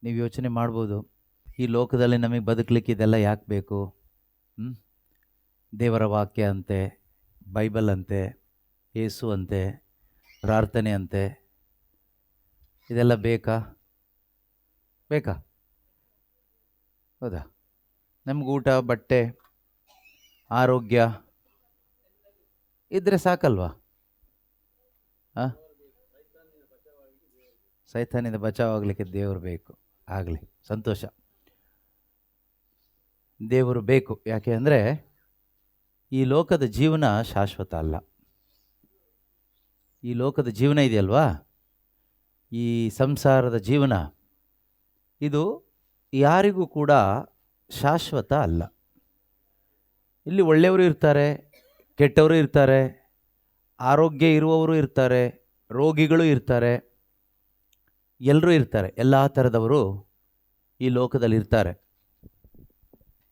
ನೀವು ಯೋಚನೆ ಮಾಡ್ಬೋದು, ಈ ಲೋಕದಲ್ಲಿ ನಮಗೆ ಬದುಕಲಿಕ್ಕೆ ಇದೆಲ್ಲ ಯಾಕೆ ಬೇಕು? ದೇವರ ವಾಕ್ಯ ಅಂತೆ, ಬೈಬಲ್ ಅಂತೆ, ಯೇಸು ಅಂತೆ, ಪ್ರಾರ್ಥನೆ ಅಂತೆ, ಇದೆಲ್ಲ ಬೇಕಾ? ಹೌದಾ? ನಮ್ಗೆ ಊಟ, ಬಟ್ಟೆ, ಆರೋಗ್ಯ ಇದ್ರೆ ಸಾಕಲ್ವಾ? ಸೈತಾನಿಂದ ಬಚಾವಾಗಲಿಕ್ಕೆ ದೇವರು ಬೇಕು. ಆಗಲಿ, ಸಂತೋಷ. ದೇವರು ಬೇಕು. ಯಾಕೆ ಅಂದರೆ ಈ ಲೋಕದ ಜೀವನ ಶಾಶ್ವತ ಅಲ್ಲ. ಈ ಲೋಕದ ಜೀವನ ಇದೆಯಲ್ವಾ, ಈ ಸಂಸಾರದ ಜೀವನ, ಇದು ಯಾರಿಗೂ ಕೂಡ ಶಾಶ್ವತ ಅಲ್ಲ. ಇಲ್ಲಿ ಒಳ್ಳೆಯವರು ಇರ್ತಾರೆ, ಕೆಟ್ಟವರು ಇರ್ತಾರೆ, ಆರೋಗ್ಯ ಇರುವವರು ಇರ್ತಾರೆ, ರೋಗಿಗಳು ಇರ್ತಾರೆ, ಎಲ್ಲರೂ ಇರ್ತಾರೆ. ಎಲ್ಲ ಥರದವರು ಈ ಲೋಕದಲ್ಲಿ ಇರ್ತಾರೆ.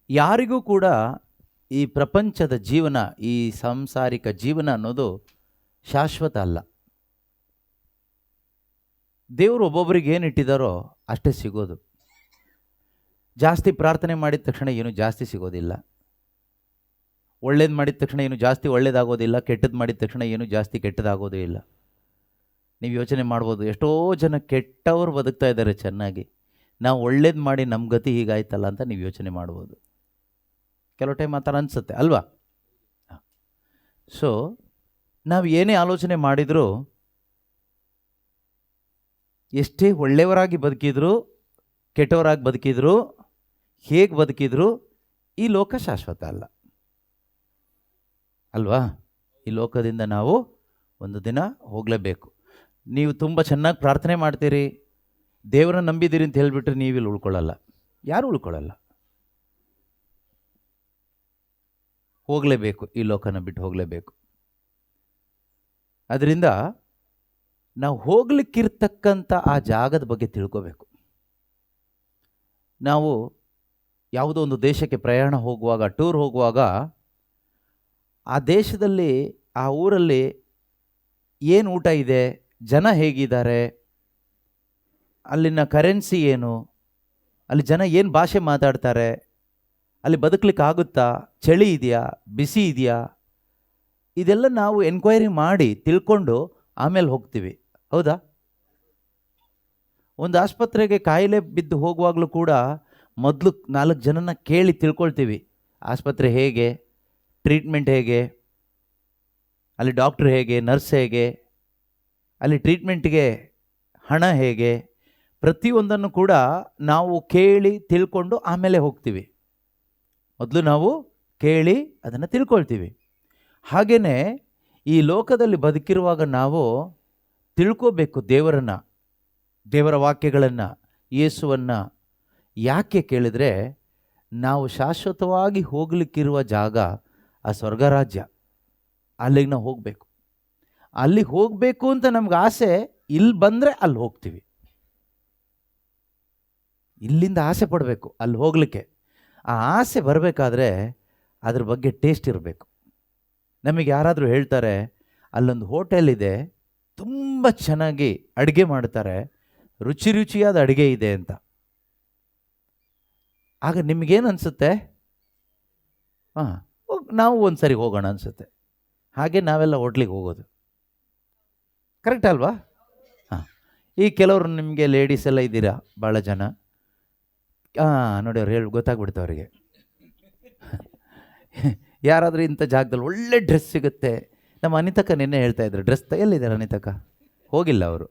ಯಾರಿಗೂ ಕೂಡ ಈ ಪ್ರಪಂಚದ ಜೀವನ, ಈ ಸಾಂಸಾರಿಕ ಜೀವನ ಅನ್ನೋದು ಶಾಶ್ವತ ಅಲ್ಲ. ದೇವರು ಒಬ್ಬೊಬ್ಬರಿಗೆ ಏನು ಇಟ್ಟಿದ್ದಾರೋ ಅಷ್ಟೇ ಸಿಗೋದು. ಜಾಸ್ತಿ ಪ್ರಾರ್ಥನೆ ಮಾಡಿದ ತಕ್ಷಣ ಏನು ಜಾಸ್ತಿ ಸಿಗೋದಿಲ್ಲ. ಒಳ್ಳೇದು ಮಾಡಿದ ತಕ್ಷಣ ಏನು ಜಾಸ್ತಿ ಒಳ್ಳೇದಾಗೋದಿಲ್ಲ. ಕೆಟ್ಟದ್ದು ಮಾಡಿದ ತಕ್ಷಣ ಏನು ಜಾಸ್ತಿ ಕೆಟ್ಟದಾಗೋದೇ ಇಲ್ಲ. ನೀವು ಯೋಚನೆ ಮಾಡ್ಬೋದು, ಎಷ್ಟೋ ಜನ ಕೆಟ್ಟವರು ಬದುಕ್ತಾ ಇದ್ದಾರೆ ಚೆನ್ನಾಗಿ. ನಾವು ಒಳ್ಳೇದು ಮಾಡಿ ನಮ್ಮ ಗತಿ ಹೀಗಾಯ್ತಲ್ಲ ಅಂತ ನೀವು ಯೋಚನೆ ಮಾಡ್ಬೋದು. ಕೆಲವು ಟೈಮ್ ಆ ಥರ ಅನಿಸುತ್ತೆ ಅಲ್ವಾ? ಸೊ ನಾವು ಏನೇ ಆಲೋಚನೆ ಮಾಡಿದರೂ, ಎಷ್ಟೇ ಒಳ್ಳೆಯವರಾಗಿ ಬದುಕಿದ್ರು, ಕೆಟ್ಟವರಾಗಿ ಬದುಕಿದ್ರು, ಹೇಗೆ ಬದುಕಿದ್ರು, ಈ ಲೋಕ ಶಾಶ್ವತ ಅಲ್ಲ ಅಲ್ವಾ? ಈ ಲೋಕದಿಂದ ನಾವು ಒಂದು ದಿನ ಹೋಗಲೇಬೇಕು. ನೀವು ತುಂಬ ಚೆನ್ನಾಗಿ ಪ್ರಾರ್ಥನೆ ಮಾಡ್ತೀರಿ, ದೇವರನ್ನ ನಂಬಿದ್ದೀರಿ ಅಂತ ಹೇಳಿಬಿಟ್ರೆ ನೀವಿಲ್ಲಿ ಉಳ್ಕೊಳ್ಳಲ್ಲ. ಯಾರು ಉಳ್ಕೊಳ್ಳಲ್ಲ. ಹೋಗಲೇಬೇಕು, ಈ ಲೋಕನ ಬಿಟ್ಟು ಹೋಗಲೇಬೇಕು. ಅದರಿಂದ ನಾವು ಹೋಗ್ಲಿಕ್ಕಿರ್ತಕ್ಕಂಥ ಆ ಜಾಗದ ಬಗ್ಗೆ ತಿಳ್ಕೋಬೇಕು. ನಾವು ಯಾವುದೋ ಒಂದು ದೇಶಕ್ಕೆ ಪ್ರಯಾಣ ಹೋಗುವಾಗ, ಟೂರ್ ಹೋಗುವಾಗ, ಆ ದೇಶದಲ್ಲಿ, ಆ ಊರಲ್ಲಿ ಏನು ಊಟ ಇದೆ, ಜನ ಹೇಗಿದ್ದಾರೆ, ಅಲ್ಲಿನ ಕರೆನ್ಸಿ ಏನು, ಅಲ್ಲಿ ಜನ ಏನು ಭಾಷೆ ಮಾತಾಡ್ತಾರೆ, ಅಲ್ಲಿ ಬದುಕಲಿಕ್ಕೆ ಆಗುತ್ತಾ, ಚಳಿ ಇದೆಯಾ, ಬಿಸಿ ಇದೆಯಾ, ಇದೆಲ್ಲ ನಾವು ಎನ್ಕ್ವೈರಿ ಮಾಡಿ ತಿಳ್ಕೊಂಡು ಆಮೇಲೆ ಹೋಗ್ತೀವಿ. ಹೌದಾ? ಒಂದು ಆಸ್ಪತ್ರೆಗೆ ಕಾಯಿಲೆ ಬಿದ್ದು ಹೋಗುವಾಗಲೂ ಕೂಡ ಮೊದಲು 4 ಜನನ ಕೇಳಿ ತಿಳ್ಕೊಳ್ತೀವಿ. ಆಸ್ಪತ್ರೆ ಹೇಗೆ, ಟ್ರೀಟ್ಮೆಂಟ್ ಹೇಗೆ, ಅಲ್ಲಿ ಡಾಕ್ಟ್ರ್ ಹೇಗೆ, ನರ್ಸ್ ಹೇಗೆ, ಅಲ್ಲಿ ಟ್ರೀಟ್ಮೆಂಟ್ಗೆ ಹಣ ಹೇಗೆ, ಪ್ರತಿಯೊಂದನ್ನು ಕೂಡ ನಾವು ಕೇಳಿ ತಿಳ್ಕೊಂಡು ಆಮೇಲೆ ಹೋಗ್ತೀವಿ. ಮೊದಲು ನಾವು ಕೇಳಿ ಅದನ್ನು ತಿಳ್ಕೊಳ್ತೀವಿ. ಹಾಗೆಯೇ ಈ ಲೋಕದಲ್ಲಿ ಬದುಕಿರುವಾಗ ನಾವು ತಿಳ್ಕೋಬೇಕು ದೇವರನ್ನು, ದೇವರ ವಾಕ್ಯಗಳನ್ನು, ಯೇಸುವನ್ನು. ಯಾಕೆ ಕೇಳಿದರೆ, ನಾವು ಶಾಶ್ವತವಾಗಿ ಹೋಗಲಿಕ್ಕಿರುವ ಜಾಗ ಆ ಸ್ವರ್ಗ ರಾಜ್ಯ. ಅಲ್ಲಿಗೆ ನಾವು ಹೋಗಬೇಕು. ಅಲ್ಲಿ ಹೋಗಬೇಕು ಅಂತ ನಮ್ಗೆ ಆಸೆ. ಇಲ್ಲಿ ಬಂದರೆ ಅಲ್ಲಿ ಹೋಗ್ತೀವಿ. ಇಲ್ಲಿಂದ ಆಸೆ ಪಡಬೇಕು ಅಲ್ಲಿ ಹೋಗಲಿಕ್ಕೆ. ಆ ಆಸೆ ಬರಬೇಕಾದ್ರೆ ಅದ್ರ ಬಗ್ಗೆ ಟೇಸ್ಟ್ ಇರಬೇಕು. ನಮಗೆ ಯಾರಾದರೂ ಹೇಳ್ತಾರೆ, ಅಲ್ಲೊಂದು ಹೋಟೆಲ್ ಇದೆ, ತುಂಬ ಚೆನ್ನಾಗಿ ಅಡುಗೆ ಮಾಡ್ತಾರೆ, ರುಚಿಯಾದ ಅಡುಗೆ ಇದೆ ಅಂತ. ಆಗ ನಿಮಗೇನು ಅನಿಸುತ್ತೆ? ನಾವು ಒಂದು ಸರಿ ಹೋಗೋಣ ಅನಿಸುತ್ತೆ. ಹಾಗೆ ನಾವೆಲ್ಲ ಹೋಟ್ಲಿಗೆ ಹೋಗೋದು. ಕರೆಕ್ಟ್ ಅಲ್ವಾ? ಈ ಕೆಲವರು ನಿಮಗೆ ಲೇಡೀಸ್ ಎಲ್ಲ ಇದ್ದೀರಾ, ಭಾಳ ಜನ. ನೋಡಿ, ಅವ್ರು ಗೊತ್ತಾಗ್ಬಿಡ್ತು ಅವರಿಗೆ. ಯಾರಾದರೂ ಇಂಥ ಜಾಗದಲ್ಲಿ ಒಳ್ಳೆ ಡ್ರೆಸ್ ಸಿಗುತ್ತೆ. ನಮ್ಮ ಅನಿತಕ್ಕ ನಿನ್ನೆ ಹೇಳ್ತಾ ಇದ್ರು, ಡ್ರೆಸ್ ಎಲ್ಲಿದ್ದಾರೆ ಅನಿತಕ್ಕ? ಹೋಗಿಲ್ಲ ಅವರು.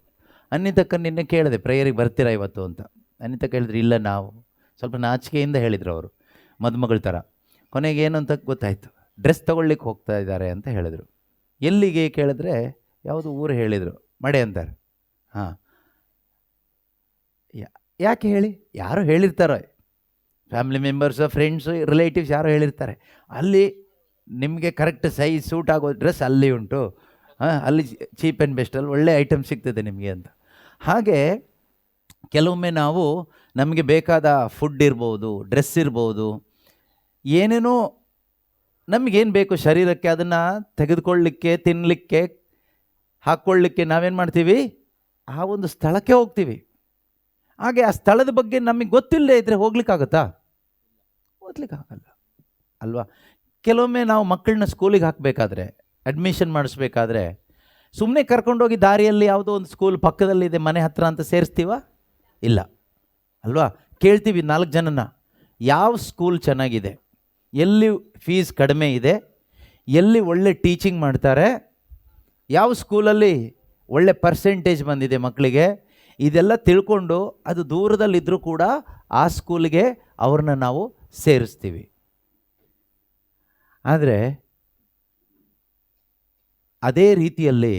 ಅನಿತಕ್ಕ ನಿನ್ನೆ ಕೇಳಿದೆ, ಪ್ರೇಯರಿಗೆ ಬರ್ತೀರಾ ಇವತ್ತು ಅಂತ. ಅನಿತಕ್ಕ ಹೇಳಿದ್ರು, ಇಲ್ಲ, ನಾವು ಸ್ವಲ್ಪ ನಾಚಿಕೆಯಿಂದ ಹೇಳಿದರು ಅವರು, ಮದುಮಗಳ ಥರ. ಕೊನೆಗೆ ಏನು ಅಂತ ಗೊತ್ತಾಯಿತು, ಡ್ರೆಸ್ ತೊಗೊಳ್ಲಿಕ್ಕೆ ಹೋಗ್ತಾ ಇದ್ದಾರೆ ಅಂತ ಹೇಳಿದರು. ಎಲ್ಲಿಗೆ ಕೇಳಿದ್ರೆ ಯಾವುದು ಊರು ಹೇಳಿದರು, ಮಡೆ ಅಂತಾರೆ. ಯಾಕೆ ಹೇಳಿ? ಯಾರು ಹೇಳಿರ್ತಾರೋ, ಫ್ಯಾಮಿಲಿ ಮೆಂಬರ್ಸು, ಫ್ರೆಂಡ್ಸು, ರಿಲೇಟಿವ್ಸ್ ಯಾರೋ ಹೇಳಿರ್ತಾರೆ. ಅಲ್ಲಿ ನಿಮಗೆ ಕರೆಕ್ಟ್ ಸೈಜ್ ಸೂಟ್ ಆಗೋ ಡ್ರೆಸ್ ಅಲ್ಲಿ ಉಂಟು, ಅಲ್ಲಿ ಚೀಪ್ ಆ್ಯಂಡ್ ಬೆಸ್ಟಲ್ಲಿ ಒಳ್ಳೆ ಐಟಮ್ ಸಿಗ್ತದೆ ನಿಮಗೆ ಅಂತ. ಹಾಗೆ ಕೆಲವೊಮ್ಮೆ ನಾವು ನಮಗೆ ಬೇಕಾದ ಫುಡ್ ಇರ್ಬೋದು, ಡ್ರೆಸ್ ಇರ್ಬೋದು, ಏನೇನೋ ನಮಗೇನು ಬೇಕು ಶರೀರಕ್ಕೆ ಅದನ್ನು ತೆಗೆದುಕೊಳ್ಳಲಿಕ್ಕೆ, ತಿನ್ನಲಿಕ್ಕೆ, ಹಾಕ್ಕೊಳ್ಳಿಕ್ಕೆ ನಾವೇನು ಮಾಡ್ತೀವಿ? ಆ ಒಂದು ಸ್ಥಳಕ್ಕೆ ಹೋಗ್ತೀವಿ. ಹಾಗೆ ಆ ಸ್ಥಳದ ಬಗ್ಗೆ ನಮಗೆ ಗೊತ್ತಿಲ್ಲದೆ ಇದ್ದರೆ ಹೋಗ್ಲಿಕ್ಕಾಗತ್ತಾ? ಓದ್ಲಿಕ್ಕಾಗಲ್ಲ ಅಲ್ವಾ? ಕೆಲವೊಮ್ಮೆ ನಾವು ಮಕ್ಕಳನ್ನ ಸ್ಕೂಲಿಗೆ ಹಾಕಬೇಕಾದ್ರೆ, ಅಡ್ಮಿಷನ್ ಮಾಡಿಸ್ಬೇಕಾದ್ರೆ ಸುಮ್ಮನೆ ಕರ್ಕೊಂಡೋಗಿ ದಾರಿಯಲ್ಲಿ ಯಾವುದೋ ಒಂದು ಸ್ಕೂಲ್ ಪಕ್ಕದಲ್ಲಿದೆ ಮನೆ ಹತ್ರ ಅಂತ ಸೇರಿಸ್ತೀವ? ಇಲ್ಲ ಅಲ್ವಾ? ಕೇಳ್ತೀವಿ 4 ಜನನ, ಯಾವ ಸ್ಕೂಲ್ ಚೆನ್ನಾಗಿದೆ, ಎಲ್ಲಿ ಫೀಸ್ ಕಡಿಮೆ ಇದೆ, ಎಲ್ಲಿ ಒಳ್ಳೆ ಟೀಚಿಂಗ್ ಮಾಡ್ತಾರೆ, ಯಾವ ಸ್ಕೂಲಲ್ಲಿ ಒಳ್ಳೆ ಪರ್ಸೆಂಟೇಜ್ ಬಂದಿದೆ ಮಕ್ಕಳಿಗೆ, ಇದೆಲ್ಲ ತಿಳ್ಕೊಂಡು ಅದು ದೂರದಲ್ಲಿದ್ದರೂ ಕೂಡ ಆ ಸ್ಕೂಲಿಗೆ ಅವ್ರನ್ನ ನಾವು ಸೇರಿಸ್ತೀವಿ. ಆದರೆ ಅದೇ ರೀತಿಯಲ್ಲಿ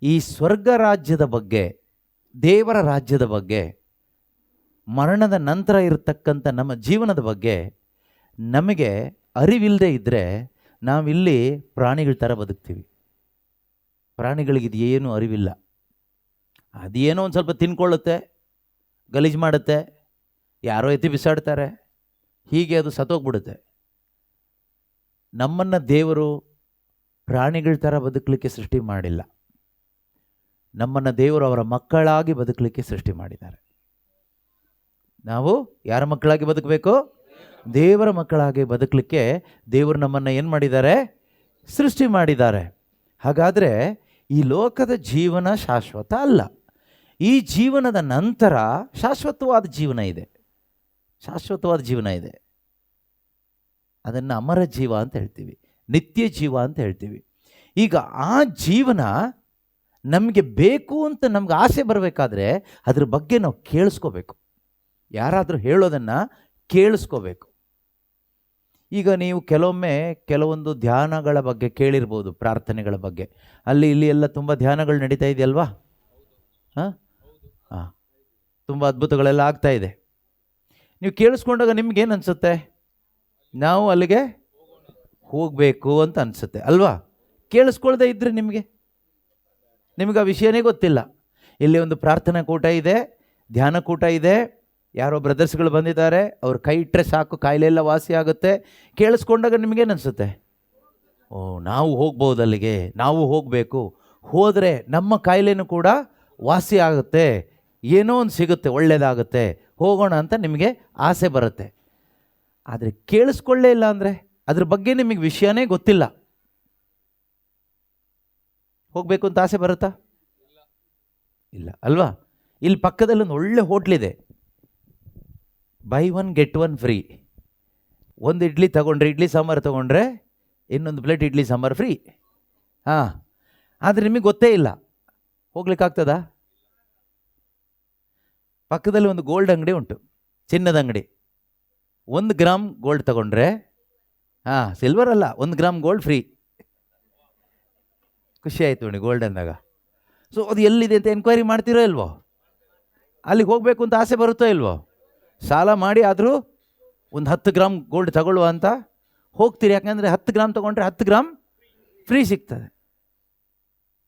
ಈ ಸ್ವರ್ಗ ರಾಜ್ಯದ ಬಗ್ಗೆ, ದೇವರ ರಾಜ್ಯದ ಬಗ್ಗೆ, ಮರಣದ ನಂತರ ಇರತಕ್ಕಂಥ ನಮ್ಮ ಜೀವನದ ಬಗ್ಗೆ ನಮಗೆ ಅರಿವಿಲ್ಲದೆ ಇದ್ದರೆ ನಾವಿಲ್ಲಿ ಪ್ರಾಣಿಗಳ ಥರ ಬದುಕ್ತೀವಿ. ಪ್ರಾಣಿಗಳಿಗಿದೇನು ಅರಿವಿಲ್ಲ. ಅದೇನೋ ಒಂದು ಸ್ವಲ್ಪ ತಿನ್ಕೊಳ್ಳುತ್ತೆ, ಗಲೀಜು ಮಾಡುತ್ತೆ, ಯಾರೋ ಎತ್ತಿ ಬಿಸಾಡ್ತಾರೆ, ಹೀಗೆ ಅದು ಸತ್ತೋಗ್ಬಿಡುತ್ತೆ. ನಮ್ಮನ್ನು ದೇವರು ಪ್ರಾಣಿಗಳ ಥರ ಬದುಕಲಿಕ್ಕೆ ಸೃಷ್ಟಿ ಮಾಡಿಲ್ಲ. ನಮ್ಮನ್ನು ದೇವರು ಅವರ ಮಕ್ಕಳಾಗಿ ಬದುಕಲಿಕ್ಕೆ ಸೃಷ್ಟಿ ಮಾಡಿದ್ದಾರೆ. ನಾವು ಯಾರ ಮಕ್ಕಳಾಗಿ ಬದುಕಬೇಕು? ದೇವರ ಮಕ್ಕಳಾಗಿ ಬದುಕಲಿಕ್ಕೆ ದೇವರು ನಮ್ಮನ್ನು ಏನು ಮಾಡಿದ್ದಾರೆ? ಸೃಷ್ಟಿ ಮಾಡಿದ್ದಾರೆ. ಹಾಗಾದರೆ ಈ ಲೋಕದ ಜೀವನ ಶಾಶ್ವತ ಅಲ್ಲ. ಈ ಜೀವನದ ನಂತರ ಶಾಶ್ವತವಾದ ಜೀವನ ಇದೆ. ಶಾಶ್ವತವಾದ ಜೀವನ ಇದೆ. ಅದನ್ನು ಅಮರ ಜೀವ ಅಂತ ಹೇಳ್ತೀವಿ, ನಿತ್ಯ ಜೀವ ಅಂತ ಹೇಳ್ತೀವಿ. ಈಗ ಆ ಜೀವನ ನಮಗೆ ಬೇಕು ಅಂತ ನಮ್ಗೆ ಆಸೆ ಬರಬೇಕಾದ್ರೆ ಅದ್ರ ಬಗ್ಗೆ ನಾವು ಕೇಳಿಸ್ಕೋಬೇಕು. ಯಾರಾದರೂ ಹೇಳೋದನ್ನು ಕೇಳಿಸ್ಕೋಬೇಕು. ಈಗ ನೀವು ಕೆಲವೊಮ್ಮೆ ಕೆಲವೊಂದು ಧ್ಯಾನಗಳ ಬಗ್ಗೆ ಕೇಳಿರ್ಬೋದು, ಪ್ರಾರ್ಥನೆಗಳ ಬಗ್ಗೆ. ಅಲ್ಲಿ ಇಲ್ಲಿ ಎಲ್ಲ ತುಂಬ ಧ್ಯಾನಗಳು ನಡೀತಾ ಇದೆಯಲ್ವಾ? ಹಾಂ ಹಾಂ, ತುಂಬ ಅದ್ಭುತಗಳೆಲ್ಲ ಆಗ್ತಾ ಇದೆ. ನೀವು ಕೇಳಿಸ್ಕೊಂಡಾಗ ನಿಮ್ಗೇನು ಅನಿಸುತ್ತೆ? ನಾವು ಅಲ್ಲಿಗೆ ಹೋಗಬೇಕು ಅಂತ ಅನಿಸುತ್ತೆ ಅಲ್ವಾ? ಕೇಳಿಸ್ಕೊಳ್ದೇ ಇದ್ದರೆ ನಿಮಗೆ ಆ ವಿಷಯನೇ ಗೊತ್ತಿಲ್ಲ. ಇಲ್ಲಿ ಒಂದು ಪ್ರಾರ್ಥನಾ ಕೂಟ ಇದೆ, ಧ್ಯಾನ ಕೂಟ ಇದೆ, ಯಾರೋ ಬ್ರದರ್ಸ್ಗಳು ಬಂದಿದ್ದಾರೆ, ಅವ್ರು ಕೈ ಇಟ್ಟರೆ ಸಾಕು ಕಾಯಿಲೆ ಎಲ್ಲ ವಾಸಿ ಆಗುತ್ತೆ. ಕೇಳಿಸ್ಕೊಂಡಾಗ ನಿಮಗೇನು ಅನಿಸುತ್ತೆ? ಓ, ನಾವು ಹೋಗ್ಬೋದು ಅಲ್ಲಿಗೆ, ನಾವು ಹೋಗಬೇಕು, ಹೋದರೆ ನಮ್ಮ ಕಾಯಿಲೆನೂ ಕೂಡ ವಾಸಿ ಆಗುತ್ತೆ, ಏನೋ ಒಂದು ಸಿಗುತ್ತೆ, ಒಳ್ಳೆಯದಾಗುತ್ತೆ, ಹೋಗೋಣ ಅಂತ ನಿಮಗೆ ಆಸೆ ಬರುತ್ತೆ. ಆದರೆ ಕೇಳಿಸ್ಕೊಳ್ಳೇ ಇಲ್ಲ ಅಂದರೆ, ಅದ್ರ ಬಗ್ಗೆ ನಿಮಗೆ ವಿಷಯನೇ ಗೊತ್ತಿಲ್ಲ, ಹೋಗಬೇಕು ಅಂತ ಆಸೆ ಬರುತ್ತಾ? ಇಲ್ಲ ಅಲ್ವಾ? ಇಲ್ಲಿ ಪಕ್ಕದಲ್ಲಿ ಒಂದು ಒಳ್ಳೆ ಹೋಟ್ಲಿದೆ, ಬೈ 1 get 1 ಫ್ರೀ. ಒಂದು ಇಡ್ಲಿ ತಗೊಂಡ್ರೆ, ಇಡ್ಲಿ ಸಾಂಬಾರು ತೊಗೊಂಡ್ರೆ ಇನ್ನೊಂದು ಪ್ಲೇಟ್ ಇಡ್ಲಿ ಸಾಂಬಾರು ಫ್ರೀ. ಹಾಂ, ಆದರೆ ನಿಮಗೆ ಗೊತ್ತೇ ಇಲ್ಲ, ಹೋಗ್ಲಿಕ್ಕಾಗ್ತದಾ? ಪಕ್ಕದಲ್ಲಿ ಒಂದು ಗೋಲ್ಡ್ ಅಂಗಡಿ ಉಂಟು, ಚಿನ್ನದ ಅಂಗಡಿ. 1 ಗ್ರಾಮ್ ಗೋಲ್ಡ್ ತಗೊಂಡ್ರೆ, ಹಾಂ ಸಿಲ್ವರ್ ಅಲ್ಲ, 1 ಗ್ರಾಮ್ ಗೋಲ್ಡ್ ಫ್ರೀ. ಖುಷಿ ಆಯಿತು ನೋಡಿ ಗೋಲ್ಡ್ ಅಂದಾಗ. ಸೊ ಅದು ಎಲ್ಲಿದೆ ಅಂತ ಎನ್ಕ್ವೈರಿ ಮಾಡ್ತೀರೋ ಇಲ್ವೋ? ಅಲ್ಲಿಗೆ ಹೋಗಬೇಕು ಅಂತ ಆಸೆ ಬರುತ್ತೋ ಇಲ್ವೋ? ಸಾಲ ಮಾಡಿ ಆದರೂ ಒಂದು 10 ಗ್ರಾಮ್ ಗೋಲ್ಡ್ ತಗೊಳ್ಳುವ ಅಂತ ಹೋಗ್ತೀರಿ. ಯಾಕಂದರೆ 10 ಗ್ರಾಮ್ ತೊಗೊಂಡ್ರೆ 10 ಗ್ರಾಮ್ ಫ್ರೀ ಸಿಗ್ತದೆ.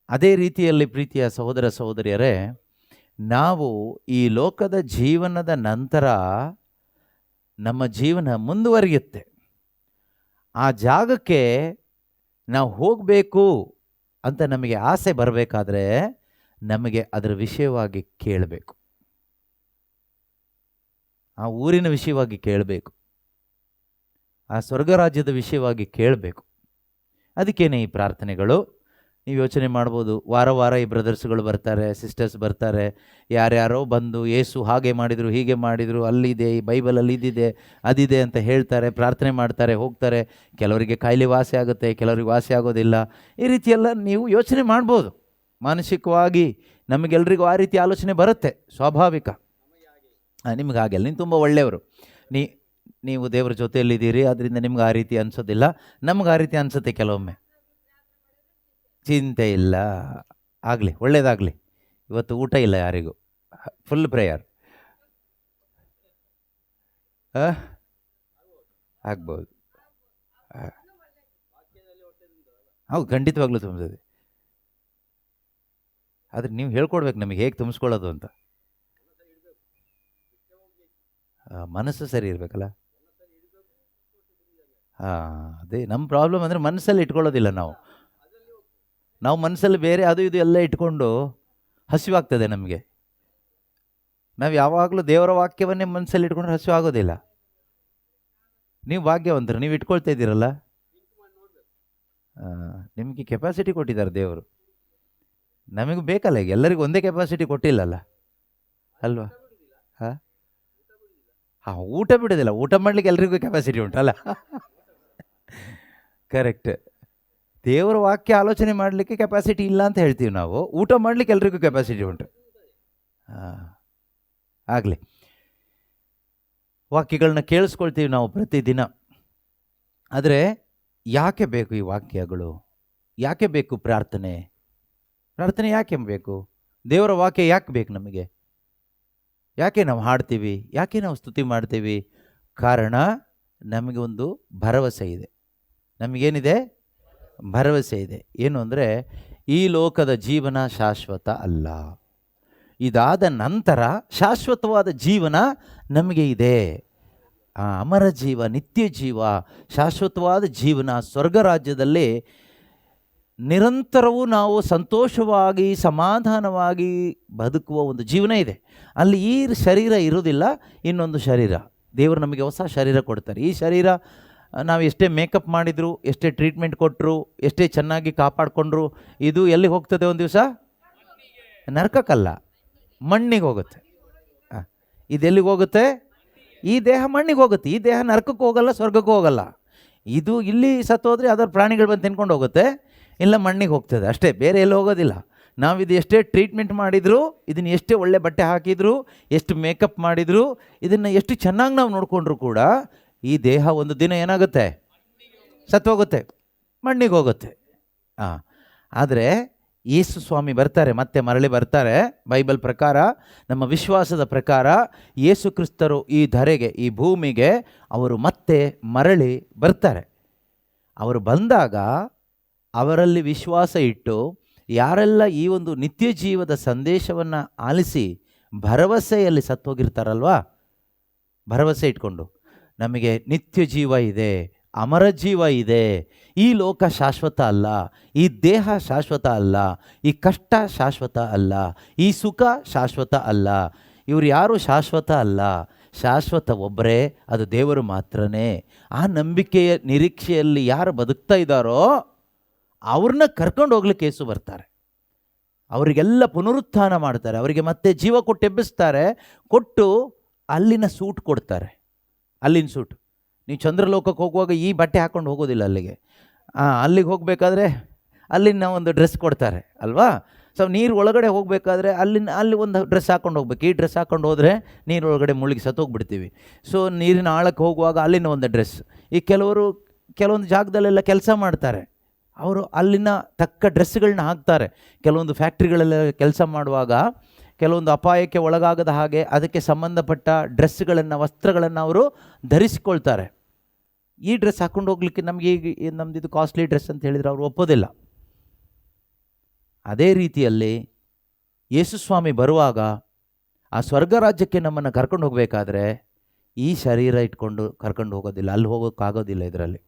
ಅದೇ ರೀತಿಯಲ್ಲಿ ಪ್ರೀತಿಯ ಸಹೋದರ ಸಹೋದರಿಯರೇ, ನಾವು ಈ ಲೋಕದ ಜೀವನದ ನಂತರ ನಮ್ಮ ಜೀವನ ಮುಂದುವರಿಯುತ್ತೆ. ಆ ಜಾಗಕ್ಕೆ ನಾವು ಹೋಗಬೇಕು ಅಂತ ನಮಗೆ ಆಸೆ ಬರಬೇಕಾದ್ರೆ ನಮಗೆ ಅದರ ವಿಷಯವಾಗಿ ಕೇಳಬೇಕು, ಆ ಊರಿನ ವಿಷಯವಾಗಿ ಕೇಳಬೇಕು, ಆ ಸ್ವರ್ಗರಾಜ್ಯದ ವಿಷಯವಾಗಿ ಕೇಳಬೇಕು. ಅದಕ್ಕೇನೆ ಈ ಪ್ರಾರ್ಥನೆಗಳು. ನೀವು ಯೋಚನೆ ಮಾಡ್ಬೋದು, ವಾರ ವಾರ ಈ ಬ್ರದರ್ಸ್ಗಳು ಬರ್ತಾರೆ, ಸಿಸ್ಟರ್ಸ್ ಬರ್ತಾರೆ, ಯಾರ್ಯಾರೋ ಬಂದು ಯೇಸು ಹಾಗೆ ಮಾಡಿದರು, ಹೀಗೆ ಮಾಡಿದರು, ಅಲ್ಲಿದೆ, ಈ ಬೈಬಲಲ್ಲಿ ಇದಿದೆ ಅದಿದೆ ಅಂತ ಹೇಳ್ತಾರೆ, ಪ್ರಾರ್ಥನೆ ಮಾಡ್ತಾರೆ, ಹೋಗ್ತಾರೆ. ಕೆಲವರಿಗೆ ಕಾಯಿಲೆ ವಾಸಿ ಆಗುತ್ತೆ, ಕೆಲವರಿಗೆ ವಾಸಿ ಆಗೋದಿಲ್ಲ. ಈ ರೀತಿಯೆಲ್ಲ ನೀವು ಯೋಚನೆ ಮಾಡ್ಬೋದು. ಮಾನಸಿಕವಾಗಿ ನಮಗೆಲ್ರಿಗೂ ಆ ರೀತಿ ಆಲೋಚನೆ ಬರುತ್ತೆ, ಸ್ವಾಭಾವಿಕ. ನಿಮ್ಗೆ ಹಾಗೆಲ್ಲ, ನೀವು ತುಂಬ ಒಳ್ಳೆಯವರು, ನೀವು ದೇವರ ಜೊತೆಯಲ್ಲಿದ್ದೀರಿ, ಅದರಿಂದ ನಿಮ್ಗೆ ಆ ರೀತಿ ಅನಿಸೋದಿಲ್ಲ. ನಮ್ಗೆ ಆ ರೀತಿ ಅನಿಸುತ್ತೆ ಕೆಲವೊಮ್ಮೆ. ಚಿಂತೆ ಇಲ್ಲ, ಆಗಲಿ, ಒಳ್ಳೆಯದಾಗಲಿ. ಇವತ್ತು ಊಟ ಇಲ್ಲ ಯಾರಿಗೂ, ಫುಲ್ ಪ್ರೇಯರ್. ಆಗ್ಬೋದು, ಹೌದು, ಖಂಡಿತವಾಗ್ಲೂ ತುಂಬಿದೆ. ಆದರೆ ನೀವು ಹೇಳ್ಕೊಡ್ಬೇಕು ನಮಗೆ ಹೇಗೆ ತುಂಬಿಸ್ಕೊಳ್ಳೋದು ಅಂತ. ಮನಸ್ಸು ಸರಿ ಇರಬೇಕಲ್ಲ. ಅದೇ ನಮ್ಮ ಪ್ರಾಬ್ಲಮ್. ಅಂದರೆ ಮನಸ್ಸಲ್ಲಿ ಇಟ್ಕೊಳ್ಳೋದಿಲ್ಲ ನಾವು ಮನಸ್ಸಲ್ಲಿ ಬೇರೆ ಅದು ಇದು ಎಲ್ಲ ಇಟ್ಕೊಂಡು ಹಸಿವಾಗ್ತದೆ ನಮಗೆ. ನಾವು ಯಾವಾಗಲೂ ದೇವರ ವಾಕ್ಯವನ್ನೇ ಮನಸ್ಸಲ್ಲಿ ಇಟ್ಕೊಂಡ್ರೆ ಹಸಿವು ಆಗೋದಿಲ್ಲ. ನೀವು ಭಾಗ್ಯವಂತರು, ನೀವು ಇಟ್ಕೊಳ್ತಾ ಇದ್ದೀರಲ್ಲ. ನಿಮಗೆ ಕೆಪಾಸಿಟಿ ಕೊಟ್ಟಿದ್ದಾರೆ ದೇವರು, ನಮಗೂ ಬೇಕಲ್ಲ. ಈಗ ಎಲ್ಲರಿಗೂ ಒಂದೇ ಕೆಪಾಸಿಟಿ ಕೊಟ್ಟಿಲ್ಲಲ್ಲ ಅಲ್ವಾ? ಹಾಂ ಊಟ ಬಿಡೋದಿಲ್ಲ, ಊಟ ಮಾಡಲಿಕ್ಕೆ ಎಲ್ರಿಗೂ ಕೆಪಾಸಿಟಿ ಉಂಟಲ್ಲ. ಕರೆಕ್ಟ್. ದೇವರ ವಾಕ್ಯ ಆಲೋಚನೆ ಮಾಡಲಿಕ್ಕೆ ಕೆಪಾಸಿಟಿ ಇಲ್ಲ ಅಂತ ಹೇಳ್ತೀವಿ ನಾವು, ಊಟ ಮಾಡಲಿಕ್ಕೆ ಎಲ್ರಿಗೂ ಕೆಪಾಸಿಟಿ ಉಂಟು. ಆಗಲಿ, ವಾಕ್ಯಗಳನ್ನ ಕೇಳಿಸ್ಕೊಳ್ತೀವಿ ನಾವು ಪ್ರತಿದಿನ. ಆದರೆ ಯಾಕೆ ಬೇಕು ಈ ವಾಕ್ಯಗಳು? ಯಾಕೆ ಬೇಕು ಪ್ರಾರ್ಥನೆ? ಪ್ರಾರ್ಥನೆ ಯಾಕೆ ಬೇಕು? ದೇವರ ವಾಕ್ಯ ಯಾಕೆ ಬೇಕು ನಮಗೆ? ಯಾಕೆ ನಾವು ಹಾಡ್ತೀವಿ? ಯಾಕೆ ನಾವು ಸ್ತುತಿ ಮಾಡ್ತೀವಿ? ಕಾರಣ ನಮಗೆ ಒಂದು ಭರವಸೆ ಇದೆ. ನಮಗೇನಿದೆ? ಭರವಸೆ ಇದೆ. ಏನು ಅಂದರೆ, ಈ ಲೋಕದ ಜೀವನ ಶಾಶ್ವತ ಅಲ್ಲ, ಇದಾದ ನಂತರ ಶಾಶ್ವತವಾದ ಜೀವನ ನಮಗೆ ಇದೆ. ಅಮರ ಜೀವ, ನಿತ್ಯ ಜೀವ, ಶಾಶ್ವತವಾದ ಜೀವನ, ಸ್ವರ್ಗ ರಾಜ್ಯದಲ್ಲಿ ನಿರಂತರವೂ ನಾವು ಸಂತೋಷವಾಗಿ ಸಮಾಧಾನವಾಗಿ ಬದುಕುವ ಒಂದು ಜೀವನ ಇದೆ. ಅಲ್ಲಿ ಈ ಶರೀರ ಇರೋದಿಲ್ಲ, ಇನ್ನೊಂದು ಶರೀರ. ದೇವರು ನಮಗೆ ಹೊಸ ಶರೀರ ಕೊಡ್ತಾರೆ. ಈ ಶರೀರ ನಾವು ಎಷ್ಟೇ ಮೇಕಪ್ ಮಾಡಿದ್ರು, ಎಷ್ಟೇ ಟ್ರೀಟ್ಮೆಂಟ್ ಕೊಟ್ಟರು, ಎಷ್ಟೇ ಚೆನ್ನಾಗಿ ಕಾಪಾಡಿಕೊಂಡ್ರು, ಇದು ಎಲ್ಲಿಗೆ ಹೋಗ್ತದೆ? ಒಂದು ದಿವಸ ನರಕಕ್ಕಲ್ಲ, ಮಣ್ಣಿಗೆ ಹೋಗುತ್ತೆ. ಇದೆಲ್ಲಿಗೆ ಹೋಗುತ್ತೆ? ಈ ದೇಹ ಮಣ್ಣಿಗೆ ಹೋಗುತ್ತೆ. ಈ ದೇಹ ನರಕಕ್ಕೂ ಹೋಗಲ್ಲ, ಸ್ವರ್ಗಕ್ಕೂ ಹೋಗಲ್ಲ. ಇದು ಇಲ್ಲಿ ಸತ್ತೋದ್ರೆ ಅದರ ಪ್ರಾಣಿಗಳು ಬಂದು ತಿನ್ಕೊಂಡು ಹೋಗುತ್ತೆ, ಇಲ್ಲ ಮಣ್ಣಿಗೆ ಹೋಗ್ತದೆ ಅಷ್ಟೇ, ಬೇರೆ ಎಲ್ಲೂ ಹೋಗೋದಿಲ್ಲ. ನಾವಿದು ಎಷ್ಟೇ ಟ್ರೀಟ್ಮೆಂಟ್ ಮಾಡಿದ್ರು, ಇದನ್ನು ಎಷ್ಟೇ ಒಳ್ಳೆ ಬಟ್ಟೆ ಹಾಕಿದ್ರು, ಎಷ್ಟು ಮೇಕಪ್ ಮಾಡಿದ್ರು, ಇದನ್ನು ಎಷ್ಟು ಚೆನ್ನಾಗಿ ನಾವು ನೋಡಿಕೊಂಡ್ರು ಕೂಡ ಈ ದೇಹ ಒಂದು ದಿನ ಏನಾಗುತ್ತೆ? ಸತ್ತೋಗುತ್ತೆ, ಮಣ್ಣಿಗೆ ಹೋಗುತ್ತೆ. ಆದರೆ ಯೇಸು ಸ್ವಾಮಿ ಬರ್ತಾರೆ, ಮತ್ತೆ ಮರಳಿ ಬರ್ತಾರೆ. ಬೈಬಲ್ ಪ್ರಕಾರ, ನಮ್ಮ ವಿಶ್ವಾಸದ ಪ್ರಕಾರ ಯೇಸು ಕ್ರಿಸ್ತರು ಈ ಧರೆಗೆ, ಈ ಭೂಮಿಗೆ ಅವರು ಮತ್ತೆ ಮರಳಿ ಬರ್ತಾರೆ. ಅವರು ಬಂದಾಗ ಅವರಲ್ಲಿ ವಿಶ್ವಾಸ ಇಟ್ಟು ಯಾರೆಲ್ಲ ಈ ಒಂದು ನಿತ್ಯ ಜೀವದ ಸಂದೇಶವನ್ನು ಆಲಿಸಿ ಭರವಸೆಯಲ್ಲಿ ಸತ್ತೋಗಿರ್ತಾರಲ್ವಾ, ಭರವಸೆ ಇಟ್ಕೊಂಡು ನಮಗೆ ನಿತ್ಯ ಜೀವ ಇದೆ, ಅಮರ ಜೀವ ಇದೆ, ಈ ಲೋಕ ಶಾಶ್ವತ ಅಲ್ಲ, ಈ ದೇಹ ಶಾಶ್ವತ ಅಲ್ಲ, ಈ ಕಷ್ಟ ಶಾಶ್ವತ ಅಲ್ಲ, ಈ ಸುಖ ಶಾಶ್ವತ ಅಲ್ಲ, ಇವರು ಯಾರು ಶಾಶ್ವತ ಅಲ್ಲ, ಶಾಶ್ವತ ಒಬ್ಬರೇ, ಅದು ದೇವರು ಮಾತ್ರನೇ. ಆ ನಂಬಿಕೆಯ ನಿರೀಕ್ಷೆಯಲ್ಲಿ ಯಾರು ಬದುಕ್ತಾ ಇದ್ದಾರೋ ಅವ್ರನ್ನ ಕರ್ಕೊಂಡು ಹೋಗ್ಲಿಕ್ಕೆ ಯೇಸು ಬರ್ತಾರೆ. ಅವರಿಗೆಲ್ಲ ಪುನರುತ್ಥಾನ ಮಾಡ್ತಾರೆ, ಅವರಿಗೆ ಮತ್ತೆ ಜೀವ ಕೊಟ್ಟು ಎಬ್ಬಿಸ್ತಾರೆ, ಕೊಟ್ಟು ಅಲ್ಲಿನ ಸೂಟ್ ಕೊಡ್ತಾರೆ. ಅಲ್ಲಿನ ಸೂಟ್, ನೀವು ಚಂದ್ರಲೋಕಕ್ಕೆ ಹೋಗುವಾಗ ಈ ಬಟ್ಟೆ ಹಾಕ್ಕೊಂಡು ಹೋಗೋದಿಲ್ಲ ಅಲ್ಲಿಗೆ. ಅಲ್ಲಿಗೆ ಹೋಗಬೇಕಾದ್ರೆ ಅಲ್ಲಿನ ಒಂದು ಡ್ರೆಸ್ ಕೊಡ್ತಾರೆ ಅಲ್ವಾ. ಸೊ ನೀರು ಒಳಗಡೆ ಹೋಗಬೇಕಾದ್ರೆ ಅಲ್ಲಿ ಒಂದು ಡ್ರೆಸ್ ಹಾಕ್ಕೊಂಡು ಹೋಗ್ಬೇಕು. ಈ ಡ್ರೆಸ್ ಹಾಕ್ಕೊಂಡು ಹೋದರೆ ನೀರು ಒಳಗಡೆ ಮುಳುಗಿ ಸತ್ತೋಗ್ಬಿಡ್ತೀವಿ. ಸೊ ನೀರಿನ ಆಳಕ್ಕೆ ಹೋಗುವಾಗ ಅಲ್ಲಿನ ಒಂದು ಡ್ರೆಸ್. ಈ ಕೆಲವೊಂದು ಜಾಗದಲ್ಲೆಲ್ಲ ಕೆಲಸ ಮಾಡ್ತಾರೆ, ಅವರು ಅಲ್ಲಿನ ತಕ್ಕ ಡ್ರೆಸ್ಗಳನ್ನ ಹಾಕ್ತಾರೆ. ಕೆಲವೊಂದು ಫ್ಯಾಕ್ಟ್ರಿಗಳೆಲ್ಲ ಕೆಲಸ ಮಾಡುವಾಗ ಕೆಲವೊಂದು ಅಪಾಯಕ್ಕೆ ಒಳಗಾಗದ ಹಾಗೆ ಅದಕ್ಕೆ ಸಂಬಂಧಪಟ್ಟ ಡ್ರೆಸ್ಗಳನ್ನು, ವಸ್ತ್ರಗಳನ್ನು ಅವರು ಧರಿಸಿಕೊಳ್ತಾರೆ. ಈ ಡ್ರೆಸ್ ಹಾಕ್ಕೊಂಡು ಹೋಗ್ಲಿಕ್ಕೆ ನಮಗೆ ನಮ್ಮದು ಕಾಸ್ಟ್ಲಿ ಡ್ರೆಸ್ ಅಂತ ಹೇಳಿದರೆ ಅವರು ಒಪ್ಪೋದಿಲ್ಲ. ಅದೇ ರೀತಿಯಲ್ಲಿ ಯೇಸುಸ್ವಾಮಿ ಬರುವಾಗ ಆ ಸ್ವರ್ಗ ರಾಜ್ಯಕ್ಕೆ ನಮ್ಮನ್ನು ಕರ್ಕೊಂಡು ಹೋಗಬೇಕಾದ್ರೆ ಈ ಶರೀರ ಇಟ್ಕೊಂಡು ಕರ್ಕೊಂಡು ಹೋಗೋದಿಲ್ಲ, ಅಲ್ಲಿ ಹೋಗೋಕ್ಕಾಗೋದಿಲ್ಲ. ಇದರಲ್ಲಿ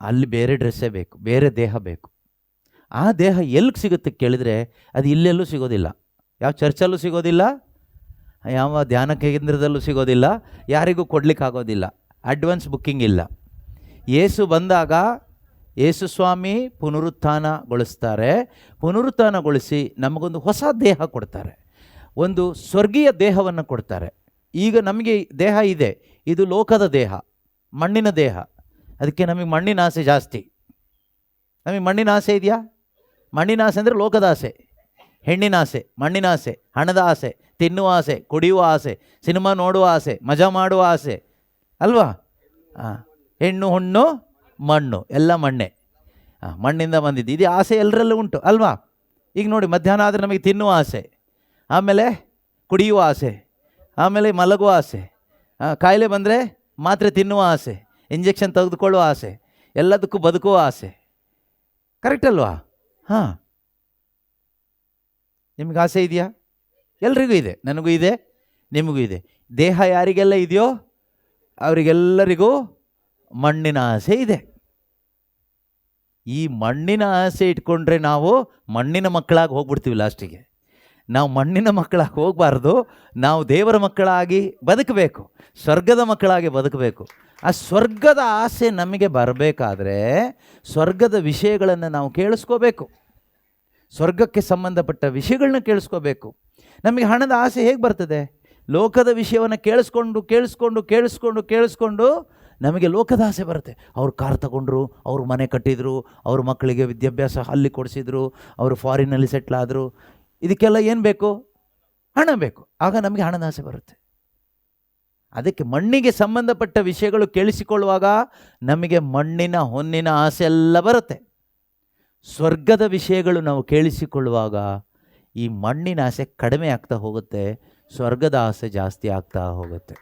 ಅಲ್ಲಿ ಬೇರೆ ಡ್ರೆಸ್ಸೇ ಬೇಕು, ಬೇರೆ ದೇಹ ಬೇಕು. ಆ ದೇಹ ಎಲ್ಲಿಗೆ ಸಿಗುತ್ತೆ ಕೇಳಿದರೆ ಅದು ಇಲ್ಲೆಲ್ಲೂ ಸಿಗೋದಿಲ್ಲ, ಯಾವ ಚರ್ಚಲ್ಲೂ ಸಿಗೋದಿಲ್ಲ, ಯಾವ ಧ್ಯಾನ ಕೇಂದ್ರದಲ್ಲೂ ಸಿಗೋದಿಲ್ಲ, ಯಾರಿಗೂ ಕೊಡಲಿಕ್ಕಾಗೋದಿಲ್ಲ, ಅಡ್ವಾನ್ಸ್ ಬುಕ್ಕಿಂಗ್ ಇಲ್ಲ. ಯೇಸು ಬಂದಾಗ ಯೇಸು ಸ್ವಾಮಿ ಪುನರುತ್ಥಾನಗೊಳಿಸ್ತಾರೆ. ಪುನರುತ್ಥಾನಗೊಳಿಸಿ ನಮಗೊಂದು ಹೊಸ ದೇಹ ಕೊಡ್ತಾರೆ, ಒಂದು ಸ್ವರ್ಗೀಯ ದೇಹವನ್ನು ಕೊಡ್ತಾರೆ. ಈಗ ನಮಗೆ ದೇಹ ಇದೆ, ಇದು ಲೋಕದ ದೇಹ, ಮಣ್ಣಿನ ದೇಹ. ಅದಕ್ಕೆ ನಮಗೆ ಮಣ್ಣಿನ ಆಸೆ ಜಾಸ್ತಿ. ನಮಗೆ ಮಣ್ಣಿನ ಆಸೆ ಇದೆಯಾ? ಮಣ್ಣಿನ ಆಸೆ ಅಂದರೆ ಲೋಕದ ಆಸೆ, ಹೆಣ್ಣಿನ ಆಸೆ, ಮಣ್ಣಿನ ಆಸೆ, ಹಣದ ಆಸೆ, ತಿನ್ನುವ ಆಸೆ, ಕುಡಿಯುವ ಆಸೆ, ಸಿನಿಮಾ ನೋಡುವ ಆಸೆ, ಮಜಾ ಮಾಡುವ ಆಸೆ ಅಲ್ವಾ. ಹೆಣ್ಣು ಹೊಣ್ಣು ಮಣ್ಣು ಎಲ್ಲ ಮಣ್ಣೆ, ಮಣ್ಣಿಂದ ಬಂದಿದ್ದು. ಇದು ಆಸೆ ಎಲ್ಲರಲ್ಲೂ ಉಂಟು ಅಲ್ವಾ. ಈಗ ನೋಡಿ, ಮಧ್ಯಾಹ್ನ ಆದರೆ ನಮಗೆ ತಿನ್ನುವ ಆಸೆ, ಆಮೇಲೆ ಕುಡಿಯುವ ಆಸೆ, ಆಮೇಲೆ ಮಲಗುವ ಆಸೆ, ಕಾಯಿಲೆ ಬಂದರೆ ಮಾತ್ರೆ ತಿನ್ನುವ ಆಸೆ, ಇಂಜೆಕ್ಷನ್ ತೆಗೆದುಕೊಳ್ಳುವ ಆಸೆ, ಎಲ್ಲದಕ್ಕೂ ಬದುಕುವ ಆಸೆ. ಕರೆಕ್ಟ್ ಅಲ್ವಾ? ನಿಮ್ಗೆ ಆಸೆ ಇದೆಯಾ? ಎಲ್ರಿಗೂ ಇದೆ, ನನಗೂ ಇದೆ, ನಿಮಗೂ ಇದೆ. ದೇಹ ಯಾರಿಗೆಲ್ಲ ಇದೆಯೋ ಅವರಿಗೆಲ್ಲರಿಗೂ ಮಣ್ಣಿನ ಆಸೆ ಇದೆ. ಈ ಮಣ್ಣಿನ ಆಸೆ ಇಟ್ಕೊಂಡ್ರೆ ನಾವು ಮಣ್ಣಿನ ಮಕ್ಕಳಾಗಿ ಹೋಗ್ಬಿಡ್ತೀವಿ ಲಾಸ್ಟಿಗೆ. ನಾವು ಮಣ್ಣಿನ ಮಕ್ಕಳಾಗಿ ಹೋಗಬಾರ್ದು, ನಾವು ದೇವರ ಮಕ್ಕಳಾಗಿ ಬದುಕಬೇಕು, ಸ್ವರ್ಗದ ಮಕ್ಕಳಾಗಿ ಬದುಕಬೇಕು. ಆ ಸ್ವರ್ಗದ ಆಸೆ ನಮಗೆ ಬರಬೇಕಾದ್ರೆ ಸ್ವರ್ಗದ ವಿಷಯಗಳನ್ನು ನಾವು ಕೇಳಿಸ್ಕೋಬೇಕು, ಸ್ವರ್ಗಕ್ಕೆ ಸಂಬಂಧಪಟ್ಟ ವಿಷಯಗಳನ್ನ ಕೇಳಿಸ್ಕೋಬೇಕು. ನಮಗೆ ಹಣದ ಆಸೆ ಹೇಗೆ ಬರ್ತದೆ? ಲೋಕದ ವಿಷಯವನ್ನು ಕೇಳಿಸ್ಕೊಂಡು ಕೇಳಿಸ್ಕೊಂಡು ಕೇಳಿಸ್ಕೊಂಡು ಕೇಳಿಸ್ಕೊಂಡು ನಮಗೆ ಲೋಕದ ಆಸೆ ಬರುತ್ತೆ. ಅವ್ರು ಕಾರ್ ತಗೊಂಡ್ರು, ಅವ್ರು ಮನೆ ಕಟ್ಟಿದರು, ಅವ್ರ ಮಕ್ಕಳಿಗೆ ವಿದ್ಯಾಭ್ಯಾಸ ಅಲ್ಲಿ ಕೊಡಿಸಿದ್ರು, ಅವರು ಫಾರಿನಲ್ಲಿ ಸೆಟ್ಲ್ ಆದರು. ಇದಕ್ಕೆಲ್ಲ ಏನು ಬೇಕು? ಹಣ ಬೇಕು. ಆಗ ನಮಗೆ ಹಣದ ಆಸೆ ಬರುತ್ತೆ. ಅದಕ್ಕೆ ಮಣ್ಣಿಗೆ ಸಂಬಂಧಪಟ್ಟ ವಿಷಯಗಳು ಕೇಳಿಸಿಕೊಳ್ಳುವಾಗ ನಮಗೆ ಮಣ್ಣಿನ ಹೊನ್ನಿನ ಆಸೆ ಎಲ್ಲ ಬರುತ್ತೆ. ಸ್ವರ್ಗದ ವಿಷಯಗಳು ನಾವು ಕೇಳಿಸಿಕೊಳ್ಳುವಾಗ ಈ ಮಣ್ಣಿನ ಆಸೆ ಕಡಿಮೆ ಆಗ್ತಾ ಹೋಗುತ್ತೆ, ಸ್ವರ್ಗದ ಆಸೆ ಜಾಸ್ತಿ ಆಗ್ತಾ ಹೋಗುತ್ತೆ.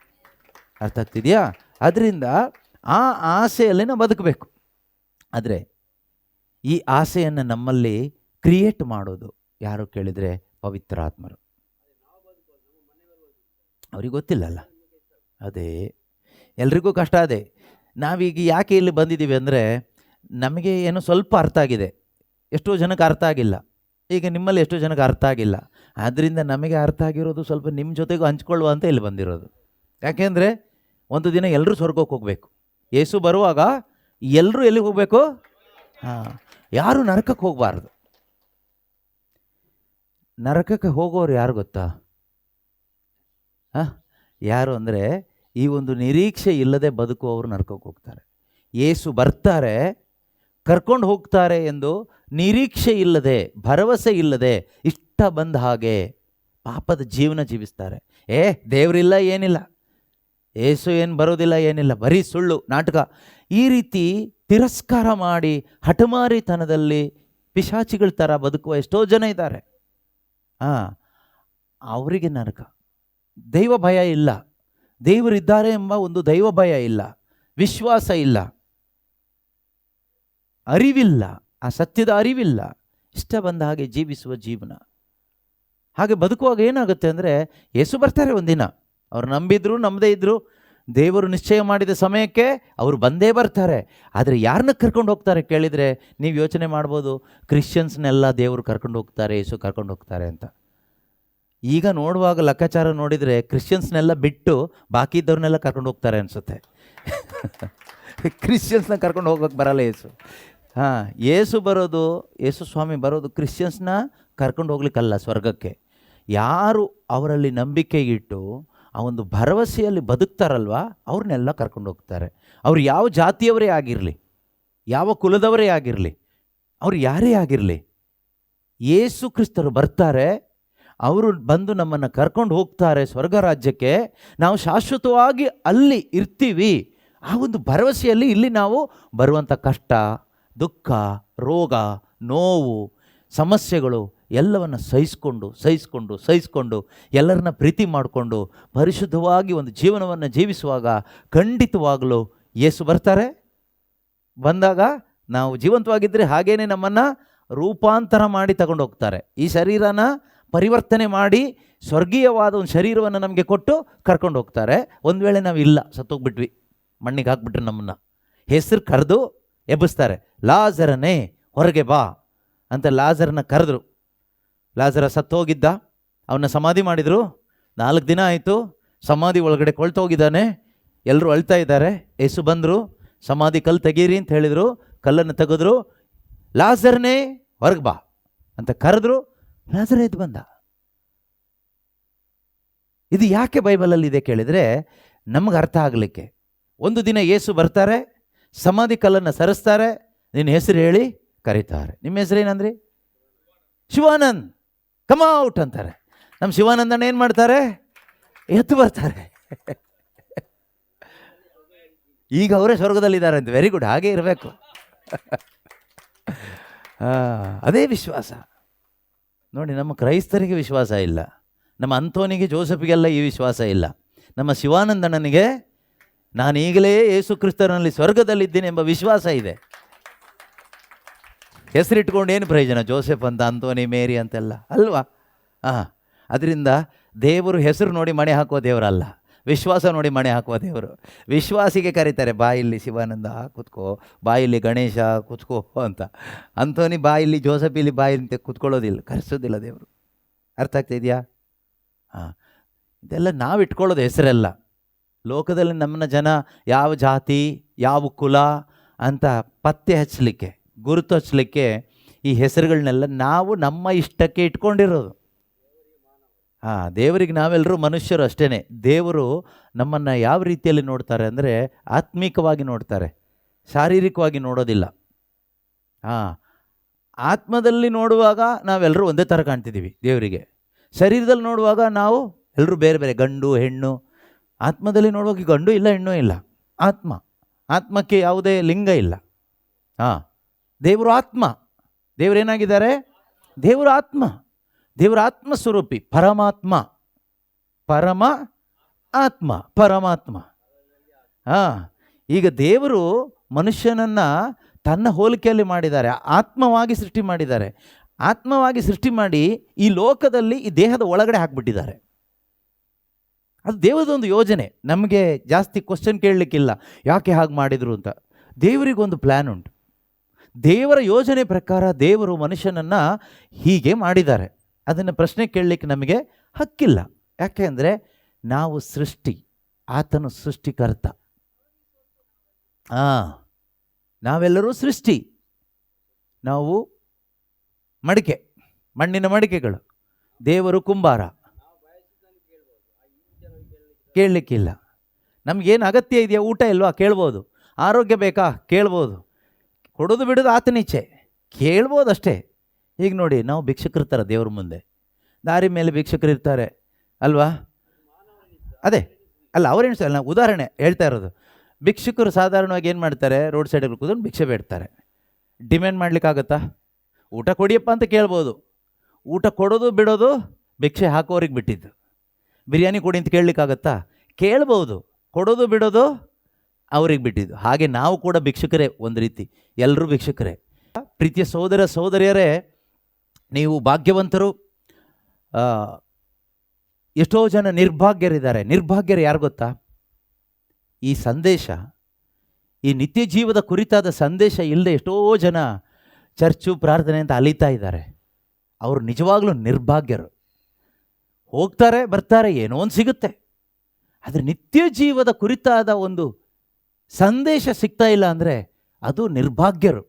ಅರ್ಥ ಆಗ್ತಿದೆಯಾ? ಅದರಿಂದ ಆ ಆಸೆಯಲ್ಲಿ ನಾವು ಬದುಕಬೇಕು. ಆದರೆ ಈ ಆಸೆಯನ್ನು ನಮ್ಮಲ್ಲಿ ಕ್ರಿಯೇಟ್ ಮಾಡೋದು ಯಾರು ಕೇಳಿದರೆ ಪವಿತ್ರಾತ್ಮರು. ಅವ್ರಿಗೆ ಗೊತ್ತಿಲ್ಲಲ್ಲ. ಅದೇ ಎಲ್ರಿಗೂ ಕಷ್ಟ. ಅದೇ ನಾವೀಗ ಯಾಕೆ ಇಲ್ಲಿ ಬಂದಿದ್ದೀವಿ ಅಂದರೆ ನಮಗೆ ಏನೋ ಸ್ವಲ್ಪ ಅರ್ಥ ಆಗಿದೆ, ಎಷ್ಟೋ ಜನಕ್ಕೆ ಅರ್ಥ ಆಗಿಲ್ಲ. ಈಗ ನಿಮ್ಮಲ್ಲಿ ಎಷ್ಟೋ ಜನಕ್ಕೆ ಅರ್ಥ ಆಗಿಲ್ಲ. ಆದ್ದರಿಂದ ನಮಗೆ ಅರ್ಥ ಆಗಿರೋದು ಸ್ವಲ್ಪ ನಿಮ್ಮ ಜೊತೆಗೂ ಹಂಚ್ಕೊಳ್ಳುವ ಅಂತ ಇಲ್ಲಿ ಬಂದಿರೋದು. ಯಾಕೆಂದರೆ ಒಂದು ದಿನ ಎಲ್ಲರೂ ಸ್ವರ್ಗಕ್ಕೆ ಹೋಗಬೇಕು. ಯೇಸು ಬರುವಾಗ ಎಲ್ಲರೂ ಎಲ್ಲಿಗೆ ಹೋಗಬೇಕು? ಯಾರು ನರಕಕ್ಕೆ ಹೋಗಬಾರ್ದು. ನರಕಕ್ಕೆ ಹೋಗೋರು ಯಾರು ಗೊತ್ತಾ? ಯಾರು ಅಂದರೆ ಈ ಒಂದು ನಿರೀಕ್ಷೆ ಇಲ್ಲದೆ ಬದುಕುವವರು ನರಕಕ್ಕೆ ಹೋಗ್ತಾರೆ. ಯೇಸು ಬರ್ತಾರೆ, ಕರ್ಕೊಂಡು ಹೋಗ್ತಾರೆ ಎಂದು ನಿರೀಕ್ಷೆ ಇಲ್ಲದೆ, ಭರವಸೆ ಇಲ್ಲದೆ, ಇಷ್ಟ ಬಂದ ಹಾಗೆ ಪಾಪದ ಜೀವನ ಜೀವಿಸ್ತಾರೆ. ದೇವರಿಲ್ಲ, ಏನಿಲ್ಲ, ಯೇಸು ಏನು ಬರೋದಿಲ್ಲ, ಏನಿಲ್ಲ, ಬರೀ ಸುಳ್ಳು ನಾಟಕ, ಈ ರೀತಿ ತಿರಸ್ಕಾರ ಮಾಡಿ ಹಠಮಾರಿತನದಲ್ಲಿ ಪಿಶಾಚಿಗಳ ಥರ ಬದುಕುವ ಎಷ್ಟೋ ಜನ ಇದ್ದಾರೆ. ಅವರಿಗೆ ನರಕ. ದೈವ ಭಯ ಇಲ್ಲ, ದೇವರಿದ್ದಾರೆ ಎಂಬ ಒಂದು ದೈವ ಭಯ ಇಲ್ಲ, ವಿಶ್ವಾಸ ಇಲ್ಲ, ಅರಿವಿಲ್ಲ, ಆ ಸತ್ಯದ ಅರಿವಿಲ್ಲ, ಇಷ್ಟ ಬಂದ ಹಾಗೆ ಜೀವಿಸುವ ಜೀವನ. ಹಾಗೆ ಬದುಕುವಾಗ ಏನಾಗುತ್ತೆ ಅಂದರೆ ಯೇಸು ಬರ್ತಾರೆ ಒಂದಿನ. ಅವ್ರು ನಂಬಿದ್ರು ನಂಬದೇ ಇದ್ದರು, ದೇವರು ನಿಶ್ಚಯ ಮಾಡಿದ ಸಮಯಕ್ಕೆ ಅವರು ಬಂದೇ ಬರ್ತಾರೆ. ಆದರೆ ಯಾರನ್ನ ಕರ್ಕೊಂಡು ಹೋಗ್ತಾರೆ ಕೇಳಿದರೆ ನೀವು ಯೋಚನೆ ಮಾಡ್ಬೋದು, ಕ್ರಿಶ್ಚಿಯನ್ಸ್ನೆಲ್ಲ ದೇವರು ಕರ್ಕೊಂಡು ಹೋಗ್ತಾರೆ, ಯೇಸು ಕರ್ಕೊಂಡು ಹೋಗ್ತಾರೆ ಅಂತ. ಈಗ ನೋಡುವಾಗ ಲೆಕ್ಕಾಚಾರ ನೋಡಿದರೆ ಕ್ರಿಶ್ಚಿಯನ್ಸ್ನೆಲ್ಲ ಬಿಟ್ಟು ಬಾಕಿ ಇದ್ದವ್ರನ್ನೆಲ್ಲ ಕರ್ಕೊಂಡು ಹೋಗ್ತಾರೆ ಅನಿಸುತ್ತೆ. ಕ್ರಿಶ್ಚಿಯನ್ಸ್ನ ಕರ್ಕೊಂಡು ಹೋಗೋಕ್ಕೆ ಬರಲ್ಲ ಯೇಸು. ಯೇಸು ಬರೋದು, ಯೇಸು ಸ್ವಾಮಿ ಬರೋದು ಕ್ರಿಶ್ಚಿಯನ್ಸ್ನ ಕರ್ಕೊಂಡು ಹೋಗ್ಲಿಕ್ಕಲ್ಲ, ಸ್ವರ್ಗಕ್ಕೆ. ಯಾರು ಅವರಲ್ಲಿ ನಂಬಿಕೆ ಇಟ್ಟು ಆ ಒಂದು ಭರವಸೆಯಲ್ಲಿ ಬದುಕ್ತಾರಲ್ವ ಅವ್ರನ್ನೆಲ್ಲ ಕರ್ಕೊಂಡು ಹೋಗ್ತಾರೆ. ಅವ್ರು ಯಾವ ಜಾತಿಯವರೇ ಆಗಿರಲಿ, ಯಾವ ಕುಲದವರೇ ಆಗಿರಲಿ, ಅವ್ರು ಯಾರೇ ಆಗಿರಲಿ, ಯೇಸು ಕ್ರಿಸ್ತರು ಬರ್ತಾರೆ, ಅವರು ಬಂದು ನಮ್ಮನ್ನು ಕರ್ಕೊಂಡು ಹೋಗ್ತಾರೆ ಸ್ವರ್ಗ ರಾಜ್ಯಕ್ಕೆ. ನಾವು ಶಾಶ್ವತವಾಗಿ ಅಲ್ಲಿ ಇರ್ತೀವಿ. ಆ ಒಂದು ಭರವಸೆಯಲ್ಲಿ ಇಲ್ಲಿ ನಾವು ಬರುವಂಥ ಕಷ್ಟ, ದುಃಖ, ರೋಗ, ನೋವು, ಸಮಸ್ಯೆಗಳು ಎಲ್ಲವನ್ನು ಸಹಿಸ್ಕೊಂಡು ಎಲ್ಲರನ್ನ ಪ್ರೀತಿ ಮಾಡಿಕೊಂಡು ಪರಿಶುದ್ಧವಾಗಿ ಒಂದು ಜೀವನವನ್ನು ಜೀವಿಸುವಾಗ ಖಂಡಿತವಾಗಲೂ ಯೇಸು ಬರ್ತಾರೆ. ಬಂದಾಗ ನಾವು ಜೀವಂತವಾಗಿದ್ದರೆ ಹಾಗೇನೆ ನಮ್ಮನ್ನು ರೂಪಾಂತರ ಮಾಡಿ ತಗೊಂಡು ಹೋಗ್ತಾರೆ. ಈ ಶರೀರನ ಪರಿವರ್ತನೆ ಮಾಡಿ ಸ್ವರ್ಗೀಯವಾದ ಒಂದು ಶರೀರವನ್ನು ನಮಗೆ ಕೊಟ್ಟು ಕರ್ಕೊಂಡು ಹೋಗ್ತಾರೆ. ಒಂದು ವೇಳೆ ನಾವು ಇಲ್ಲ, ಸತ್ತೋಗ್ಬಿಟ್ವಿ, ಮಣ್ಣಿಗೆ ಹಾಕ್ಬಿಟ್ರೆ ನಮ್ಮನ್ನು ಹೆಸರು ಕರೆದು ಎಬ್ಬಿಸ್ತಾರೆ. ಲಾಜರನೇ ಹೊರಗೆ ಬಾ ಅಂತ ಲಾಜರನ್ನ ಕರೆದ್ರು. ಲಾಜರ ಸತ್ತೋಗಿದ್ದ, ಅವನ್ನ ಸಮಾಧಿ ಮಾಡಿದರು. 4 ದಿನ ಆಯಿತು, ಸಮಾಧಿ ಒಳಗಡೆ ಕೊಳ್ತೋಗಿದ್ದಾನೆ. ಎಲ್ಲರೂ ಅಳ್ತಾ ಇದ್ದಾರೆ. ಯೇಸು ಬಂದರು, ಸಮಾಧಿ ಕಲ್ಲು ತೆಗೀರಿ ಅಂತ ಹೇಳಿದರು. ಕಲ್ಲನ್ನು ತೆಗೆದ್ರು. ಲಾಜರನೇ ಹೊರಗೆ ಬಾ ಅಂತ ಕರೆದ್ರು. ಲಾಜರ ಎದ್ದು ಬಂದ. ಇದು ಯಾಕೆ ಬೈಬಲಲ್ಲಿ ಇದೆ ಕೇಳಿದರೆ ನಮಗೆ ಅರ್ಥ ಆಗಲಿಕ್ಕೆ. ಒಂದು ದಿನ ಯೇಸು ಬರ್ತಾರೆ, ಸಮಾಧಿ ಕಲ್ಲನ್ನು ಸರಿಸ್ತಾರೆ, ನಿನ್ನ ಹೆಸರು ಹೇಳಿ ಕರೀತಾರೆ. ನಿಮ್ಮ ಹೆಸರು ಏನಂದ್ರಿ? ಶಿವಾನಂದ್, ಕಮ್ ಔಟ್ ಅಂತಾರೆ. ನಮ್ಮ ಶಿವಾನಂದನ ಏನು ಮಾಡ್ತಾರೆ? ಎದ್ದು ಬರ್ತಾರೆ. ಈಗ ಅವರೇ ಸ್ವರ್ಗದಲ್ಲಿದ್ದಾರೆ ಅಂತ. ವೆರಿ ಗುಡ್, ಹಾಗೆ ಇರಬೇಕು. ಅದೇ ವಿಶ್ವಾಸ ನೋಡಿ. ನಮ್ಮ ಕ್ರೈಸ್ತರಿಗೆ ವಿಶ್ವಾಸ ಇಲ್ಲ, ನಮ್ಮ ಅಂತೋನಿಗೆ, ಜೋಸಫಿಗೆಲ್ಲ ಈ ವಿಶ್ವಾಸ ಇಲ್ಲ. ನಮ್ಮ ಶಿವಾನಂದಣ್ಣನಿಗೆ ನಾನು ಈಗಲೇ ಯೇಸು ಕ್ರಿಸ್ತನಲ್ಲಿ ಸ್ವರ್ಗದಲ್ಲಿದ್ದೀನಿ ಎಂಬ ವಿಶ್ವಾಸ ಇದೆ. ಹೆಸರಿಟ್ಕೊಂಡು ಏನು ಪ್ರಯೋಜನ? ಜೋಸೆಫ್ ಅಂತ, ಅಂತೋನಿ, ಮೇರಿ ಅಂತೆಲ್ಲ ಅಲ್ವಾ? ಅದರಿಂದ ದೇವರು ಹೆಸರು ನೋಡಿ ಮಣೆ ಹಾಕುವ ದೇವರಲ್ಲ, ವಿಶ್ವಾಸ ನೋಡಿ ಮಣೆ ಹಾಕುವ ದೇವರು. ವಿಶ್ವಾಸಿಗೆ ಕರೀತಾರೆ, ಬಾಯಿಲ್ಲಿ ಶಿವಾನಂದ ಕೂತ್ಕೋ, ಬಾಯಿಲ್ಲಿ ಗಣೇಶ ಕೂತ್ಕೋ ಅಂತ. ಅಂತೋನಿ ಬಾಯಿಲ್ಲಿ, ಜೋಸಫ್ ಇಲ್ಲಿ ಬಾಯಿಲಿ ಕೂತ್ಕೊಳ್ಳೋದಿಲ್ಲ, ಕರೆಸೋದಿಲ್ಲ ದೇವರು. ಅರ್ಥ ಆಗ್ತಾ ಇದೆಯಾ? ಹಾಂ, ಇದೆಲ್ಲ ನಾವು ಇಟ್ಕೊಳ್ಳೋದು ಹೆಸರೆಲ್ಲ. ಲೋಕದಲ್ಲಿ ನಮ್ಮನ್ನ ಜನ ಯಾವ ಜಾತಿ ಯಾವ ಕುಲ ಅಂತ ಪತ್ತೆ ಹಚ್ಚಲಿಕ್ಕೆ, ಗುರುತು ಹಚ್ಚಲಿಕ್ಕೆ ಈ ಹೆಸರುಗಳನ್ನೆಲ್ಲ ನಾವು ನಮ್ಮ ಇಷ್ಟಕ್ಕೆ ಇಟ್ಕೊಂಡಿರೋದು. ದೇವರಿಗೆ ನಾವೆಲ್ಲರೂ ಮನುಷ್ಯರು ಅಷ್ಟೇ. ದೇವರು ನಮ್ಮನ್ನು ಯಾವ ರೀತಿಯಲ್ಲಿ ನೋಡ್ತಾರೆ ಅಂದರೆ ಆತ್ಮಿಕವಾಗಿ ನೋಡ್ತಾರೆ, ಶಾರೀರಿಕವಾಗಿ ನೋಡೋದಿಲ್ಲ. ಆತ್ಮದಲ್ಲಿ ನೋಡುವಾಗ ನಾವೆಲ್ಲರೂ ಒಂದೇ ಥರ ಕಾಣ್ತಿದ್ದೀವಿ ದೇವರಿಗೆ. ಶರೀರದಲ್ಲಿ ನೋಡುವಾಗ ನಾವು ಎಲ್ಲರೂ ಬೇರೆ ಬೇರೆ, ಗಂಡು ಹೆಣ್ಣು. ಆತ್ಮದಲ್ಲಿ ನೋಡುವಾಗ ಗಂಡು ಇಲ್ಲ ಹೆಣ್ಣು ಇಲ್ಲ, ಆತ್ಮಕ್ಕೆ ಯಾವುದೇ ಲಿಂಗ ಇಲ್ಲ. ದೇವರು ಆತ್ಮ. ದೇವರೇನಾಗಿದ್ದಾರೆ? ದೇವರು ಆತ್ಮ. ದೇವರ ಆತ್ಮ ಸ್ವರೂಪಿ, ಪರಮಾತ್ಮ. ಪರಮಾತ್ಮ. ಈಗ ದೇವರು ಮನುಷ್ಯನನ್ನು ತನ್ನ ಹೋಲಿಕೆಯಲ್ಲಿ ಮಾಡಿದ್ದಾರೆ, ಆತ್ಮವಾಗಿ ಸೃಷ್ಟಿ ಮಾಡಿದ್ದಾರೆ. ಆತ್ಮವಾಗಿ ಸೃಷ್ಟಿ ಮಾಡಿ ಈ ಲೋಕದಲ್ಲಿ ಈ ದೇಹದ ಒಳಗಡೆ ಹಾಕಿಬಿಟ್ಟಿದ್ದಾರೆ. ಅದು ದೇವರದೊಂದು ಯೋಜನೆ. ನಮಗೆ ಜಾಸ್ತಿ ಕ್ವಶನ್ ಕೇಳಲಿಕ್ಕಿಲ್ಲ ಯಾಕೆ ಹಾಗೆ ಮಾಡಿದರು ಅಂತ. ದೇವರಿಗೊಂದು ಪ್ಲ್ಯಾನ್ ಉಂಟು. ದೇವರ ಯೋಜನೆ ಪ್ರಕಾರ ದೇವರು ಮನುಷ್ಯನನ್ನು ಹೀಗೆ ಮಾಡಿದ್ದಾರೆ. ಅದನ್ನು ಪ್ರಶ್ನೆ ಕೇಳಲಿಕ್ಕೆ ನಮಗೆ ಹಕ್ಕಿಲ್ಲ. ಯಾಕೆ ಅಂದರೆ ನಾವು ಸೃಷ್ಟಿ, ಆತನು ಸೃಷ್ಟಿಕರ್ತ. ನಾವೆಲ್ಲರೂ ಸೃಷ್ಟಿ. ನಾವು ಮಡಿಕೆ, ಮಣ್ಣಿನ ಮಡಿಕೆಗಳು. ದೇವರು ಕುಂಬಾರ. ಕೇಳಲಿಕ್ಕಿಲ್ಲ. ನಮಗೇನು ಅಗತ್ಯ ಇದೆಯಾ? ಊಟ ಇಲ್ವಾ? ಕೇಳ್ಬೋದು. ಆರೋಗ್ಯ ಬೇಕಾ? ಕೇಳ್ಬೋದು. ಕೊಡೋದು ಬಿಡೋದು ಆತನಿಚ್ಛೆ, ಕೇಳ್ಬೋದು ಅಷ್ಟೇ. ಈಗ ನೋಡಿ, ನಾವು ಭಿಕ್ಷುಕರಿರ್ತಾರೆ ದೇವ್ರ ಮುಂದೆ, ದಾರಿ ಮೇಲೆ ಭಿಕ್ಷುಕರು ಇರ್ತಾರೆ ಅಲ್ವಾ? ಅದೇ ಅಲ್ಲ, ಅವರೇನು ಸಹ ನಾವು ಉದಾಹರಣೆ ಹೇಳ್ತಾ ಇರೋದು. ಭಿಕ್ಷುಕರು ಸಾಧಾರಣವಾಗಿ ಏನು ಮಾಡ್ತಾರೆ? ರೋಡ್ ಸೈಡಲ್ಲಿ ಕೂತ್ಕೊಂಡು ಭಿಕ್ಷೆ ಬೇಡ್ತಾರೆ. ಡಿಮ್ಯಾಂಡ್ ಮಾಡಲಿಕ್ಕಾಗತ್ತಾ? ಊಟ ಕೊಡಿಯಪ್ಪ ಅಂತ ಕೇಳ್ಬೋದು. ಊಟ ಕೊಡೋದು ಬಿಡೋದು ಭಿಕ್ಷೆ ಹಾಕೋರಿಗೆ ಬಿಟ್ಟಿದ್ದು. ಬಿರಿಯಾನಿ ಕೊಡಿ ಅಂತ ಕೇಳಲಿಕ್ಕಾಗತ್ತಾ? ಕೇಳ್ಬೋದು. ಕೊಡೋದು ಬಿಡೋದು ಅವ್ರಿಗೆ ಬಿಟ್ಟಿದ್ದು. ಹಾಗೆ ನಾವು ಕೂಡ ಭಿಕ್ಷುಕರೇ ಒಂದು ರೀತಿ, ಎಲ್ಲರೂ ಭಿಕ್ಷುಕರೇ. ಪ್ರೀತಿಯ ಸಹೋದರ ಸಹೋದರಿಯರೇ, ನೀವು ಭಾಗ್ಯವಂತರು. ಎಷ್ಟೋ ಜನ ನಿರ್ಭಾಗ್ಯರಿದ್ದಾರೆ. ನಿರ್ಭಾಗ್ಯರು ಯಾರು ಗೊತ್ತಾ? ಈ ಸಂದೇಶ, ಈ ನಿತ್ಯ ಜೀವದ ಕುರಿತಾದ ಸಂದೇಶ ಇಲ್ಲದೆ ಎಷ್ಟೋ ಜನ ಚರ್ಚು ಪ್ರಾರ್ಥನೆ ಅಂತ ಅಲೀತಾ ಇದ್ದಾರೆ. ಅವರು ನಿಜವಾಗ್ಲೂ ನಿರ್ಭಾಗ್ಯರು. ಹೋಗ್ತಾರೆ ಬರ್ತಾರೆ, ಏನೋ ಒಂದು ಸಿಗುತ್ತೆ, ಆದರೆ ನಿತ್ಯ ಜೀವದ ಕುರಿತಾದ ಒಂದು ಸಂದೇಶ ಸಿಗ್ತಾ ಇಲ್ಲ ಅಂದರೆ ಅದು ನಿರ್ಭಾಗ್ಯರು.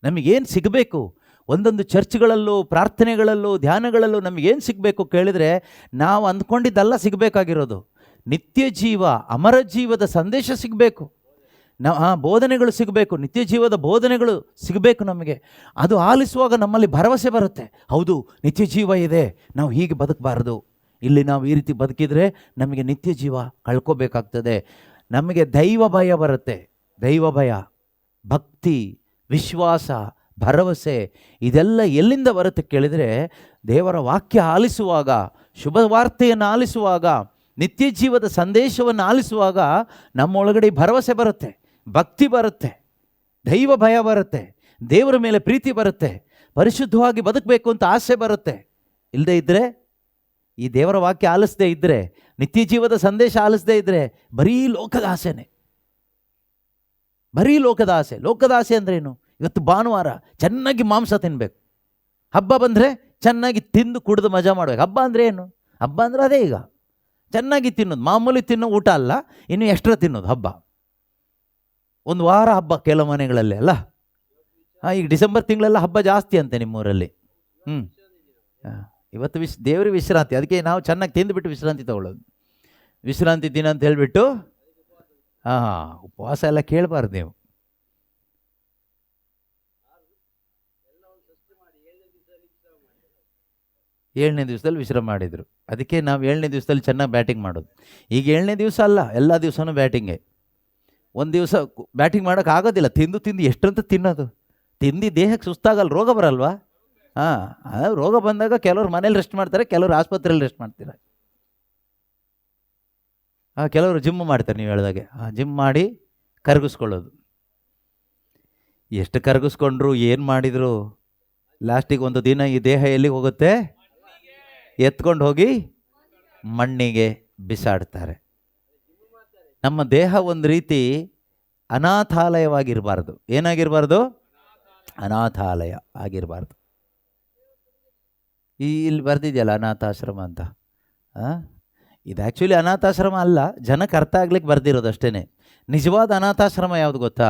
ನಮಗೇನು ಸಿಗಬೇಕು? ಒಂದೊಂದು ಚರ್ಚ್ಗಳಲ್ಲೂ ಪ್ರಾರ್ಥನೆಗಳಲ್ಲೂ ಧ್ಯಾನಗಳಲ್ಲೂ ನಮಗೇನು ಸಿಗಬೇಕು ಕೇಳಿದರೆ ನಾವು ಅಂದ್ಕೊಂಡಿದ್ದೆಲ್ಲ ಸಿಗಬೇಕಾಗಿರೋದು. ನಿತ್ಯ ಜೀವ, ಅಮರ ಜೀವದ ಸಂದೇಶ ಸಿಗಬೇಕು. ಬೋಧನೆಗಳು ಸಿಗಬೇಕು. ನಿತ್ಯ ಜೀವದ ಬೋಧನೆಗಳು ಸಿಗಬೇಕು ನಮಗೆ. ಅದು ಆಲಿಸುವಾಗ ನಮ್ಮಲ್ಲಿ ಭರವಸೆ ಬರುತ್ತೆ. ಹೌದು, ನಿತ್ಯ ಜೀವ ಇದೆ, ನಾವು ಹೀಗೆ ಬದುಕಬಾರದು. ಇಲ್ಲಿ ನಾವು ಈ ರೀತಿ ಬದುಕಿದರೆ ನಮಗೆ ನಿತ್ಯ ಜೀವ ಕಳ್ಕೋಬೇಕಾಗ್ತದೆ. ನಮಗೆ ದೈವ ಭಯ ಬರುತ್ತೆ. ದೈವ ಭಯ, ಭಕ್ತಿ, ವಿಶ್ವಾಸ, ಭರವಸೆ ಇದೆಲ್ಲ ಎಲ್ಲಿಂದ ಬರುತ್ತೆ ಕೇಳಿದರೆ ದೇವರ ವಾಕ್ಯ ಆಲಿಸುವಾಗ, ಶುಭ ವಾರ್ತೆಯನ್ನು ಆಲಿಸುವಾಗ, ನಿತ್ಯ ಜೀವದ ಸಂದೇಶವನ್ನು ಆಲಿಸುವಾಗ ನಮ್ಮೊಳಗಡೆ ಭರವಸೆ ಬರುತ್ತೆ, ಭಕ್ತಿ ಬರುತ್ತೆ, ದೈವ ಭಯ ಬರುತ್ತೆ, ದೇವರ ಮೇಲೆ ಪ್ರೀತಿ ಬರುತ್ತೆ, ಪರಿಶುದ್ಧವಾಗಿ ಬದುಕಬೇಕು ಅಂತ ಆಸೆ ಬರುತ್ತೆ. ಇಲ್ಲದೇ ಇದ್ದರೆ, ಈ ದೇವರ ವಾಕ್ಯ ಆಲಿಸದೇ ಇದ್ದರೆ, ನಿತ್ಯ ಜೀವದ ಸಂದೇಶ ಆಲಿಸದೇ ಇದ್ದರೆ ಬರೀ ಲೋಕದ ಆಸೆನೇ. ಬರೀ ಲೋಕದ ಆಸೆ. ಲೋಕದ ಆಸೆ ಅಂದ್ರೇನು? ಇವತ್ತು ಭಾನುವಾರ ಚೆನ್ನಾಗಿ ಮಾಂಸ ತಿನ್ನಬೇಕು, ಹಬ್ಬ ಬಂದರೆ ಚೆನ್ನಾಗಿ ತಿಂದು ಕುಡಿದು ಮಜಾ ಮಾಡಬೇಕು. ಹಬ್ಬ ಅಂದರೆ ಏನು? ಹಬ್ಬ ಅಂದರೆ ಅದೇ. ಈಗ ಚೆನ್ನಾಗಿ ತಿನ್ನೋದು, ಮಾಮೂಲಿ ತಿನ್ನೋ ಊಟ ಅಲ್ಲ, ಇನ್ನು ಎಕ್ಸ್ಟ್ರಾ ತಿನ್ನೋದು ಹಬ್ಬ. ಒಂದು ವಾರ ಹಬ್ಬ ಕೆಲವು ಮನೆಗಳಲ್ಲಿ ಅಲ್ಲ. ಈಗ ಡಿಸೆಂಬರ್ ತಿಂಗಳೆಲ್ಲ ಹಬ್ಬ ಜಾಸ್ತಿ ಅಂತೆ ನಿಮ್ಮೂರಲ್ಲಿ. ಇವತ್ತು ದೇವರಿಗೆ ವಿಶ್ರಾಂತಿ, ಅದಕ್ಕೆ ನಾವು ಚೆನ್ನಾಗಿ ತಿಂದುಬಿಟ್ಟು ವಿಶ್ರಾಂತಿ ತಗೊಳ್ಳೋದು. ವಿಶ್ರಾಂತಿ ದಿನ ಅಂತ ಹೇಳಿಬಿಟ್ಟು ಉಪವಾಸ ಎಲ್ಲ ಕೇಳಬಾರ್ದು ನೀವು. ಏಳನೇ ದಿವಸದಲ್ಲಿ ವಿಶ್ರಾಮ ಮಾಡಿದರು. ಅದಕ್ಕೆ ನಾವು 7ನೇ ದಿವಸದಲ್ಲಿ ಚೆನ್ನಾಗಿ ಬ್ಯಾಟಿಂಗ್ ಮಾಡೋದು. ಈಗ 7ನೇ ದಿವಸ ಅಲ್ಲ, ಎಲ್ಲ ದಿವಸನೂ ಬ್ಯಾಟಿಂಗೇ. ಒಂದು ದಿವಸ ಬ್ಯಾಟಿಂಗ್ ಮಾಡೋಕ್ಕಾಗೋದಿಲ್ಲ. ತಿಂದು ಎಷ್ಟಂತ ತಿನ್ನೋದು. ತಿಂದು ದೇಹಕ್ಕೆ ಸುಸ್ತಾಗಲ್ಲ, ರೋಗ ಬರಲ್ವಾ? ರೋಗ ಬಂದಾಗ ಕೆಲವರು ಮನೇಲಿ ರೆಸ್ಟ್ ಮಾಡ್ತಾರೆ, ಕೆಲವರು ಆಸ್ಪತ್ರೆಯಲ್ಲಿ ರೆಸ್ಟ್ ಮಾಡ್ತಾರೆ, ಕೆಲವರು ಜಿಮ್ ಮಾಡ್ತಾರೆ. ನೀವು ಹೇಳಿದಾಗೆ ಜಿಮ್ ಮಾಡಿ ಕರಗಿಸ್ಕೊಳ್ಳೋದು. ಎಷ್ಟು ಕರಗಿಸ್ಕೊಂಡ್ರು ಏನು ಮಾಡಿದ್ರು ಲಾಸ್ಟಿಗೆ ಒಂದು ದಿನ ಈ ದೇಹ ಎಲ್ಲಿಗೆ ಹೋಗುತ್ತೆ? ಎತ್ಕೊಂಡು ಹೋಗಿ ಮಣ್ಣಿಗೆ ಬಿಸಾಡ್ತಾರೆ. ನಮ್ಮ ದೇಹ ಒಂದು ರೀತಿ ಅನಾಥಾಲಯವಾಗಿರಬಾರ್ದು. ಏನಾಗಿರಬಾರ್ದು? ಅನಾಥಾಲಯ ಆಗಿರಬಾರ್ದು. ಇಲ್ಲಿ ಬರೆದಿದೆಯಲ್ಲ ಅನಾಥಾಶ್ರಮ ಅಂತ. ಇದು ಆ್ಯಕ್ಚುಲಿ ಅನಾಥಾಶ್ರಮ ಅಲ್ಲ, ಜನಕ್ಕೆ ಅರ್ಥ ಆಗ್ಲಿಕ್ಕೆ ಬರ್ದಿರೋದು ಅಷ್ಟೇ. ನಿಜವಾದ ಅನಾಥಾಶ್ರಮ ಯಾವುದು ಗೊತ್ತಾ?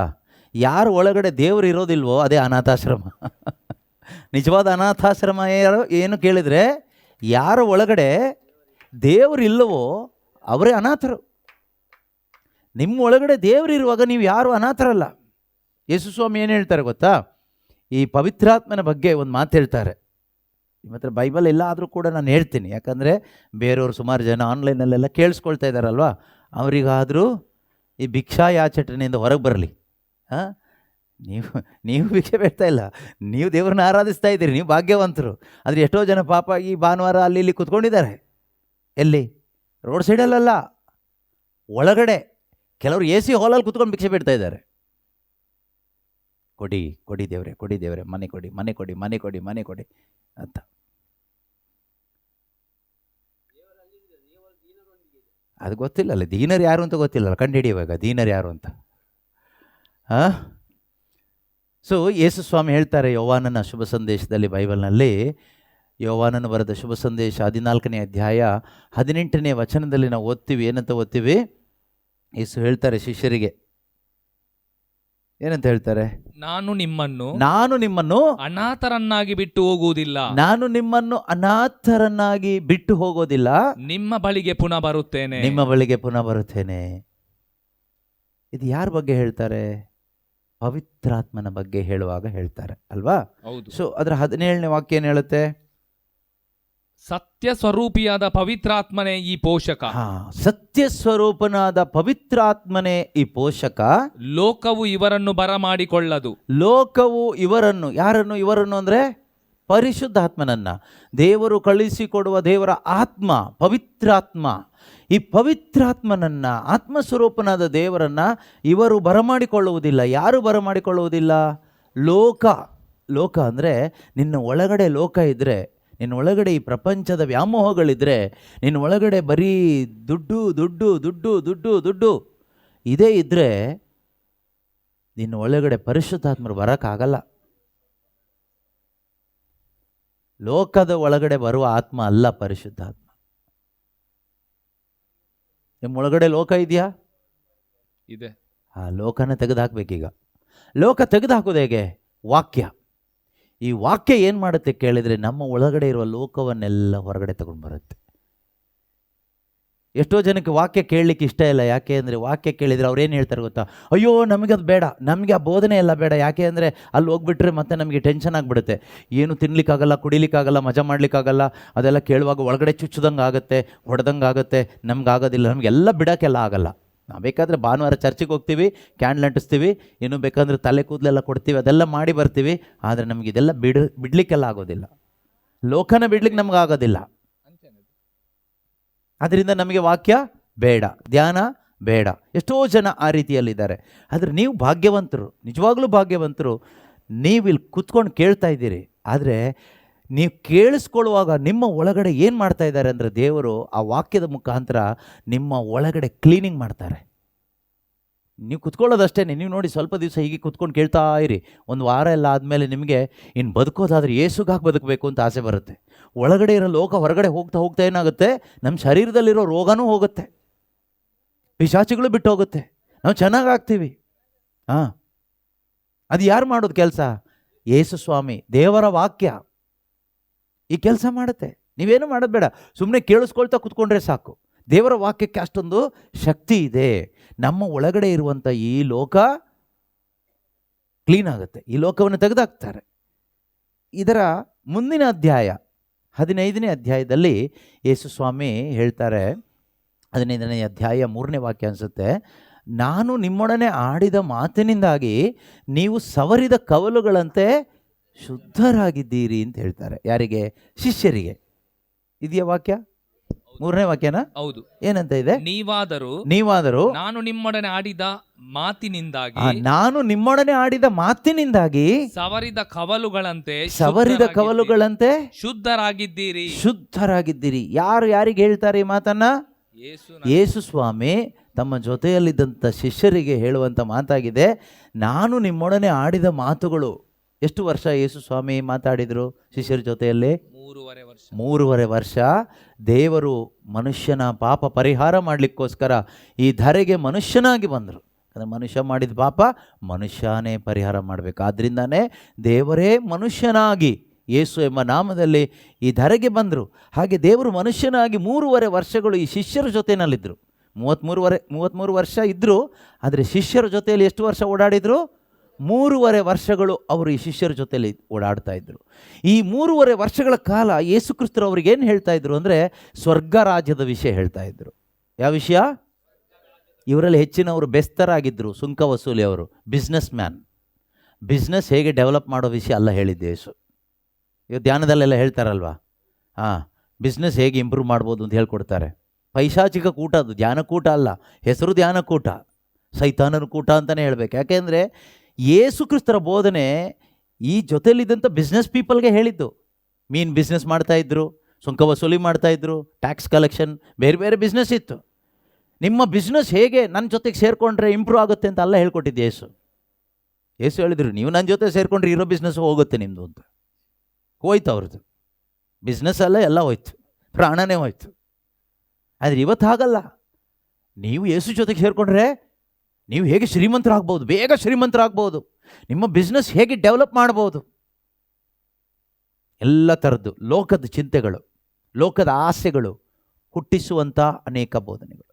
ಯಾರು ಒಳಗಡೆ ದೇವರು ಇರೋದಿಲ್ವೋ ಅದೇ ಅನಾಥಾಶ್ರಮ. ನಿಜವಾದ ಅನಾಥಾಶ್ರಮ ಏನು ಕೇಳಿದರೆ, ಯಾರ ಒಳಗಡೆ ದೇವರು ಇಲ್ಲವೋ ಅವರೇ ಅನಾಥರು. ನಿಮ್ಮ ಒಳಗಡೆ ದೇವರು ಇರುವಾಗ ನೀವು ಯಾರು ಅನಾಥರಲ್ಲ. ಯೇಸು ಸ್ವಾಮಿ ಏನು ಹೇಳ್ತಾರೆ ಗೊತ್ತಾ? ಈ ಪವಿತ್ರಾತ್ಮನ ಬಗ್ಗೆ ಒಂದು ಮಾತು ಹೇಳ್ತಾರೆ. ನಿಮ್ಮ ಹತ್ರ ಬೈಬಲ್ ಇಲ್ಲ ಆದರೂ ಕೂಡ ನಾನು ಹೇಳ್ತೀನಿ, ಯಾಕಂದರೆ ಬೇರೆಯವರು ಸುಮಾರು ಜನ ಆನ್ಲೈನಲ್ಲೆಲ್ಲ ಕೇಳಿಸ್ಕೊಳ್ತಾ ಇದ್ದಾರಲ್ವ, ಅವರಿಗಾದರೂ ಈ ಭಿಕ್ಷಾ ಯಾಚಟನೆಯಿಂದ ಹೊರಗೆ ಬರಲಿ. ನೀವು ಭಿಕ್ಷೆ ಬೇಡ್ತಾ ಇಲ್ಲ, ನೀವು ದೇವ್ರನ್ನ ಆರಾಧಿಸ್ತಾ ಇದ್ದೀರಿ, ನೀವು ಭಾಗ್ಯವಂತರು. ಆದರೆ ಎಷ್ಟೋ ಜನ ಪಾಪ ಈ ಭಾನುವಾರ ಅಲ್ಲಿ ಇಲ್ಲಿ ಕೂತ್ಕೊಂಡಿದ್ದಾರೆ. ಎಲ್ಲಿ? ರೋಡ್ ಸೈಡಲ್ಲ, ಒಳಗಡೆ. ಕೆಲವರು AC ಹಾಲಲ್ಲಿ ಕೂತ್ಕೊಂಡು ಭಿಕ್ಷೆ ಬೇಡ್ತಾ ಇದ್ದಾರೆ. ಕೊಡಿ ಕೊಡಿ ದೇವ್ರೆ, ಕೊಡಿ ದೇವ್ರೆ, ಮನೆ ಕೊಡಿ, ಮನೆ ಕೊಡಿ, ಮನೆ ಕೊಡಿ, ಮನೆ ಕೊಡಿ ಅಂತ. ಅದು ಗೊತ್ತಿಲ್ಲಲ್ಲ, ದೀನರು ಯಾರು ಅಂತ ಗೊತ್ತಿಲ್ಲಲ್ಲ, ಕಂಡುಹಿಡಿಯುವಾಗ ದೀನರು ಯಾರು ಅಂತ. ಸೊ ಯೇಸು ಸ್ವಾಮಿ ಹೇಳ್ತಾರೆ ಯೋವಾನನ ಶುಭ ಸಂದೇಶದಲ್ಲಿ, ಬೈಬಲ್ನಲ್ಲಿ ಯೋವಾನನ ಬರೆದ ಶುಭ ಸಂದೇಶ 14ನೇ ಅಧ್ಯಾಯ 18ನೇ ವಚನದಲ್ಲಿ ನಾವು ಓದ್ತೀವಿ. ಏನಂತ ಓದ್ತೀವಿ? ಯೇಸು ಹೇಳ್ತಾರೆ ಶಿಷ್ಯರಿಗೆ, ಏನಂತ ಹೇಳ್ತಾರೆ? ನಾನು ನಿಮ್ಮನ್ನು ಅನಾಥರನ್ನಾಗಿ ಬಿಟ್ಟು ಹೋಗುವುದಿಲ್ಲ. ನಾನು ನಿಮ್ಮನ್ನು ಅನಾಥರನ್ನಾಗಿ ಬಿಟ್ಟು ಹೋಗೋದಿಲ್ಲ. ನಿಮ್ಮ ಬಳಿಗೆ ಪುನಃ ಬರುತ್ತೇನೆ. ನಿಮ್ಮ ಬಳಿಗೆ ಪುನಃ ಬರುತ್ತೇನೆ. ಇದು ಯಾರ ಬಗ್ಗೆ ಹೇಳ್ತಾರೆ? ಪವಿತ್ರಾತ್ಮನ ಬಗ್ಗೆ ಹೇಳುವಾಗ ಹೇಳ್ತಾರೆ ಅಲ್ವಾ? ಹೌದು. ಸೊ ಅದರ 17ನೇ ವಾಕ್ಯ ಏನು ಹೇಳುತ್ತೆ? ಸತ್ಯ ಸ್ವರೂಪಿಯಾದ ಪವಿತ್ರಾತ್ಮನೇ ಈ ಪೋಷಕ. ಸತ್ಯ ಸ್ವರೂಪನಾದ ಪವಿತ್ರಾತ್ಮನೇ ಈ ಪೋಷಕ. ಲೋಕವು ಇವರನ್ನು ಬರಮಾಡಿಕೊಳ್ಳದು. ಲೋಕವು ಇವರನ್ನು, ಯಾರನ್ನು? ಇವರನ್ನು ಅಂದರೆ ಪರಿಶುದ್ಧಾತ್ಮನನ್ನ, ದೇವರು ಕಳಿಸಿಕೊಡುವ ದೇವರ ಆತ್ಮ, ಪವಿತ್ರಾತ್ಮ. ಈ ಪವಿತ್ರಾತ್ಮನನ್ನ, ಆತ್ಮಸ್ವರೂಪನಾದ ದೇವರನ್ನ ಇವರು ಬರಮಾಡಿಕೊಳ್ಳುವುದಿಲ್ಲ. ಯಾರು ಬರಮಾಡಿಕೊಳ್ಳುವುದಿಲ್ಲ? ಲೋಕ. ಲೋಕ ಅಂದರೆ ನಿನ್ನ ಒಳಗಡೆ ಲೋಕ ಇದ್ದರೆ, ನಿನ್ನ ಒಳಗಡೆ ಈ ಪ್ರಪಂಚದ ವ್ಯಾಮೋಹಗಳಿದ್ದರೆ, ನಿನ್ನ ಒಳಗಡೆ ಬರೀ ದುಡ್ಡು ದುಡ್ಡು ದುಡ್ಡು ದುಡ್ಡು ದುಡ್ಡು ಇದೇ ಇದ್ದರೆ ನಿನ್ನ ಒಳಗಡೆ ಪರಿಶುದ್ಧಾತ್ಮರು ಬರೋಕ್ಕಾಗಲ್ಲ. ಲೋಕದ ಒಳಗಡೆ ಬರುವ ಆತ್ಮ ಅಲ್ಲ ಪರಿಶುದ್ಧಾತ್ಮ. ನಿಮ್ಮ ಒಳಗಡೆ ಲೋಕ ಇದೆಯಾ? ಇದೆ. ಆ ಲೋಕನ ತೆಗೆದುಹಾಕ್ಬೇಕೀಗ. ಲೋಕ ತೆಗೆದುಹಾಕೋದು ಹೇಗೆ? ವಾಕ್ಯ. ಈ ವಾಕ್ಯ ಏನು ಮಾಡುತ್ತೆ ಕೇಳಿದರೆ, ನಮ್ಮ ಒಳಗಡೆ ಇರುವ ಲೋಕವನ್ನೆಲ್ಲ ಹೊರಗಡೆ ತಗೊಂಡು ಬರುತ್ತೆ. ಎಷ್ಟೋ ಜನಕ್ಕೆ ವಾಕ್ಯ ಕೇಳಲಿಕ್ಕೆ ಇಷ್ಟ ಇಲ್ಲ. ಯಾಕೆ ಅಂದರೆ ವಾಕ್ಯ ಕೇಳಿದರೆ ಅವ್ರೇನು ಹೇಳ್ತಾರೆ ಗೊತ್ತಾ? ಅಯ್ಯೋ ನಮಗೆ ಅದು ಬೇಡ, ನಮಗೆ ಆ ಬೋಧನೆ ಎಲ್ಲ ಬೇಡ. ಯಾಕೆ ಅಂದರೆ ಅಲ್ಲಿ ಹೋಗ್ಬಿಟ್ರೆ ಮತ್ತೆ ನಮಗೆ ಟೆನ್ಷನ್ ಆಗಿಬಿಡುತ್ತೆ. ಏನು ತಿನ್ಲಿಕ್ಕಾಗಲ್ಲ, ಕುಡಿಲಿಕ್ಕಾಗಲ್ಲ, ಮಜಾ ಮಾಡಲಿಕ್ಕಾಗಲ್ಲ. ಅದೆಲ್ಲ ಕೇಳುವಾಗ ಒಳಗಡೆ ಚುಚ್ಚದಂಗೆ ಆಗುತ್ತೆ, ಹೊಡೆದಂಗೆ ಆಗುತ್ತೆ. ನಮಗಾಗೋದಿಲ್ಲ, ನಮಗೆಲ್ಲ ಬಿಡೋಕ್ಕೆಲ್ಲ ಆಗಲ್ಲ. ನಾವು ಬೇಕಾದರೆ ಭಾನುವಾರ ಚರ್ಚಿಗೆ ಹೋಗ್ತೀವಿ, ಕ್ಯಾಂಡಲ್ ಅಂಟಿಸ್ತೀವಿ, ಇನ್ನೂ ಬೇಕಂದ್ರೆ ತಲೆ ಕೂದಲೆಲ್ಲ ಕೊಡ್ತೀವಿ, ಅದೆಲ್ಲ ಮಾಡಿ ಬರ್ತೀವಿ. ಆದರೆ ನಮಗಿದೆಲ್ಲ ಬಿಡಲಿಕ್ಕೆಲ್ಲ ಆಗೋದಿಲ್ಲ. ಲೋಕನ ಬಿಡ್ಲಿಕ್ಕೆ ನಮಗಾಗೋದಿಲ್ಲ. ಅದರಿಂದ ನಮಗೆ ವಾಕ್ಯ ಬೇಡ, ಧ್ಯಾನ ಬೇಡ. ಎಷ್ಟೋ ಜನ ಆ ರೀತಿಯಲ್ಲಿದ್ದಾರೆ. ಆದರೆ ನೀವು ಭಾಗ್ಯವಂತರು, ನಿಜವಾಗ್ಲೂ ಭಾಗ್ಯವಂತರು. ನೀವು ಇಲ್ಲಿ ಕೂತ್ಕೊಂಡು ಕೇಳ್ತಾ ಇದ್ದೀರಿ. ಆದರೆ ನೀವು ಕೇಳಿಸ್ಕೊಳ್ಳುವಾಗ ನಿಮ್ಮ ಒಳಗಡೆ ಏನು ಮಾಡ್ತಾ ಇದ್ದಾರೆ ಅಂದರೆ, ದೇವರು ಆ ವಾಕ್ಯದ ಮುಖಾಂತರ ನಿಮ್ಮ ಒಳಗಡೆ ಕ್ಲೀನಿಂಗ್ ಮಾಡ್ತಾರೆ. ನೀವು ಕುತ್ಕೊಳ್ಳೋದಷ್ಟೇ. ನೀವು ನೋಡಿ, ಸ್ವಲ್ಪ ದಿವಸ ಹೀಗೆ ಕುತ್ಕೊಂಡು ಕೇಳ್ತಾ ಇರಿ. ಒಂದು ವಾರ ಎಲ್ಲ ಆದಮೇಲೆ ನಿಮಗೆ ಇನ್ನು ಬದುಕೋದಾದರೆ ಯೇಸುಗಾಗಿ ಬದುಕಬೇಕು ಅಂತ ಆಸೆ ಬರುತ್ತೆ. ಒಳಗಡೆ ಇರೋ ಲೋಕ ಹೊರಗಡೆ ಹೋಗ್ತಾ ಹೋಗ್ತಾ ಏನಾಗುತ್ತೆ, ನಮ್ಮ ಶರೀರದಲ್ಲಿರೋ ರೋಗನೂ ಹೋಗುತ್ತೆ, ಪಿಶಾಚಿಗಳು ಬಿಟ್ಟು ಹೋಗುತ್ತೆ, ನಾವು ಚೆನ್ನಾಗಾಗ್ತೀವಿ. ಅದು ಯಾರು ಮಾಡೋದು ಕೆಲಸ? ಯೇಸು ಸ್ವಾಮಿ, ದೇವರ ವಾಕ್ಯ ಈ ಕೆಲಸ ಮಾಡುತ್ತೆ. ನೀವೇನು ಮಾಡೋದು ಬೇಡ, ಸುಮ್ಮನೆ ಕೇಳಿಸ್ಕೊಳ್ತಾ ಕೂತ್ಕೊಂಡ್ರೆ ಸಾಕು. ದೇವರ ವಾಕ್ಯಕ್ಕೆ ಅಷ್ಟೊಂದು ಶಕ್ತಿ ಇದೆ. ನಮ್ಮ ಒಳಗಡೆ ಇರುವಂಥ ಈ ಲೋಕ ಕ್ಲೀನ್ ಆಗುತ್ತೆ. ಈ ಲೋಕವನ್ನು ತೆಗೆದುಹಾಕ್ತಾರೆ. ಇದರ ಮುಂದಿನ ಅಧ್ಯಾಯ 15ನೇ ಅಧ್ಯಾಯದಲ್ಲಿ ಯೇಸು ಸ್ವಾಮಿ ಹೇಳ್ತಾರೆ, 15ನೇ ಅಧ್ಯಾಯ 3ನೇ ವಾಕ್ಯ ಅನಿಸುತ್ತೆ, ನಾನು ನಿಮ್ಮೊಡನೆ ಆಡಿದ ಮಾತಿನಿಂದಾಗಿ ನೀವು ಸವರಿದ ಕವಲುಗಳಂತೆ ಶುದ್ಧರಾಗಿದ್ದೀರಿ ಅಂತ ಹೇಳ್ತಾರೆ. ಯಾರಿಗೆ? ಶಿಷ್ಯರಿಗೆ. ಇದೆಯಾ ವಾಕ್ಯ? 3ನೇ ವಾಕ್ಯನ? ಹೌದು. ಏನಂತ ಇದೆ? ನೀವಾದರೂ ನಾನು ನಿಮ್ಮೊಡನೆ ಆಡಿದ ಮಾತಿನಿಂದಾಗಿ ಸವರಿದ ಕವಲುಗಳಂತೆ ಶುದ್ಧರಾಗಿದ್ದೀರಿ. ಯಾರು ಯಾರಿಗೆ ಹೇಳ್ತಾರೆ ಈ ಮಾತನ್ನ? ಯೇಸು ಸ್ವಾಮಿ ತಮ್ಮ ಜೊತೆಯಲ್ಲಿದ್ದಂಥ ಶಿಷ್ಯರಿಗೆ ಹೇಳುವಂಥ ಮಾತಾಗಿದೆ. ನಾನು ನಿಮ್ಮೊಡನೆ ಆಡಿದ ಮಾತುಗಳು, ಎಷ್ಟು ವರ್ಷ ಯೇಸು ಸ್ವಾಮಿ ಮಾತಾಡಿದರು ಶಿಷ್ಯರ ಜೊತೆಯಲ್ಲಿ? 3.5 ವರ್ಷ. 3.5 ವರ್ಷ. ದೇವರು ಮನುಷ್ಯನ ಪಾಪ ಪರಿಹಾರ ಮಾಡಲಿಕ್ಕೋಸ್ಕರ ಈ ಧರೆಗೆ ಮನುಷ್ಯನಾಗಿ ಬಂದರು. ಅಂದರೆ ಮನುಷ್ಯ ಮಾಡಿದ ಪಾಪ ಮನುಷ್ಯನೇ ಪರಿಹಾರ ಮಾಡಬೇಕು. ಆದ್ದರಿಂದನೇ ದೇವರೇ ಮನುಷ್ಯನಾಗಿ ಯೇಸು ಎಂಬ ನಾಮದಲ್ಲಿ ಈ ಧರೆಗೆ ಬಂದರು. ಹಾಗೆ ದೇವರು ಮನುಷ್ಯನಾಗಿ 3.5 ವರ್ಷಗಳು ಈ ಶಿಷ್ಯರ ಜೊತೆಯಲ್ಲಿದ್ದರು. 33 ವರ್ಷ ಇದ್ದರು. ಆದರೆ ಶಿಷ್ಯರ ಜೊತೆಯಲ್ಲಿ ಎಷ್ಟು ವರ್ಷ ಓಡಾಡಿದರು? 3.5 ವರ್ಷಗಳು ಅವರು ಈ ಶಿಷ್ಯರ ಜೊತೆಯಲ್ಲಿ ಓಡಾಡ್ತಾ ಇದ್ದರು. ಈ 3.5 ವರ್ಷಗಳ ಕಾಲ ಯೇಸು ಕ್ರಿಸ್ತರು ಅವ್ರಿಗೇನು ಹೇಳ್ತಾ ಇದ್ರು ಅಂದರೆ ಸ್ವರ್ಗ ರಾಜ್ಯದ ವಿಷಯ ಹೇಳ್ತಾ ಇದ್ದರು. ಯಾವ ವಿಷಯ? ಇವರಲ್ಲಿ ಹೆಚ್ಚಿನವರು ಬೆಸ್ತರಾಗಿದ್ದರು, ಸುಂಕ ವಸೂಲಿ ಅವರು, ಬಿಸ್ನೆಸ್ ಮ್ಯಾನ್. ಬಿಸ್ನೆಸ್ ಹೇಗೆ ಡೆವಲಪ್ ಮಾಡೋ ವಿಷಯ ಅಲ್ಲ ಹೇಳಿದ್ದೆ ಯೇಸು. ಇವತ್ತು ಧ್ಯಾನದಲ್ಲೆಲ್ಲ ಹೇಳ್ತಾರಲ್ವಾ, ಬಿಸ್ನೆಸ್ ಹೇಗೆ ಇಂಪ್ರೂವ್ ಮಾಡ್ಬೋದು ಅಂತ ಹೇಳ್ಕೊಡ್ತಾರೆ. ಪೈಶಾಚಿಕ ಕೂಟ ಅದು, ಧ್ಯಾನಕೂಟ ಅಲ್ಲ. ಹೆಸರು ಧ್ಯಾನಕೂಟ, ಸೈತಾನನ ಕೂಟ ಅಂತಲೇ ಹೇಳಬೇಕು. ಯಾಕೆಂದರೆ ಯೇಸು ಕ್ರಿಸ್ತರ ಬೋಧನೆ ಈ ಜೊತೆಲಿದ್ದಂಥ ಬಿಸ್ನೆಸ್ ಪೀಪಲ್ಗೆ ಹೇಳಿದ್ದು. ಮೀನು ಬಿಸ್ನೆಸ್ ಮಾಡ್ತಾಯಿದ್ರು, ಸುಂಕ ವಸೂಲಿ ಮಾಡ್ತಾಯಿದ್ರು, ಟ್ಯಾಕ್ಸ್ ಕಲೆಕ್ಷನ್, ಬೇರೆ ಬೇರೆ ಬಿಸ್ನೆಸ್ ಇತ್ತು. ನಿಮ್ಮ ಬಿಸ್ನೆಸ್ ಹೇಗೆ ನನ್ನ ಜೊತೆಗೆ ಸೇರಿಕೊಂಡ್ರೆ ಇಂಪ್ರೂವ್ ಆಗುತ್ತೆ ಅಂತ ಅಲ್ಲ ಹೇಳ್ಕೊಟ್ಟಿದ್ದೆ ಯೇಸು. ಯೇಸು ಹೇಳಿದ್ರು, ನೀವು ನನ್ನ ಜೊತೆ ಸೇರಿಕೊಂಡ್ರೆ ಇರೋ ಬಿಸ್ನೆಸ್ ಹೋಗುತ್ತೆ ನಿಮ್ಮದು ಅಂತ. ಹೋಯ್ತು ಅವ್ರದ್ದು ಬಿಸ್ನೆಸ್ ಅಲ್ಲ, ಎಲ್ಲ ಹೋಯ್ತು, ಪ್ರಾಣನೇ ಹೋಯ್ತು. ಆದರೆ ಇವತ್ತು ಹಾಗಲ್ಲ. ನೀವು ಯೇಸು ಜೊತೆಗೆ ಸೇರಿಕೊಂಡ್ರೆ ನೀವು ಹೇಗೆ ಶ್ರೀಮಂತರಾಗ್ಬೋದು, ಬೇಗ ಶ್ರೀಮಂತರಾಗ್ಬೋದು, ನಿಮ್ಮ ಬಿಸ್ನೆಸ್ ಹೇಗೆ ಡೆವಲಪ್ ಮಾಡ್ಬೋದು. ಎಲ್ಲ ಥರದ್ದು ಲೋಕದ ಚಿಂತೆಗಳು, ಲೋಕದ ಆಸೆಗಳು ಹುಟ್ಟಿಸುವಂಥ ಅನೇಕ ಬೋಧನೆಗಳು,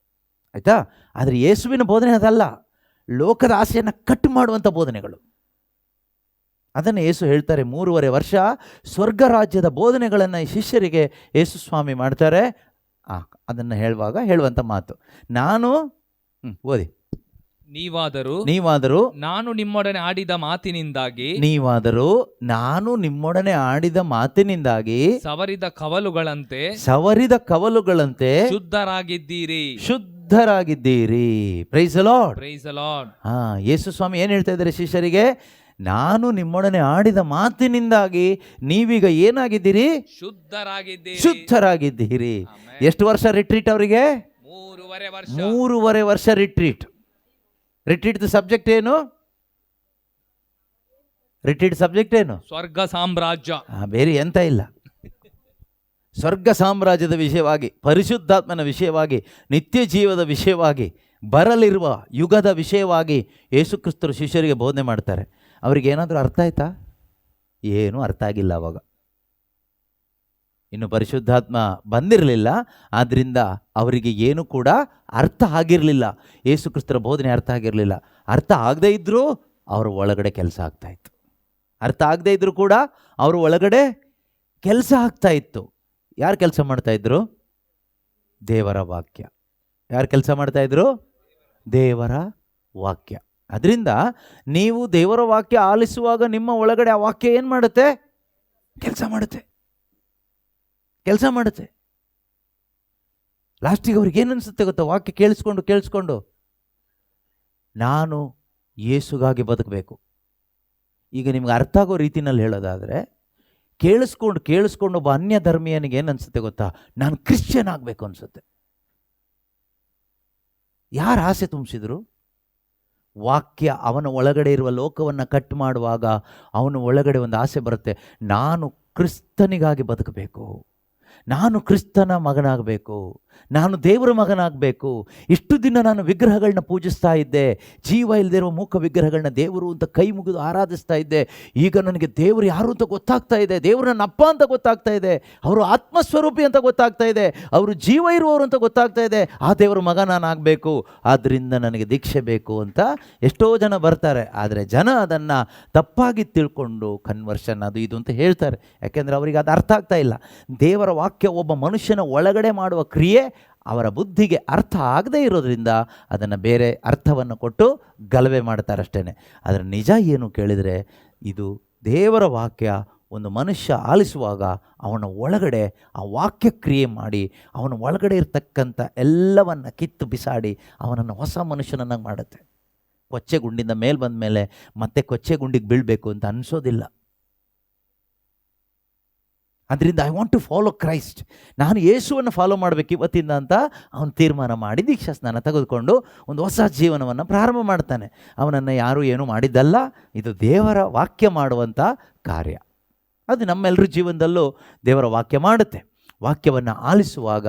ಆಯಿತಾ. ಆದರೆ ಯೇಸುವಿನ ಬೋಧನೆ ಅದಲ್ಲ, ಲೋಕದ ಆಸೆಯನ್ನು ಕಟ್ ಮಾಡುವಂಥ ಬೋಧನೆಗಳು. ಅದನ್ನು ಯೇಸು ಹೇಳ್ತಾರೆ. 3.5 ವರ್ಷ ಸ್ವರ್ಗ ರಾಜ್ಯದ ಬೋಧನೆಗಳನ್ನು ಈ ಶಿಷ್ಯರಿಗೆ ಯೇಸು ಸ್ವಾಮಿ ಮಾಡ್ತಾರೆ. ಅದನ್ನು ಹೇಳುವಂಥ ಮಾತು ನಾನು ಓದಿ. ನೀವಾದರೂ ನಾನು ನಿಮ್ಮೊಡನೆ ಆಡಿದ ಮಾತಿನಿಂದಾಗಿ ಸವರಿದ ಕವಲುಗಳಂತೆ ಶುದ್ಧರಾಗಿದ್ದೀರಿ. Praise the Lord. ಯೇಸು ಸ್ವಾಮಿ ಏನು ಹೇಳ್ತಾ ಇದ್ದಾರೆ ಶಿಷ್ಯರಿಗೆ? ನಾನು ನಿಮ್ಮೊಡನೆ ಆಡಿದ ಮಾತಿನಿಂದಾಗಿ ನೀವೀಗ ಏನಾಗಿದ್ದೀರಿ? ಶುದ್ಧರಾಗಿದ್ದೀರಿ. ಎಷ್ಟು ವರ್ಷ ರಿಟ್ರೀಟ್ ಅವರಿಗೆ? 3.5 ವರ್ಷ ರಿಟ್ರೀಟ್. ಸಬ್ಜೆಕ್ಟ್ ಏನು? ಸಬ್ಜೆಕ್ಟ್ ಏನು? ಸ್ವರ್ಗ ಸಾಮ್ರಾಜ್ಯ. ಬೇರೆ ಎಂತ ಇಲ್ಲ. ಸ್ವರ್ಗ ಸಾಮ್ರಾಜ್ಯದ ವಿಷಯವಾಗಿ, ಪರಿಶುದ್ಧಾತ್ಮನ ವಿಷಯವಾಗಿ, ನಿತ್ಯ ಜೀವದ ವಿಷಯವಾಗಿ, ಬರಲಿರುವ ಯುಗದ ವಿಷಯವಾಗಿ ಯೇಸು ಕ್ರಿಸ್ತರು ಶಿಷ್ಯರಿಗೆ ಬೋಧನೆ ಮಾಡ್ತಾರೆ. ಅವ್ರಿಗೇನಾದರೂ ಅರ್ಥ ಆಯ್ತಾ? ಏನೂ ಅರ್ಥ ಆಗಿಲ್ಲ. ಅವಾಗ ಇನ್ನು ಪರಿಶುದ್ಧಾತ್ಮ ಬಂದಿರಲಿಲ್ಲ. ಆದ್ದರಿಂದ ಅವರಿಗೆ ಏನು ಕೂಡ ಅರ್ಥ ಆಗಿರಲಿಲ್ಲ. ಯೇಸು ಕ್ರಿಸ್ತರ ಬೋಧನೆ ಅರ್ಥ ಆಗಿರಲಿಲ್ಲ. ಅರ್ಥ ಆಗದೇ ಇದ್ದರೂ ಅವರ ಒಳಗಡೆ ಕೆಲಸ ಆಗ್ತಾಯಿತ್ತು. ಅರ್ಥ ಆಗದೇ ಇದ್ದರೂ ಕೂಡ ಅವರ ಒಳಗಡೆ ಕೆಲಸ ಆಗ್ತಾಯಿತ್ತು. ಯಾರು ಕೆಲಸ ಮಾಡ್ತಾಯಿದ್ರು? ದೇವರ ವಾಕ್ಯ. ಯಾರು ಕೆಲಸ ಮಾಡ್ತಾಯಿದ್ರು? ದೇವರ ವಾಕ್ಯ. ಅದರಿಂದ ನೀವು ದೇವರ ವಾಕ್ಯ ಆಲಿಸುವಾಗ ನಿಮ್ಮ ಒಳಗಡೆ ಆ ವಾಕ್ಯ ಏನು ಮಾಡುತ್ತೆ? ಕೆಲಸ ಮಾಡುತ್ತೆ. ಲಾಸ್ಟಿಗೆ ಅವ್ರಿಗೆ ಏನು ಅನಿಸುತ್ತೆ ಗೊತ್ತಾ? ವಾಕ್ಯ ಕೇಳಿಸ್ಕೊಂಡು ನಾನು ಯೇಸುಗಾಗಿ ಬದುಕಬೇಕು. ಈಗ ನಿಮ್ಗೆ ಅರ್ಥ ಆಗೋ ರೀತಿನಲ್ಲಿ ಹೇಳೋದಾದರೆ, ಕೇಳಿಸ್ಕೊಂಡು ಒಬ್ಬ ಅನ್ಯ ಧರ್ಮೀಯನಿಗೆ ಏನು ಅನಿಸುತ್ತೆ ಗೊತ್ತಾ? ನಾನು ಕ್ರಿಶ್ಚಿಯನ್ ಆಗಬೇಕು ಅನಿಸುತ್ತೆ. ಯಾರು ಆಸೆ ತುಂಬಿಸಿದ್ರು? ವಾಕ್ಯ ಅವನ ಒಳಗಡೆ ಇರುವ ಲೋಕವನ್ನು ಕಟ್ ಮಾಡುವಾಗ ಅವನ ಒಳಗಡೆ ಒಂದು ಆಸೆ ಬರುತ್ತೆ. ನಾನು ಕ್ರಿಸ್ತನಿಗಾಗಿ ಬದುಕಬೇಕು, ನಾನು ಕ್ರಿಸ್ತನ ಮಗನಾಗಬೇಕು, ನಾನು ದೇವರ ಮಗನಾಗಬೇಕು. ಇಷ್ಟು ದಿನ ನಾನು ವಿಗ್ರಹಗಳನ್ನ ಪೂಜಿಸ್ತಾ ಇದ್ದೆ, ಜೀವ ಇಲ್ಲದೆ ಇರುವ ಮೂಕ ವಿಗ್ರಹಗಳನ್ನ ದೇವರು ಅಂತ ಕೈ ಮುಗಿದು ಆರಾಧಿಸ್ತಾ ಇದ್ದೆ. ಈಗ ನನಗೆ ದೇವರು ಯಾರು ಅಂತ ಗೊತ್ತಾಗ್ತಾ ಇದೆ, ದೇವರು ನನ್ನ ಅಪ್ಪ ಅಂತ ಗೊತ್ತಾಗ್ತಾ ಇದೆ, ಅವರು ಆತ್ಮಸ್ವರೂಪಿ ಅಂತ ಗೊತ್ತಾಗ್ತಾ ಇದೆ, ಅವರು ಜೀವ ಇರುವವರು ಅಂತ ಗೊತ್ತಾಗ್ತಾ ಇದೆ. ಆ ದೇವರ ಮಗ ನಾನು ಆಗಬೇಕು, ಆದ್ದರಿಂದ ನನಗೆ ದೀಕ್ಷೆ ಬೇಕು ಅಂತ ಎಷ್ಟೋ ಜನ ಬರ್ತಾರೆ. ಆದರೆ ಜನ ಅದನ್ನು ತಪ್ಪಾಗಿ ತಿಳ್ಕೊಂಡು ಕನ್ವರ್ಷನ್ ಅದು ಇದು ಅಂತ ಹೇಳ್ತಾರೆ. ಯಾಕೆಂದರೆ ಅವರಿಗೆ ಅದು ಅರ್ಥ ಆಗ್ತಾ ಇಲ್ಲ. ದೇವರ ವಾಕ್ಯ ಒಬ್ಬ ಮನುಷ್ಯನ ಒಳಗಡೆ ಮಾಡುವ ಕ್ರಿಯೆ ಅವರ ಬುದ್ಧಿಗೆ ಅರ್ಥ ಆಗದೇ ಇರೋದ್ರಿಂದ ಅದನ್ನು ಬೇರೆ ಅರ್ಥವನ್ನು ಕೊಟ್ಟು ಗಲಭೆ ಮಾಡ್ತಾರಷ್ಟೇ. ಅದರ ನಿಜ ಏನು ಕೇಳಿದರೆ, ಇದು ದೇವರ ವಾಕ್ಯ ಒಂದು ಮನುಷ್ಯ ಆಲಿಸುವಾಗ ಅವನ ಒಳಗಡೆ ಆ ವಾಕ್ಯ ಕ್ರಿಯೆ ಮಾಡಿ ಅವನ ಒಳಗಡೆ ಇರ್ತಕ್ಕಂಥ ಎಲ್ಲವನ್ನು ಕಿತ್ತು ಬಿಸಾಡಿ ಅವನನ್ನು ಹೊಸ ಮನುಷ್ಯನನ್ನಾಗಿ ಮಾಡುತ್ತೆ. ಕೊಚ್ಚೆ ಗುಂಡಿಂದ ಮೇಲೆ ಬಂದ ಮೇಲೆ ಮತ್ತೆ ಕೊಚ್ಚೆ ಗುಂಡಿಗೆ ಬೀಳಬೇಕು ಅಂತ ಅನಿಸೋದಿಲ್ಲ. ಅದರಿಂದ I want to follow Christ, ನಾನು ಯೇಸುವನ್ನು ಫಾಲೋ ಮಾಡಬೇಕು ಇವತ್ತಿಂದ ಅಂತ ಅವನು ತೀರ್ಮಾನ ಮಾಡಿ ದೀಕ್ಷಾ ಸ್ನಾನ ತೆಗೆದುಕೊಂಡು ಒಂದು ಹೊಸ ಜೀವನವನ್ನು ಪ್ರಾರಂಭ ಮಾಡ್ತಾನೆ. ಅವನನ್ನು ಯಾರೂ ಏನೂ ಮಾಡಿದ್ದಲ್ಲ, ಇದು ದೇವರ ವಾಕ್ಯ ಮಾಡುವಂಥ ಕಾರ್ಯ. ಅದು ನಮ್ಮೆಲ್ಲರ ಜೀವನದಲ್ಲೂ ದೇವರ ವಾಕ್ಯ ಮಾಡುತ್ತೆ. ವಾಕ್ಯವನ್ನು ಆಲಿಸುವಾಗ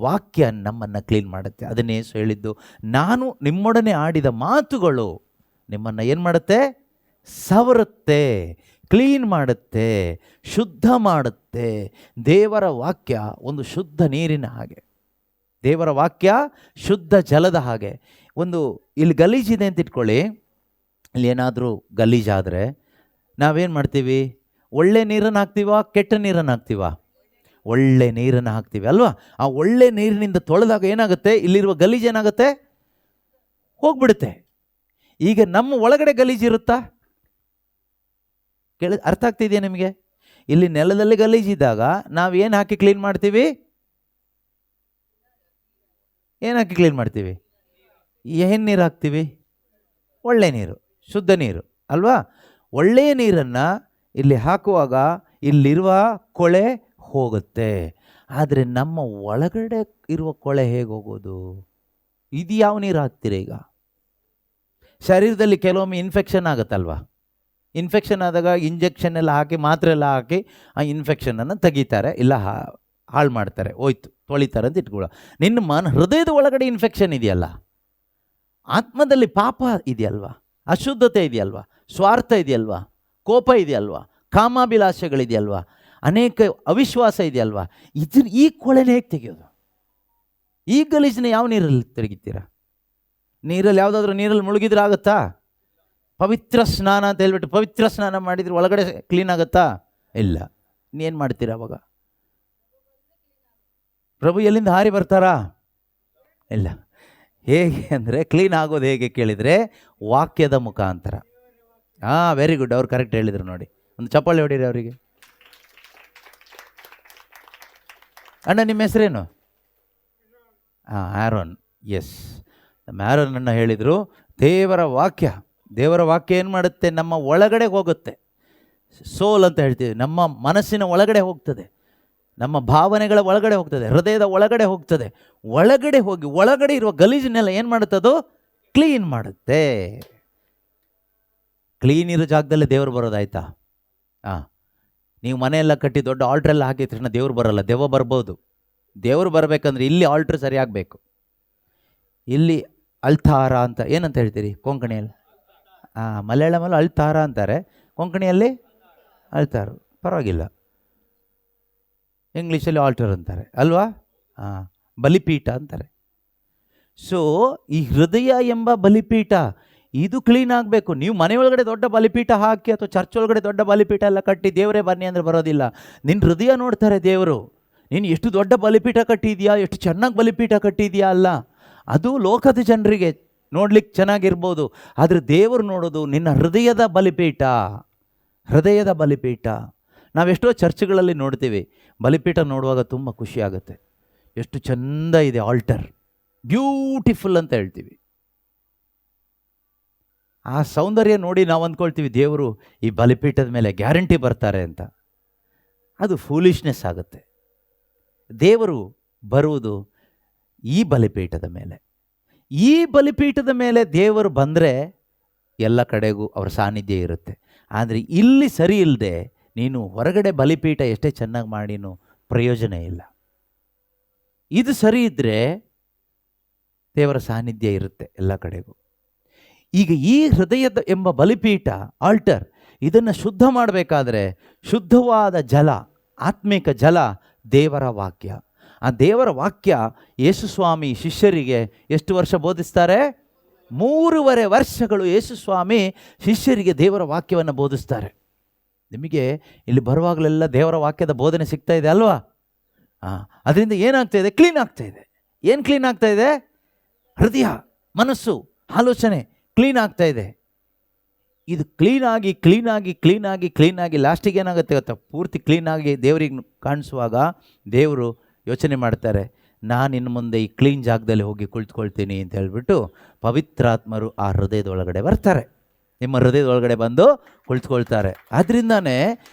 ವಾಕ್ಯ ನಮ್ಮನ್ನು ಕ್ಲೀನ್ ಮಾಡುತ್ತೆ. ಅದನ್ನೇ ಯೇಸು ಹೇಳಿದ್ದು, ನಾನು ನಿಮ್ಮೊಡನೆ ಆಡಿದ ಮಾತುಗಳು ನಿಮ್ಮನ್ನು ಏನು ಮಾಡುತ್ತೆ? ಸವರುತ್ತೆ, ಕ್ಲೀನ್ ಮಾಡುತ್ತೆ, ಶುದ್ಧ ಮಾಡುತ್ತೆ. ದೇವರ ವಾಕ್ಯ ಒಂದು ಶುದ್ಧ ನೀರಿನ ಹಾಗೆ, ದೇವರ ವಾಕ್ಯ ಶುದ್ಧ ಜಲದ ಹಾಗೆ. ಒಂದು ಇಲ್ಲಿ ಗಲೀಜಿದೆ ಅಂತ ಇಟ್ಕೊಳ್ಳಿ, ಇಲ್ಲಿ ಏನಾದರೂ ಗಲೀಜಾದರೆ ನಾವೇನು ಮಾಡ್ತೀವಿ? ಒಳ್ಳೆ ನೀರನ್ನು ಹಾಕ್ತೀವ, ಕೆಟ್ಟ ನೀರನ್ನು ಹಾಕ್ತೀವ? ಒಳ್ಳೆ ನೀರನ್ನು ಹಾಕ್ತೀವಿ ಅಲ್ವಾ? ಆ ಒಳ್ಳೆ ನೀರಿನಿಂದ ತೊಳೆದಾಗ ಏನಾಗುತ್ತೆ? ಇಲ್ಲಿರುವ ಗಲೀಜು ಏನಾಗುತ್ತೆ? ಹೋಗ್ಬಿಡುತ್ತೆ. ಈಗ ನಮ್ಮ ಒಳಗಡೆ ಗಲೀಜಿರುತ್ತಾ? ಅರ್ಥ ಆಗ್ತಿದೆಯಾ ನಿಮಗೆ? ಇಲ್ಲಿ ನೆಲದಲ್ಲಿ ಗಲೀಜಿದ್ದಾಗ ನಾವು ಏನು ಹಾಕಿ ಕ್ಲೀನ್ ಮಾಡ್ತೀವಿ? ಏನು ಹಾಕಿ ಕ್ಲೀನ್ ಮಾಡ್ತೀವಿ? ಏನು ನೀರು ಹಾಕ್ತೀವಿ? ಒಳ್ಳೆ ನೀರು, ಶುದ್ಧ ನೀರು ಅಲ್ವಾ? ಒಳ್ಳೆಯ ನೀರನ್ನು ಇಲ್ಲಿ ಹಾಕುವಾಗ ಇಲ್ಲಿರುವ ಕೊಳೆ ಹೋಗುತ್ತೆ. ಆದರೆ ನಮ್ಮ ಒಳಗಡೆ ಇರುವ ಕೊಳೆ ಹೇಗೆ ಹೋಗೋದು? ಇದು ಯಾವ ನೀರು ಹಾಕ್ತೀರ? ಈಗ ಶರೀರದಲ್ಲಿ ಕೆಲವೊಮ್ಮೆ ಇನ್ಫೆಕ್ಷನ್ ಆಗುತ್ತಲ್ವಾ? ಇನ್ಫೆಕ್ಷನ್ ಆದಾಗ ಇಂಜೆಕ್ಷನ್ ಎಲ್ಲ ಹಾಕಿ, ಮಾತ್ರೆ ಎಲ್ಲ ಹಾಕಿ ಆ ಇನ್ಫೆಕ್ಷನನ್ನು ತೆಗಿತಾರೆ, ಇಲ್ಲ ಹಾಳು ಮಾಡ್ತಾರೆ, ಹೋಯ್ತು ತೊಳಿತಾರೆ ಅಂತ ಇಟ್ಕೊಳ್ಳೋ. ನಿನ್ನ ಹೃದಯದ ಒಳಗಡೆ ಇನ್ಫೆಕ್ಷನ್ ಇದೆಯಲ್ಲ, ಆತ್ಮದಲ್ಲಿ ಪಾಪ ಇದೆಯಲ್ವಾ, ಅಶುದ್ಧತೆ ಇದೆಯಲ್ವಾ, ಸ್ವಾರ್ಥ ಇದೆಯಲ್ವಾ, ಕೋಪ ಇದೆಯಲ್ವಾ, ಕಾಮಾಭಿಲಾಷೆಗಳಿದೆಯಲ್ವಾ, ಅನೇಕ ಅವಿಶ್ವಾಸ ಇದೆಯಲ್ವಾ, ಈ ಕೊಳೆನ ಹೇಗೆ ತೆಗೆಯೋದು? ಈ ಗಲೀಜನ್ನ ಯಾವ ನೀರಲ್ಲಿ ತೆಗಿತೀರಾ? ನೀರಲ್ಲಿ ಯಾವುದಾದ್ರೂ ನೀರಲ್ಲಿ ಮುಳುಗಿದ್ರೆ ಆಗುತ್ತಾ? ಪವಿತ್ರ ಸ್ನಾನ ಅಂತ ಹೇಳ್ಬಿಟ್ಟು ಪವಿತ್ರ ಸ್ನಾನ ಮಾಡಿದ್ರೆ ಒಳಗಡೆ ಕ್ಲೀನ್ ಆಗುತ್ತಾ? ಇಲ್ಲ. ಇನ್ನೇನು ಮಾಡ್ತೀರಾ ಅವಾಗ? ಪ್ರಭು ಎಲ್ಲಿಂದ ಹಾರಿ ಬರ್ತಾರಾ? ಇಲ್ಲ. ಹೇಗೆ ಅಂದರೆ ಕ್ಲೀನ್ ಆಗೋದು ಹೇಗೆ ಕೇಳಿದರೆ ವಾಕ್ಯದ ಮುಖಾಂತರ. ವೆರಿ ಗುಡ್, ಅವ್ರು ಕರೆಕ್ಟ್ ಹೇಳಿದರು ನೋಡಿ. ಒಂದು ಚಪ್ಪಾಳೆ ಹೊಡೀರಿ ಅವರಿಗೆ. ಅಣ್ಣ ನಿಮ್ಮ ಹೆಸರೇನು? ಆರೋನ್. ಎಸ್, ನಮ್ಮ ಆರೋನನ್ನು ಹೇಳಿದರು. ದೇವರ ವಾಕ್ಯ ಏನು ಮಾಡುತ್ತೆ? ನಮ್ಮ ಒಳಗಡೆ ಹೋಗುತ್ತೆ. ಸೋಲ್ ಅಂತ ಹೇಳ್ತೀವಿ, ನಮ್ಮ ಮನಸ್ಸಿನ ಒಳಗಡೆ ಹೋಗ್ತದೆ, ನಮ್ಮ ಭಾವನೆಗಳ ಒಳಗಡೆ ಹೋಗ್ತದೆ, ಹೃದಯದ ಒಳಗಡೆ ಹೋಗ್ತದೆ. ಒಳಗಡೆ ಹೋಗಿ ಒಳಗಡೆ ಇರುವ ಗಲೀಜನ್ನೆಲ್ಲ ಏನು ಮಾಡುತ್ತದೋ? ಕ್ಲೀನ್ ಮಾಡುತ್ತೆ. ಕ್ಲೀನ್ ಇರೋ ಜಾಗದಲ್ಲೇ ದೇವರು ಬರೋದಾಯ್ತಾ? ನೀವು ಮನೆಯೆಲ್ಲ ಕಟ್ಟಿ ದೊಡ್ಡ ಆಲ್ಟ್ರೆಲ್ಲ ಹಾಕಿದ ತಕ್ಷಣ ದೇವ್ರು ಬರೋಲ್ಲ, ದೆವ್ವ ಬರ್ಬೋದು. ದೇವರು ಬರಬೇಕಂದ್ರೆ ಇಲ್ಲಿ ಆಲ್ಟ್ರ್ ಸರಿಯಾಗಬೇಕು. ಇಲ್ಲಿ ಅಳ್ತಾರ ಅಂತ ಏನಂತ ಹೇಳ್ತೀರಿ ಕೊಂಕಣಿಯಲ್ಲಿ? ಮಲಯಾಳಮಲ್ಲಿ ಅಳ್ತಾರ ಅಂತಾರೆ, ಕೊಂಕಣಿಯಲ್ಲಿ ಅಳ್ತಾರು, ಪರವಾಗಿಲ್ಲ. ಇಂಗ್ಲೀಷಲ್ಲಿ ಆಲ್ಟರ್ ಅಂತಾರೆ ಅಲ್ವಾ? ಬಲಿಪೀಠ ಅಂತಾರೆ. ಸೊ ಈ ಹೃದಯ ಎಂಬ ಬಲಿಪೀಠ ಇದು ಕ್ಲೀನ್ ಆಗಬೇಕು. ನೀವು ಮನೆಯೊಳಗಡೆ ದೊಡ್ಡ ಬಲಿಪೀಠ ಹಾಕಿ ಅಥವಾ ಚರ್ಚ್ ಒಳಗಡೆ ದೊಡ್ಡ ಬಲಿಪೀಠ ಎಲ್ಲ ಕಟ್ಟಿ ದೇವರೇ ಬನ್ನಿ ಅಂದರೆ ಬರೋದಿಲ್ಲ. ನಿನ್ನ ಹೃದಯ ನೋಡ್ತಾರೆ ದೇವರು. ನೀನು ಎಷ್ಟು ದೊಡ್ಡ ಬಲಿಪೀಠ ಕಟ್ಟಿದೆಯಾ, ಎಷ್ಟು ಚೆನ್ನಾಗಿ ಬಲಿಪೀಠ ಕಟ್ಟಿದೆಯಾ ಅಲ್ಲ. ಅದು ಲೋಕದ ಜನರಿಗೆ ನೋಡ್ಲಿಕ್ಕೆ ಚೆನ್ನಾಗಿರ್ಬೋದು, ಆದರೆ ದೇವರು ನೋಡೋದು ನಿನ್ನ ಹೃದಯದ ಬಲಿಪೀಠ. ಹೃದಯದ ಬಲಿಪೀಠ. ನಾವೆಷ್ಟೋ ಚರ್ಚ್ಗಳಲ್ಲಿ ನೋಡ್ತೀವಿ, ಬಲಿಪೀಠ ನೋಡುವಾಗ ತುಂಬ ಖುಷಿ ಆಗುತ್ತೆ. ಎಷ್ಟು ಚೆಂದ ಇದೆ ಆಲ್ಟರ್, ಬ್ಯೂಟಿಫುಲ್ ಅಂತ ಹೇಳ್ತೀವಿ. ಆ ಸೌಂದರ್ಯ ನೋಡಿ ನಾವು ಅಂದ್ಕೊಳ್ತೀವಿ ದೇವರು ಈ ಬಲಿಪೀಠದ ಮೇಲೆ ಗ್ಯಾರಂಟಿ ಬರ್ತಾರೆ ಅಂತ. ಅದು ಫೂಲಿಶ್ನೆಸ್ ಆಗುತ್ತೆ. ದೇವರು ಬರುವುದು ಈ ಬಲಿಪೀಠದ ಮೇಲೆ. ಈ ಬಲಿಪೀಠದ ಮೇಲೆ ದೇವರು ಬಂದರೆ ಎಲ್ಲ ಕಡೆಗೂ ಅವರ ಸಾನ್ನಿಧ್ಯ ಇರುತ್ತೆ. ಆದರೆ ಇಲ್ಲಿ ಸರಿ ಇಲ್ಲದೆ ನೀನು ಹೊರಗಡೆ ಬಲಿಪೀಠ ಎಷ್ಟೇ ಚೆನ್ನಾಗಿ ಮಾಡಿನೂ ಪ್ರಯೋಜನ ಇಲ್ಲ. ಇದು ಸರಿ ಇದ್ದರೆ ದೇವರ ಸಾನ್ನಿಧ್ಯ ಇರುತ್ತೆ ಎಲ್ಲ ಕಡೆಗೂ. ಈಗ ಈ ಹೃದಯದ ಎಂಬ ಬಲಿಪೀಠ ಆಲ್ಟರ್, ಇದನ್ನು ಶುದ್ಧ ಮಾಡಬೇಕಾದ್ರೆ ಶುದ್ಧವಾದ ಜಲ, ಆತ್ಮಿಕ ಜಲ ದೇವರ ವಾಕ್ಯ. ಆ ದೇವರ ವಾಕ್ಯ ಯೇಸುಸ್ವಾಮಿ ಶಿಷ್ಯರಿಗೆ ಎಷ್ಟು ವರ್ಷ ಬೋಧಿಸ್ತಾರೆ? 3.5 ವರ್ಷಗಳು ಯೇಸುಸ್ವಾಮಿ ಶಿಷ್ಯರಿಗೆ ದೇವರ ವಾಕ್ಯವನ್ನು ಬೋಧಿಸ್ತಾರೆ. ನಿಮಗೆ ಇಲ್ಲಿ ಬರುವಾಗಲೆಲ್ಲ ದೇವರ ವಾಕ್ಯದ ಬೋಧನೆ ಸಿಗ್ತಾ ಇದೆ ಅಲ್ವಾ? ಅದರಿಂದ ಏನಾಗ್ತಾ ಇದೆ? ಕ್ಲೀನ್ ಆಗ್ತಾ ಇದೆ. ಏನು ಕ್ಲೀನ್ ಆಗ್ತಾ ಇದೆ? ಹೃದಯ, ಮನಸ್ಸು, ಆಲೋಚನೆ ಕ್ಲೀನ್ ಆಗ್ತಾ ಇದೆ. ಇದು ಕ್ಲೀನಾಗಿ ಲಾಸ್ಟಿಗೆ ಏನಾಗುತ್ತೆ ಗೊತ್ತಾ? ಪೂರ್ತಿ ಕ್ಲೀನಾಗಿ ದೇವರಿಗೆ ಕಾಣಿಸುವಾಗ ದೇವರು ಯೋಚನೆ ಮಾಡ್ತಾರೆ, ನಾನು ಇನ್ನು ಮುಂದೆ ಈ ಕ್ಲೀನ್ ಜಾಗದಲ್ಲಿ ಹೋಗಿ ಕುಳಿತುಕೊಳ್ತೀನಿ ಅಂತ ಹೇಳ್ಬಿಟ್ಟು ಪವಿತ್ರಾತ್ಮರು ಆ ಹೃದಯದೊಳಗಡೆ ಬರ್ತಾರೆ. ನಿಮ್ಮ ಹೃದಯದ ಒಳಗಡೆ ಬಂದು ಕುಳಿತುಕೊಳ್ತಾರೆ. ಅದರಿಂದಾನೇ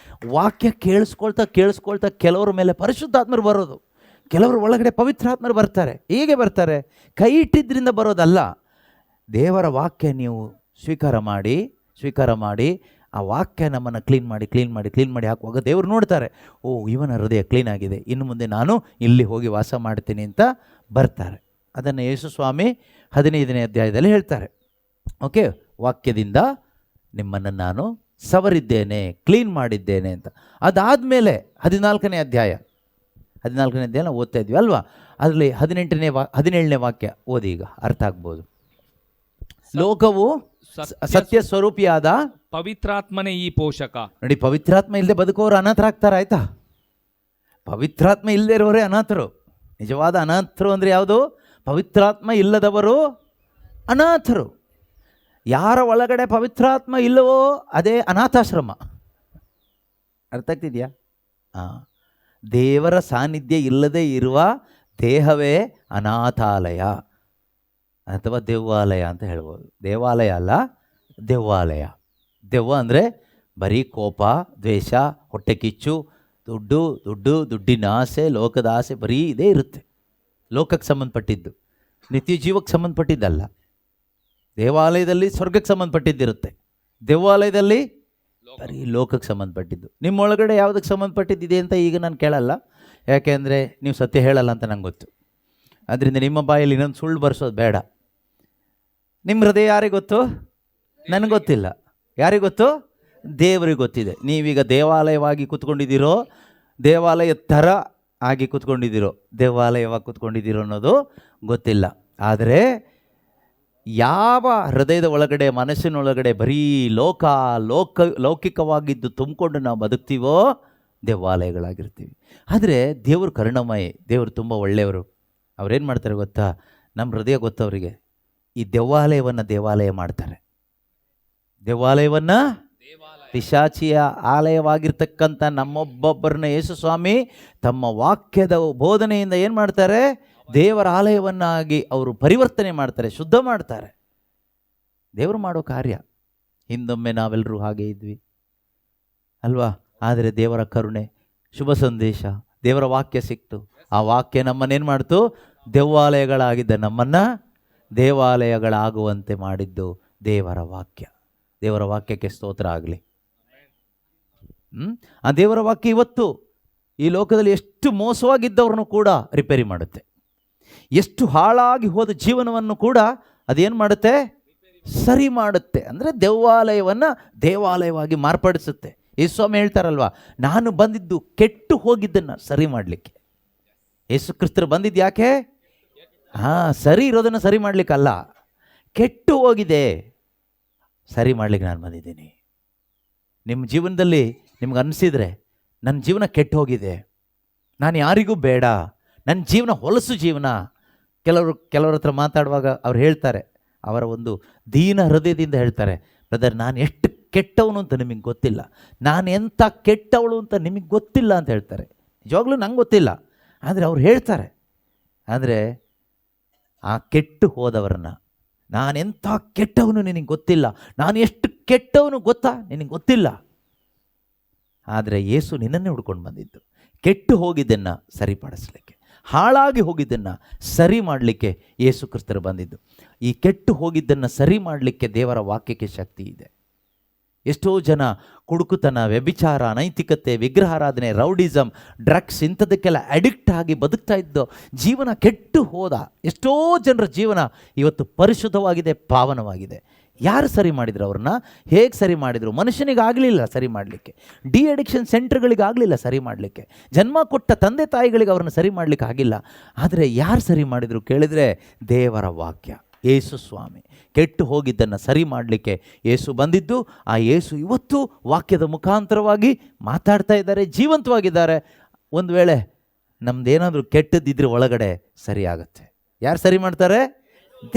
ವಾಕ್ಯ ಕೇಳಿಸ್ಕೊಳ್ತಾ ಕೆಲವ್ರ ಮೇಲೆ ಪರಿಶುದ್ಧಾತ್ಮರು ಬರೋದು, ಕೆಲವರು ಒಳಗಡೆ ಪವಿತ್ರಾತ್ಮರು ಬರ್ತಾರೆ. ಹೇಗೆ ಬರ್ತಾರೆ? ಕೈ ಇಟ್ಟಿದ್ದರಿಂದ ಬರೋದಲ್ಲ. ದೇವರ ವಾಕ್ಯ ನೀವು ಸ್ವೀಕಾರ ಮಾಡಿ ಆ ವಾಕ್ಯ ನಮ್ಮನ್ನು ಕ್ಲೀನ್ ಮಾಡಿ ಹಾಕುವಾಗ ದೇವರು ನೋಡ್ತಾರೆ, ಓ ಇವನ ಹೃದಯ ಕ್ಲೀನ್ ಆಗಿದೆ, ಇನ್ನು ಮುಂದೆ ನಾನು ಇಲ್ಲಿ ಹೋಗಿ ವಾಸ ಮಾಡ್ತೀನಿ ಅಂತ ಬರ್ತಾರೆ. ಅದನ್ನು ಯೇಸು ಸ್ವಾಮಿ 15ನೇ ಅಧ್ಯಾಯದಲ್ಲಿ ಹೇಳ್ತಾರೆ. ಓಕೆ, ವಾಕ್ಯದಿಂದ ನಿಮ್ಮನ್ನು ನಾನು ಸವರಿದ್ದೇನೆ, ಕ್ಲೀನ್ ಮಾಡಿದ್ದೇನೆ ಅಂತ. ಅದಾದಮೇಲೆ 14ನೇ ಅಧ್ಯಾಯ ನಾವು ಓದ್ತಾ ಇದ್ವಿ ಅಲ್ವಾ? ಅದರಲ್ಲಿ 17ನೇ ವಾಕ್ಯ ಓದಿ, ಈಗ ಅರ್ಥ ಆಗ್ಬೋದು. ಲೋಕವು ಸತ್ಯ ಸ್ವರೂಪಿಯಾದ ಪವಿತ್ರಾತ್ಮನೇ ಈ ಪೋಷಕ. ನೋಡಿ, ಪವಿತ್ರಾತ್ಮ ಇಲ್ಲದೆ ಬದುಕೋರು ಅನಾಥರಾಗ್ತಾರೆ. ಆಯ್ತಾ? ಪವಿತ್ರಾತ್ಮ ಇಲ್ಲದೆ ಇರೋರೇ ಅನಾಥರು. ನಿಜವಾದ ಅನಾಥರು ಅಂದರೆ ಯಾವುದು? ಪವಿತ್ರಾತ್ಮ ಇಲ್ಲದವರು ಅನಾಥರು. ಯಾರ ಒಳಗಡೆ ಪವಿತ್ರಾತ್ಮ ಇಲ್ಲವೋ ಅದೇ ಅನಾಥಾಶ್ರಮ. ಅರ್ಥ ಆಗ್ತಿದೆಯಾ? ದೇವರ ಸಾನ್ನಿಧ್ಯ ಇಲ್ಲದೆ ಇರುವ ದೇಹವೇ ಅನಾಥಾಲಯ ಅಥವಾ ದೆವ್ವಾಲಯ ಅಂತ ಹೇಳ್ಬೋದು. ದೇವಾಲಯ ಅಲ್ಲ, ದೆವ್ವಾಲಯ. ದೆವ್ವ ಅಂದರೆ ಬರೀ ಕೋಪ, ದ್ವೇಷ, ಹೊಟ್ಟೆ ಕಿಚ್ಚು, ದುಡ್ಡಿನ ಆಸೆ, ಲೋಕದ ಆಸೆ, ಬರೀ ಇದೇ ಇರುತ್ತೆ. ಲೋಕಕ್ಕೆ ಸಂಬಂಧಪಟ್ಟಿದ್ದು, ನಿತ್ಯ ಜೀವಕ್ಕೆ ಸಂಬಂಧಪಟ್ಟಿದ್ದಲ್ಲ. ದೇವಾಲಯದಲ್ಲಿ ಸ್ವರ್ಗಕ್ಕೆ ಸಂಬಂಧಪಟ್ಟಿದ್ದಿರುತ್ತೆ, ದೆವ್ವಾಲಯದಲ್ಲಿ ಬರೀ ಲೋಕಕ್ಕೆ ಸಂಬಂಧಪಟ್ಟಿದ್ದು. ನಿಮ್ಮೊಳಗಡೆ ಯಾವುದಕ್ಕೆ ಸಂಬಂಧಪಟ್ಟಿದ್ದಿದೆ ಅಂತ ಈಗ ನಾನು ಕೇಳಲ್ಲ, ಯಾಕೆಂದರೆ ನೀವು ಸತ್ಯ ಹೇಳಲ್ಲ ಅಂತ ನಂಗೆ ಗೊತ್ತು. ಅದರಿಂದ ನಿಮ್ಮ ಬಾಯಲ್ಲಿ ಇನ್ನೊಂದು ಸುಳ್ಳು ಬರೆಸೋದು ಬೇಡ. ನಿಮ್ಮ ಹೃದಯ ಯಾರಿಗೆ ಗೊತ್ತು? ನನಗೆ ಗೊತ್ತಿಲ್ಲ. ಯಾರಿಗೆ ಗೊತ್ತು? ದೇವರಿಗೆ ಗೊತ್ತಿದೆ. ನೀವೀಗ ದೇವಾಲಯವಾಗಿ ಕೂತ್ಕೊಂಡಿದ್ದೀರೋ, ದೇವಾಲಯ ಥರ ಆಗಿ ಕೂತ್ಕೊಂಡಿದ್ದೀರೋ, ದೇವಾಲಯವಾಗಿ ಕೂತ್ಕೊಂಡಿದ್ದೀರೋ ಅನ್ನೋದು ಗೊತ್ತಿಲ್ಲ. ಆದರೆ ಯಾವ ಹೃದಯದ ಒಳಗಡೆ, ಮನಸ್ಸಿನೊಳಗಡೆ ಬರೀ ಲೌಕಿಕವಾಗಿದ್ದು ತುಂಬಿಕೊಂಡು ನಾವು ಬದುಕ್ತೀವೋ ದೇವಾಲಯಗಳಾಗಿರ್ತೀವಿ. ಆದರೆ ದೇವರು ಕರುಣಾಮಯಿ, ದೇವರು ತುಂಬ ಒಳ್ಳೆಯವರು. ಅವ್ರೇನು ಮಾಡ್ತಾರೆ ಗೊತ್ತಾ? ನಮ್ಮ ಹೃದಯ ಗೊತ್ತವರಿಗೆ. ಈ ದೇವಾಲಯವನ್ನು ದೇವಾಲಯ ಮಾಡ್ತಾರೆ. ದೇವಾಲಯವನ್ನು ಪಿಶಾಚಿಯ ಆಲಯವಾಗಿರ್ತಕ್ಕಂಥ ನಮ್ಮೊಬ್ಬೊಬ್ಬರನ್ನ ಯೇಸು ಸ್ವಾಮಿ ತಮ್ಮ ವಾಕ್ಯದ ಬೋಧನೆಯಿಂದ ಏನು ಮಾಡ್ತಾರೆ? ದೇವರ ಆಲಯವನ್ನಾಗಿ ಅವರು ಪರಿವರ್ತನೆ ಮಾಡ್ತಾರೆ, ಶುದ್ಧ ಮಾಡ್ತಾರೆ. ದೇವರು ಮಾಡೋ ಕಾರ್ಯ. ಹಿಂದೊಮ್ಮೆ ನಾವೆಲ್ಲರೂ ಹಾಗೆ ಇದ್ವಿ ಅಲ್ವಾ? ಆದರೆ ದೇವರ ಕರುಣೆ, ಶುಭ ಸಂದೇಶ, ದೇವರ ವಾಕ್ಯ ಸಿಕ್ತು. ಆ ವಾಕ್ಯ ನಮ್ಮನ್ನೇನು ಮಾಡ್ತು? ದೇವಾಲಯಗಳಾಗಿದ್ದ ನಮ್ಮನ್ನು ದೇವಾಲಯಗಳಾಗುವಂತೆ ಮಾಡಿದ್ದು ದೇವರ ವಾಕ್ಯ. ದೇವರ ವಾಕ್ಯಕ್ಕೆ ಸ್ತೋತ್ರ ಆಗಲಿ. ಆ ದೇವರ ವಾಕ್ಯ ಇವತ್ತು ಈ ಲೋಕದಲ್ಲಿ ಎಷ್ಟು ಮೋಸವಾಗಿದ್ದವ್ರನ್ನು ಕೂಡ ರಿಪೇರಿ ಮಾಡುತ್ತೆ. ಎಷ್ಟು ಹಾಳಾಗಿ ಹೋದ ಜೀವನವನ್ನು ಕೂಡ ಅದೇನು ಮಾಡುತ್ತೆ? ಸರಿ ಮಾಡುತ್ತೆ. ಅಂದರೆ ದೇವಾಲಯವನ್ನು ದೇವಾಲಯವಾಗಿ ಮಾರ್ಪಡಿಸುತ್ತೆ. ಯೇಸು ಸ್ವಾಮಿ ಹೇಳ್ತಾರಲ್ವಾ, ನಾನು ಬಂದಿದ್ದು ಕೆಟ್ಟು ಹೋಗಿದ್ದನ್ನು ಸರಿ ಮಾಡಲಿಕ್ಕೆ. ಯೇಸು ಕ್ರಿಸ್ತರು ಬಂದಿದ್ದು ಯಾಕೆ? ಸರಿ ಇರೋದನ್ನು ಸರಿ ಮಾಡಲಿಕ್ಕಲ್ಲ, ಕೆಟ್ಟು ಹೋಗಿದೆ ಸರಿ ಮಾಡಲಿಕ್ಕೆ ನಾನು ಬಂದಿದ್ದೀನಿ. ನಿಮ್ಮ ಜೀವನದಲ್ಲಿ ನಿಮ್ಗೆ ಅನಿಸಿದರೆ ನನ್ನ ಜೀವನ ಕೆಟ್ಟು ಹೋಗಿದೆ, ನಾನು ಯಾರಿಗೂ ಬೇಡ, ನನ್ನ ಜೀವನ ಹೊಲಸು ಜೀವನ. ಕೆಲವ್ರ ಹತ್ರ ಮಾತಾಡುವಾಗ ಅವ್ರು ಹೇಳ್ತಾರೆ, ಅವರ ಒಂದು ದೀನ ಹೃದಯದಿಂದ ಹೇಳ್ತಾರೆ, ಬ್ರದರ್ ನಾನು ಎಷ್ಟು ಕೆಟ್ಟವನು ಅಂತ ನಿಮಗೆ ಗೊತ್ತಿಲ್ಲ, ನಾನು ಎಂಥ ಕೆಟ್ಟವಳು ಅಂತ ನಿಮಗೆ ಗೊತ್ತಿಲ್ಲ ಅಂತ ಹೇಳ್ತಾರೆ. ನಿಜವಾಗ್ಲೂ ನಂಗೆ ಗೊತ್ತಿಲ್ಲ, ಆದರೆ ಅವ್ರು ಹೇಳ್ತಾರೆ. ಆದರೆ ಆ ಕೆಟ್ಟು ಹೋದವರನ್ನ, ನಾನೆಂಥ ಕೆಟ್ಟವನು ನಿನಗೆ ಗೊತ್ತಿಲ್ಲ, ನಾನು ಎಷ್ಟು ಕೆಟ್ಟವನು ಗೊತ್ತಾ ನಿನಗೆ ಗೊತ್ತಿಲ್ಲ. ಆದರೆ ಯೇಸು ನಿನ್ನನ್ನೇ ಹುಡ್ಕೊಂಡು ಬಂದಿದ್ದು ಕೆಟ್ಟು ಹೋಗಿದ್ದನ್ನು ಸರಿಪಡಿಸಲಿಕ್ಕೆ, ಹಾಳಾಗಿ ಹೋಗಿದ್ದನ್ನು ಸರಿ ಮಾಡಲಿಕ್ಕೆ ಯೇಸು ಕ್ರಿಸ್ತರು ಬಂದಿದ್ದು. ಈ ಕೆಟ್ಟು ಹೋಗಿದ್ದನ್ನು ಸರಿ ಮಾಡಲಿಕ್ಕೆ ದೇವರ ವಾಕ್ಯಕ್ಕೆ ಶಕ್ತಿ ಇದೆ. ಎಷ್ಟೋ ಜನ ಕುಡುಕುತನ, ವ್ಯಭಿಚಾರ, ಅನೈತಿಕತೆ, ವಿಗ್ರಹಾರಾಧನೆ, ರೌಡಿಸಮ್, ಡ್ರಗ್ಸ್ ಇಂಥದಕ್ಕೆಲ್ಲ ಅಡಿಕ್ಟ್ ಆಗಿ ಬದುಕ್ತಾ ಇದ್ದು ಜೀವನ ಕೆಟ್ಟು ಹೋದ ಎಷ್ಟೋ ಜನರ ಜೀವನ ಇವತ್ತು ಪರಿಶುದ್ಧವಾಗಿದೆ, ಪಾವನವಾಗಿದೆ. ಯಾರು ಸರಿ ಮಾಡಿದ್ರು? ಅವ್ರನ್ನ ಹೇಗೆ ಸರಿ ಮಾಡಿದರು? ಮನುಷ್ಯನಿಗಾಗಲಿಲ್ಲ ಸರಿ ಮಾಡಲಿಕ್ಕೆ, ಡಿ ಅಡಿಕ್ಷನ್ ಸೆಂಟರ್ಗಳಿಗಾಗಲಿಲ್ಲ ಸರಿ ಮಾಡಲಿಕ್ಕೆ, ಜನ್ಮ ಕೊಟ್ಟ ತಂದೆ ತಾಯಿಗಳಿಗೆ ಅವ್ರನ್ನ ಸರಿ ಮಾಡಲಿಕ್ಕೆ ಆಗಿಲ್ಲ. ಆದರೆ ಯಾರು ಸರಿ ಮಾಡಿದರು ಕೇಳಿದರೆ ದೇವರ ವಾಕ್ಯ, ಯೇಸು ಸ್ವಾಮಿ. ಕೆಟ್ಟು ಹೋಗಿದ್ದನ್ನು ಸರಿ ಮಾಡಲಿಕ್ಕೆ ಯೇಸು ಬಂದಿದ್ದು. ಆ ಯೇಸು ಇವತ್ತು ವಾಕ್ಯದ ಮುಖಾಂತರವಾಗಿ ಮಾತಾಡ್ತಾ ಇದ್ದಾರೆ, ಜೀವಂತವಾಗಿದ್ದಾರೆ. ಒಂದು ವೇಳೆ ನಮ್ಮದೇನಾದರೂ ಕೆಟ್ಟದ್ದಿದ್ರೆ ಒಳಗಡೆ ಸರಿ ಆಗುತ್ತೆ. ಯಾರು ಸರಿ ಮಾಡ್ತಾರೆ?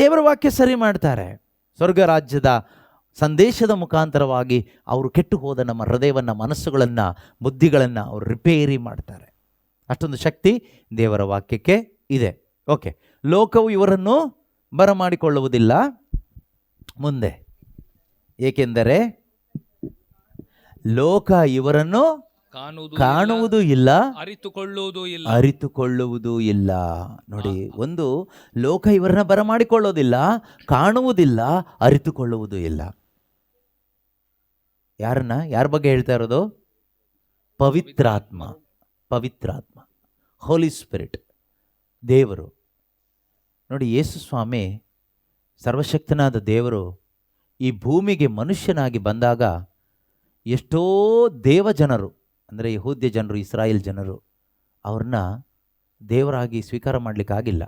ದೇವರ ವಾಕ್ಯ ಸರಿ ಮಾಡ್ತಾರೆ. ಸ್ವರ್ಗ ರಾಜ್ಯದ ಸಂದೇಶದ ಮುಖಾಂತರವಾಗಿ ಅವರು ಕೆಟ್ಟು ಹೋದ ನಮ್ಮ ಹೃದಯವನ್ನು, ಮನಸ್ಸುಗಳನ್ನು, ಬುದ್ಧಿಗಳನ್ನು ಅವರು ರಿಪೇರಿ ಮಾಡ್ತಾರೆ. ಅಷ್ಟೊಂದು ಶಕ್ತಿ ದೇವರ ವಾಕ್ಯಕ್ಕೆ ಇದೆ. ಓಕೆ, ಲೋಕವು ಇವರನ್ನು ಬರಮಾಡಿಕೊಳ್ಳುವುದಿಲ್ಲ. ಮುಂದೆ ಏಕೆಂದರೆ ಲೋಕ ಇವರನ್ನು ಕಾಣುವುದು ಇಲ್ಲ, ಅರಿತುಕೊಳ್ಳುವುದೂ ಇಲ್ಲ. ನೋಡಿ, ಒಂದು ಲೋಕ ಇವರನ್ನ ಬರಮಾಡಿಕೊಳ್ಳೋದಿಲ್ಲ, ಕಾಣುವುದಿಲ್ಲ, ಅರಿತುಕೊಳ್ಳುವುದೂ ಇಲ್ಲ. ಯಾರ ಬಗ್ಗೆ ಹೇಳ್ತಾ ಇರೋದು? ಪವಿತ್ರಾತ್ಮ, ಹೋಲಿ ಸ್ಪಿರಿಟ್, ದೇವರು. ನೋಡಿ, ಯೇಸು ಸ್ವಾಮಿ ಸರ್ವಶಕ್ತನಾದ ದೇವರು ಈ ಭೂಮಿಗೆ ಮನುಷ್ಯನಾಗಿ ಬಂದಾಗ ಎಷ್ಟೋ ದೇವಜನರು, ಅಂದರೆ ಯಹೂದ್ಯ ಜನರು, ಇಸ್ರಾಯೇಲ್ ಜನರು ಅವ್ರನ್ನ ದೇವರಾಗಿ ಸ್ವೀಕಾರ ಮಾಡಲಿಕ್ಕಾಗಿಲ್ಲ.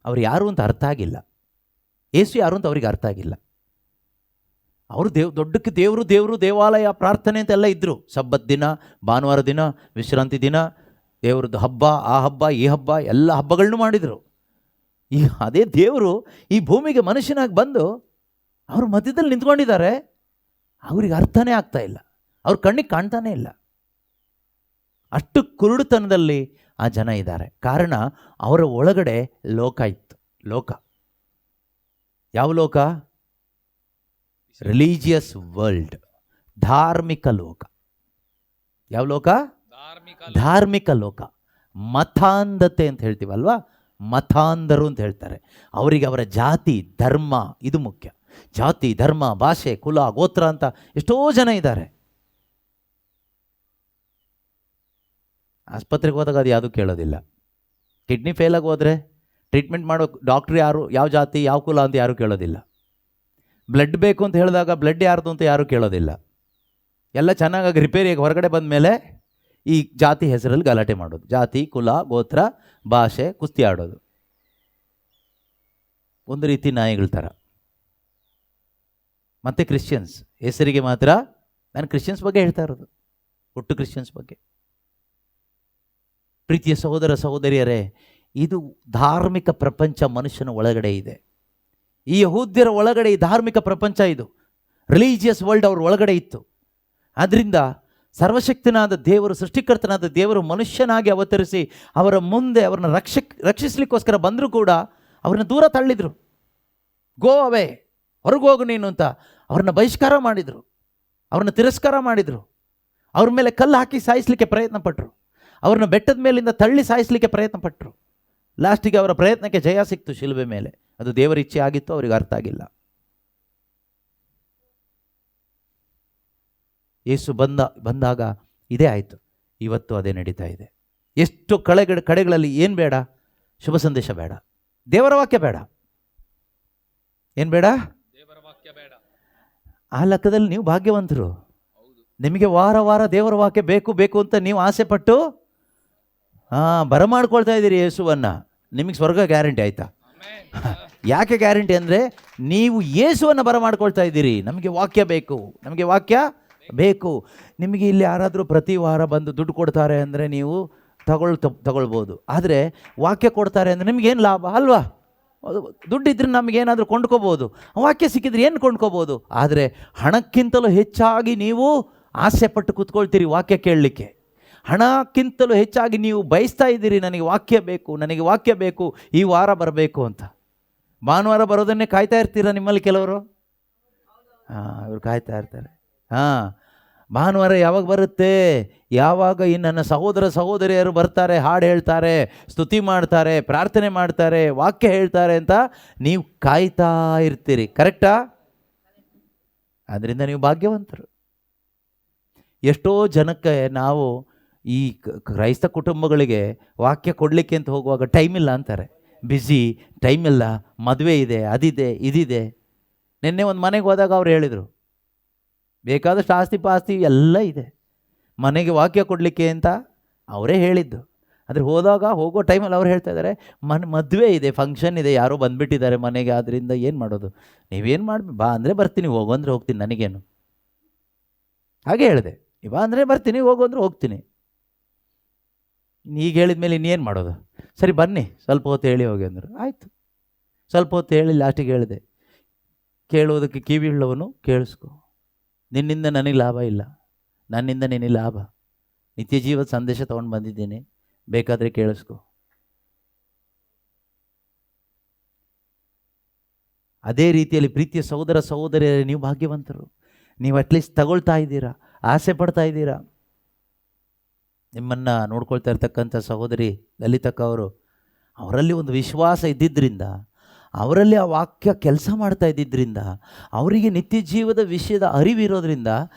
ಅವ್ರು ಯಾರು ಅಂತ ಅರ್ಥ ಆಗಿಲ್ಲ. ಯೇಸು ಯಾರು ಅಂತ ಅವ್ರಿಗೆ ಅರ್ಥ ಆಗಿಲ್ಲ. ಅವರು ದೊಡ್ಡಕ್ಕೆ ದೇವರು, ದೇವಾಲಯ, ಪ್ರಾರ್ಥನೆ ಅಂತೆಲ್ಲ ಇದ್ದರು. ಸಬ್ಬತ್ ದಿನ, ಭಾನುವಾರ ದಿನ, ವಿಶ್ರಾಂತಿ ದಿನ, ದೇವ್ರದ್ದು ಹಬ್ಬ, ಆ ಹಬ್ಬ, ಈ ಹಬ್ಬ, ಎಲ್ಲ ಹಬ್ಬಗಳನ್ನೂ ಮಾಡಿದರು. ಅದೇ ದೇವರು ಈ ಭೂಮಿಗೆ ಮನುಷ್ಯನಾಗಿ ಬಂದು ಅವ್ರ ಮಧ್ಯದಲ್ಲಿ ನಿಂತ್ಕೊಂಡಿದ್ದಾರೆ. ಅವ್ರಿಗೆ ಅರ್ಥನೇ ಆಗ್ತಾ ಇಲ್ಲ, ಅವ್ರ ಕಣ್ಣಿಗೆ ಕಾಣ್ತಾನೇ ಇಲ್ಲ. ಅಷ್ಟು ಕುರುಡುತನದಲ್ಲಿ ಆ ಜನ ಇದ್ದಾರೆ. ಕಾರಣ ಅವರ ಒಳಗಡೆ ಲೋಕ ಇತ್ತು. ಲೋಕ ಯಾವ ಲೋಕ? ರಿಲಿಜಿಯಸ್ ವರ್ಲ್ಡ್, ಧಾರ್ಮಿಕ ಲೋಕ. ಯಾವ ಲೋಕ? ಧಾರ್ಮಿಕ ಲೋಕ. ಮತಾಂಧತೆ ಅಂತ ಹೇಳ್ತೀವಲ್ವಾ, ಮತಾಂಧರು ಅಂತ ಹೇಳ್ತಾರೆ. ಅವರಿಗೆ ಅವರ ಜಾತಿ, ಧರ್ಮ ಇದು ಮುಖ್ಯ. ಜಾತಿ, ಧರ್ಮ, ಭಾಷೆ, ಕುಲ, ಗೋತ್ರ ಅಂತ ಎಷ್ಟೋ ಜನ ಇದ್ದಾರೆ. ಆಸ್ಪತ್ರೆಗೆ ಹೋದಾಗ ಅದು ಯಾವುದೂ ಕೇಳೋದಿಲ್ಲ. ಕಿಡ್ನಿ ಫೇಲ್ ಆಗಿ ಹೋದರೆ ಟ್ರೀಟ್ಮೆಂಟ್ ಮಾಡೋ ಡಾಕ್ಟ್ರ್ ಯಾರು, ಯಾವ ಜಾತಿ, ಯಾವ ಕುಲ ಅಂತ ಯಾರೂ ಕೇಳೋದಿಲ್ಲ. ಬ್ಲಡ್ ಬೇಕು ಅಂತ ಹೇಳಿದಾಗ ಬ್ಲಡ್ ಯಾರ್ದು ಅಂತ ಯಾರೂ ಕೇಳೋದಿಲ್ಲ. ಎಲ್ಲ ಚೆನ್ನಾಗಿ ರಿಪೇರಿಯಾಗಿ ಹೊರಗಡೆ ಬಂದ ಮೇಲೆ ಈ ಜಾತಿ ಹೆಸರಲ್ಲಿ ಗಲಾಟೆ ಮಾಡೋದು. ಜಾತಿ, ಕುಲ, ಗೋತ್ರ, ಭಾಷೆ, ಕುಸ್ತಿ ಆಡೋದು. ಒಂದು ರೀತಿ ನಾಯಿಗಳ ಥರ. ಮತ್ತು ಕ್ರಿಶ್ಚಿಯನ್ಸ್ ಹೆಸರಿಗೆ ಮಾತ್ರ, ನಾನು ಕ್ರಿಶ್ಚಿಯನ್ಸ್ ಬಗ್ಗೆ ಹೇಳ್ತಾ ಇರೋದು, ಒಟ್ಟು ಕ್ರಿಶ್ಚಿಯನ್ಸ್ ಬಗ್ಗೆ. ಪ್ರೀತಿಯ ಸಹೋದರ ಸಹೋದರಿಯರೇ, ಇದು ಧಾರ್ಮಿಕ ಪ್ರಪಂಚ ಮನುಷ್ಯನ ಒಳಗಡೆ ಇದೆ. ಈ ಯಹೂದ್ಯರ ಒಳಗಡೆ ಈ ಧಾರ್ಮಿಕ ಪ್ರಪಂಚ, ಇದು ರಿಲಿಜಿಯಸ್ ವರ್ಲ್ಡ್ ಅವ್ರ ಒಳಗಡೆ ಇತ್ತು. ಆದ್ದರಿಂದ ಸರ್ವಶಕ್ತನಾದ ದೇವರು, ಸೃಷ್ಟಿಕರ್ತನಾದ ದೇವರು ಮನುಷ್ಯನಾಗಿ ಅವತರಿಸಿ ಅವರ ಮುಂದೆ ಅವ್ರನ್ನ ರಕ್ಷಿಸಲಿಕ್ಕೋಸ್ಕರ ಬಂದರೂ ಕೂಡ ಅವ್ರನ್ನ ದೂರ ತಳ್ಳಿದ್ರು. ಗೋ ಅವೇ, ಹೊರಗೆ ಹೋಗು ನೀನು ಅಂತ ಅವ್ರನ್ನ ಬಹಿಷ್ಕಾರ ಮಾಡಿದರು, ಅವ್ರನ್ನ ತಿರಸ್ಕಾರ ಮಾಡಿದರು. ಅವ್ರ ಮೇಲೆ ಕಲ್ಲು ಹಾಕಿ ಸಾಯಿಸಲಿಕ್ಕೆ ಪ್ರಯತ್ನ ಪಟ್ಟರು. ಅವ್ರನ್ನ ಬೆಟ್ಟದ ಮೇಲಿಂದ ತಳ್ಳಿ ಸಾಯಿಸಲಿಕ್ಕೆ ಪ್ರಯತ್ನ ಪಟ್ಟರು. ಲಾಸ್ಟಿಗೆ ಅವರ ಪ್ರಯತ್ನಕ್ಕೆ ಜಯ ಸಿಕ್ತು ಶಿಲುಬೆ ಮೇಲೆ. ಅದು ದೇವರ ಇಚ್ಛೆ ಆಗಿತ್ತು, ಅವ್ರಿಗೆ ಅರ್ಥ ಆಗಿಲ್ಲ. ಯೇಸು ಬಂದಾಗ ಇದೇ ಆಯಿತು. ಇವತ್ತು ಅದೇ ನಡೀತಾ ಇದೆ. ಎಷ್ಟು ಕಡೆಗಳಲ್ಲಿ ಏನು ಬೇಡ? ಶುಭ ಸಂದೇಶ ಬೇಡ, ದೇವರ ವಾಕ್ಯ ಬೇಡ. ಏನು ಬೇಡ? ಆ ಲೆಕ್ಕದಲ್ಲಿ ನೀವು ಭಾಗ್ಯವಂತರು. ನಿಮಗೆ ವಾರ ವಾರ ದೇವರ ವಾಕ್ಯ ಬೇಕು ಅಂತ ನೀವು ಆಸೆ ಪಟ್ಟು ಬರಮಾಡ್ಕೊಳ್ತಾ ಇದ್ದೀರಿ ಯೇಸುವನ್ನು. ನಿಮಗೆ ಸ್ವರ್ಗ ಗ್ಯಾರಂಟಿ ಆಯಿತಾ? ಯಾಕೆ ಗ್ಯಾರಂಟಿ ಅಂದರೆ ನೀವು ಯೇಸುವನ್ನು ಬರಮಾಡ್ಕೊಳ್ತಾ ಇದ್ದೀರಿ. ನಮಗೆ ವಾಕ್ಯ ಬೇಕು, ನಮಗೆ ವಾಕ್ಯ ಬೇಕು. ನಿಮಗೆ ಇಲ್ಲಿ ಯಾರಾದರೂ ಪ್ರತಿ ವಾರ ಬಂದು ದುಡ್ಡು ಕೊಡ್ತಾರೆ ಅಂದರೆ ನೀವು ತಗೊಳ್ಬೋದು. ಆದರೆ ವಾಕ್ಯ ಕೊಡ್ತಾರೆ ಅಂದರೆ ನಿಮಗೇನು ಲಾಭ ಅಲ್ವಾ? ದುಡ್ಡಿದ್ರೆ ನಮಗೇನಾದರೂ ಕೊಂಡ್ಕೋಬೋದು, ವಾಕ್ಯ ಸಿಕ್ಕಿದ್ರೆ ಏನು ಕೊಂಡ್ಕೋಬೋದು. ಆದರೆ ಹಣಕ್ಕಿಂತಲೂ ಹೆಚ್ಚಾಗಿ ನೀವು ಆಸೆ ಪಟ್ಟು ಕೂತ್ಕೊಳ್ತೀರಿ ವಾಕ್ಯ ಕೇಳಲಿಕ್ಕೆ. ಹಣಕ್ಕಿಂತಲೂ ಹೆಚ್ಚಾಗಿ ನೀವು ಬಯಸ್ತಾ ಇದ್ದೀರಿ, ನನಗೆ ವಾಕ್ಯ ಬೇಕು, ನನಗೆ ವಾಕ್ಯ ಬೇಕು, ಈ ವಾರ ಬರಬೇಕು ಅಂತ. ಭಾನುವಾರ ಬರೋದನ್ನೇ ಕಾಯ್ತಾ ಇರ್ತೀರ ನಿಮ್ಮಲ್ಲಿ ಕೆಲವರು. ಇವರು ಕಾಯ್ತಾ ಇರ್ತಾರೆ. ಭಾನುವಾರ ಯಾವಾಗ ಬರುತ್ತೆ, ಯಾವಾಗ ಈ ನನ್ನ ಸಹೋದರ ಸಹೋದರಿಯರು ಬರ್ತಾರೆ, ಹಾಡು ಹೇಳ್ತಾರೆ, ಸ್ತುತಿ ಮಾಡ್ತಾರೆ, ಪ್ರಾರ್ಥನೆ ಮಾಡ್ತಾರೆ, ವಾಕ್ಯ ಹೇಳ್ತಾರೆ ಅಂತ ನೀವು ಕಾಯ್ತಾ ಇರ್ತೀರಿ. ಕರೆಕ್ಟಾ? ಆದ್ದರಿಂದ ನೀವು ಭಾಗ್ಯವಂತರು. ಎಷ್ಟೋ ಜನಕ್ಕೆ ನಾವು ಈ ಕ್ರೈಸ್ತ ಕುಟುಂಬಗಳಿಗೆ ವಾಕ್ಯ ಕೊಡಲಿಕ್ಕೆ ಅಂತ ಹೋಗುವಾಗ ಟೈಮ್ ಇಲ್ಲ ಅಂತಾರೆ. ಬ್ಯುಸಿ, ಟೈಮ್ ಇಲ್ಲ, ಮದುವೆ ಇದೆ, ಅದಿದೆ, ಇದಿದೆ. ನಿನ್ನೆ ಒಂದು ಮನೆಗೆ ಹೋದಾಗ ಅವ್ರು ಹೇಳಿದರು, ಬೇಕಾದಷ್ಟು ಆಸ್ತಿ ಪಾಸ್ತಿ ಎಲ್ಲ ಇದೆ, ಮನೆಗೆ ವಾಕ್ಯ ಕೊಡಲಿಕ್ಕೆ ಅಂತ ಅವರೇ ಹೇಳಿದ್ದು. ಆದರೆ ಹೋಗೋ ಟೈಮಲ್ಲಿ ಅವ್ರು ಹೇಳ್ತಾ ಇದ್ದಾರೆ, ಮದುವೆ ಇದೆ, ಫಂಕ್ಷನ್ ಇದೆ, ಯಾರೋ ಬಂದುಬಿಟ್ಟಿದ್ದಾರೆ ಮನೆಗೆ, ಆದ್ದರಿಂದ ಏನು ಮಾಡೋದು, ನೀವೇನು ಮಾಡಿ ಬಾ ಅಂದರೆ ಬರ್ತೀನಿ, ಹೋಗು ಅಂದರೆ ಹೋಗ್ತೀನಿ, ನನಗೇನು. ಹಾಗೆ ಹೇಳಿದೆ, ಬಾ ಅಂದರೆ ಬರ್ತೀನಿ, ಹೋಗು ಅಂದರೆ ಹೋಗ್ತೀನಿ. ಈಗ ಹೇಳಿದ ಮೇಲೆ ಇನ್ನೇನು ಮಾಡೋದು? ಸರಿ ಬನ್ನಿ ಸ್ವಲ್ಪ ಹೊತ್ತು ಹೇಳಿ ಹೋಗಿ ಅಂದರು. ಆಯಿತು, ಸ್ವಲ್ಪ ಹೊತ್ತು ಹೇಳಿ ಲಾಸ್ಟಿಗೆ ಹೇಳಿದೆ, ಕೇಳುವುದಕ್ಕೆ ಕಿವಿ ಉಳ್ಳವನು ಕೇಳಿಸ್ಕೊ. ನಿನ್ನಿಂದ ನನಗೆ ಲಾಭ ಇಲ್ಲ, ನನ್ನಿಂದ ನಿನಗೆ ಲಾಭ. ನಿತ್ಯ ಜೀವದ ಸಂದೇಶ ತೊಗೊಂಡು ಬಂದಿದ್ದೀನಿ, ಬೇಕಾದರೆ ಕೇಳಿಸ್ಕೊ. ಅದೇ ರೀತಿಯಲ್ಲಿ ಪ್ರೀತಿಯ ಸಹೋದರ ಸಹೋದರಿಯರೇ, ನೀವು ಭಾಗ್ಯವಂತರು. ನೀವು ಅಟ್ಲೀಸ್ಟ್ ತಗೊಳ್ತಾ ಇದ್ದೀರಾ, ಆಸೆ ಪಡ್ತಾ ಇದ್ದೀರಾ. ನಿಮ್ಮನ್ನು ನೋಡ್ಕೊಳ್ತಾ ಇರ್ತಕ್ಕಂಥ ಸಹೋದರಿ ಲಲಿತಕ್ಕ ಅವರು, ಅವರಲ್ಲಿ ಒಂದು ವಿಶ್ವಾಸ ಇದ್ದಿದ್ದರಿಂದ, ಅವರಲ್ಲಿ ಆ ವಾಕ್ಯ ಕೆಲಸ ಮಾಡ್ತಾ ಇದ್ದಿದ್ದರಿಂದ, ಅವರಿಗೆ ನಿತ್ಯ ಜೀವದ ವಿಷಯದ ಅರಿವಿರೋದ್ರಿಂದ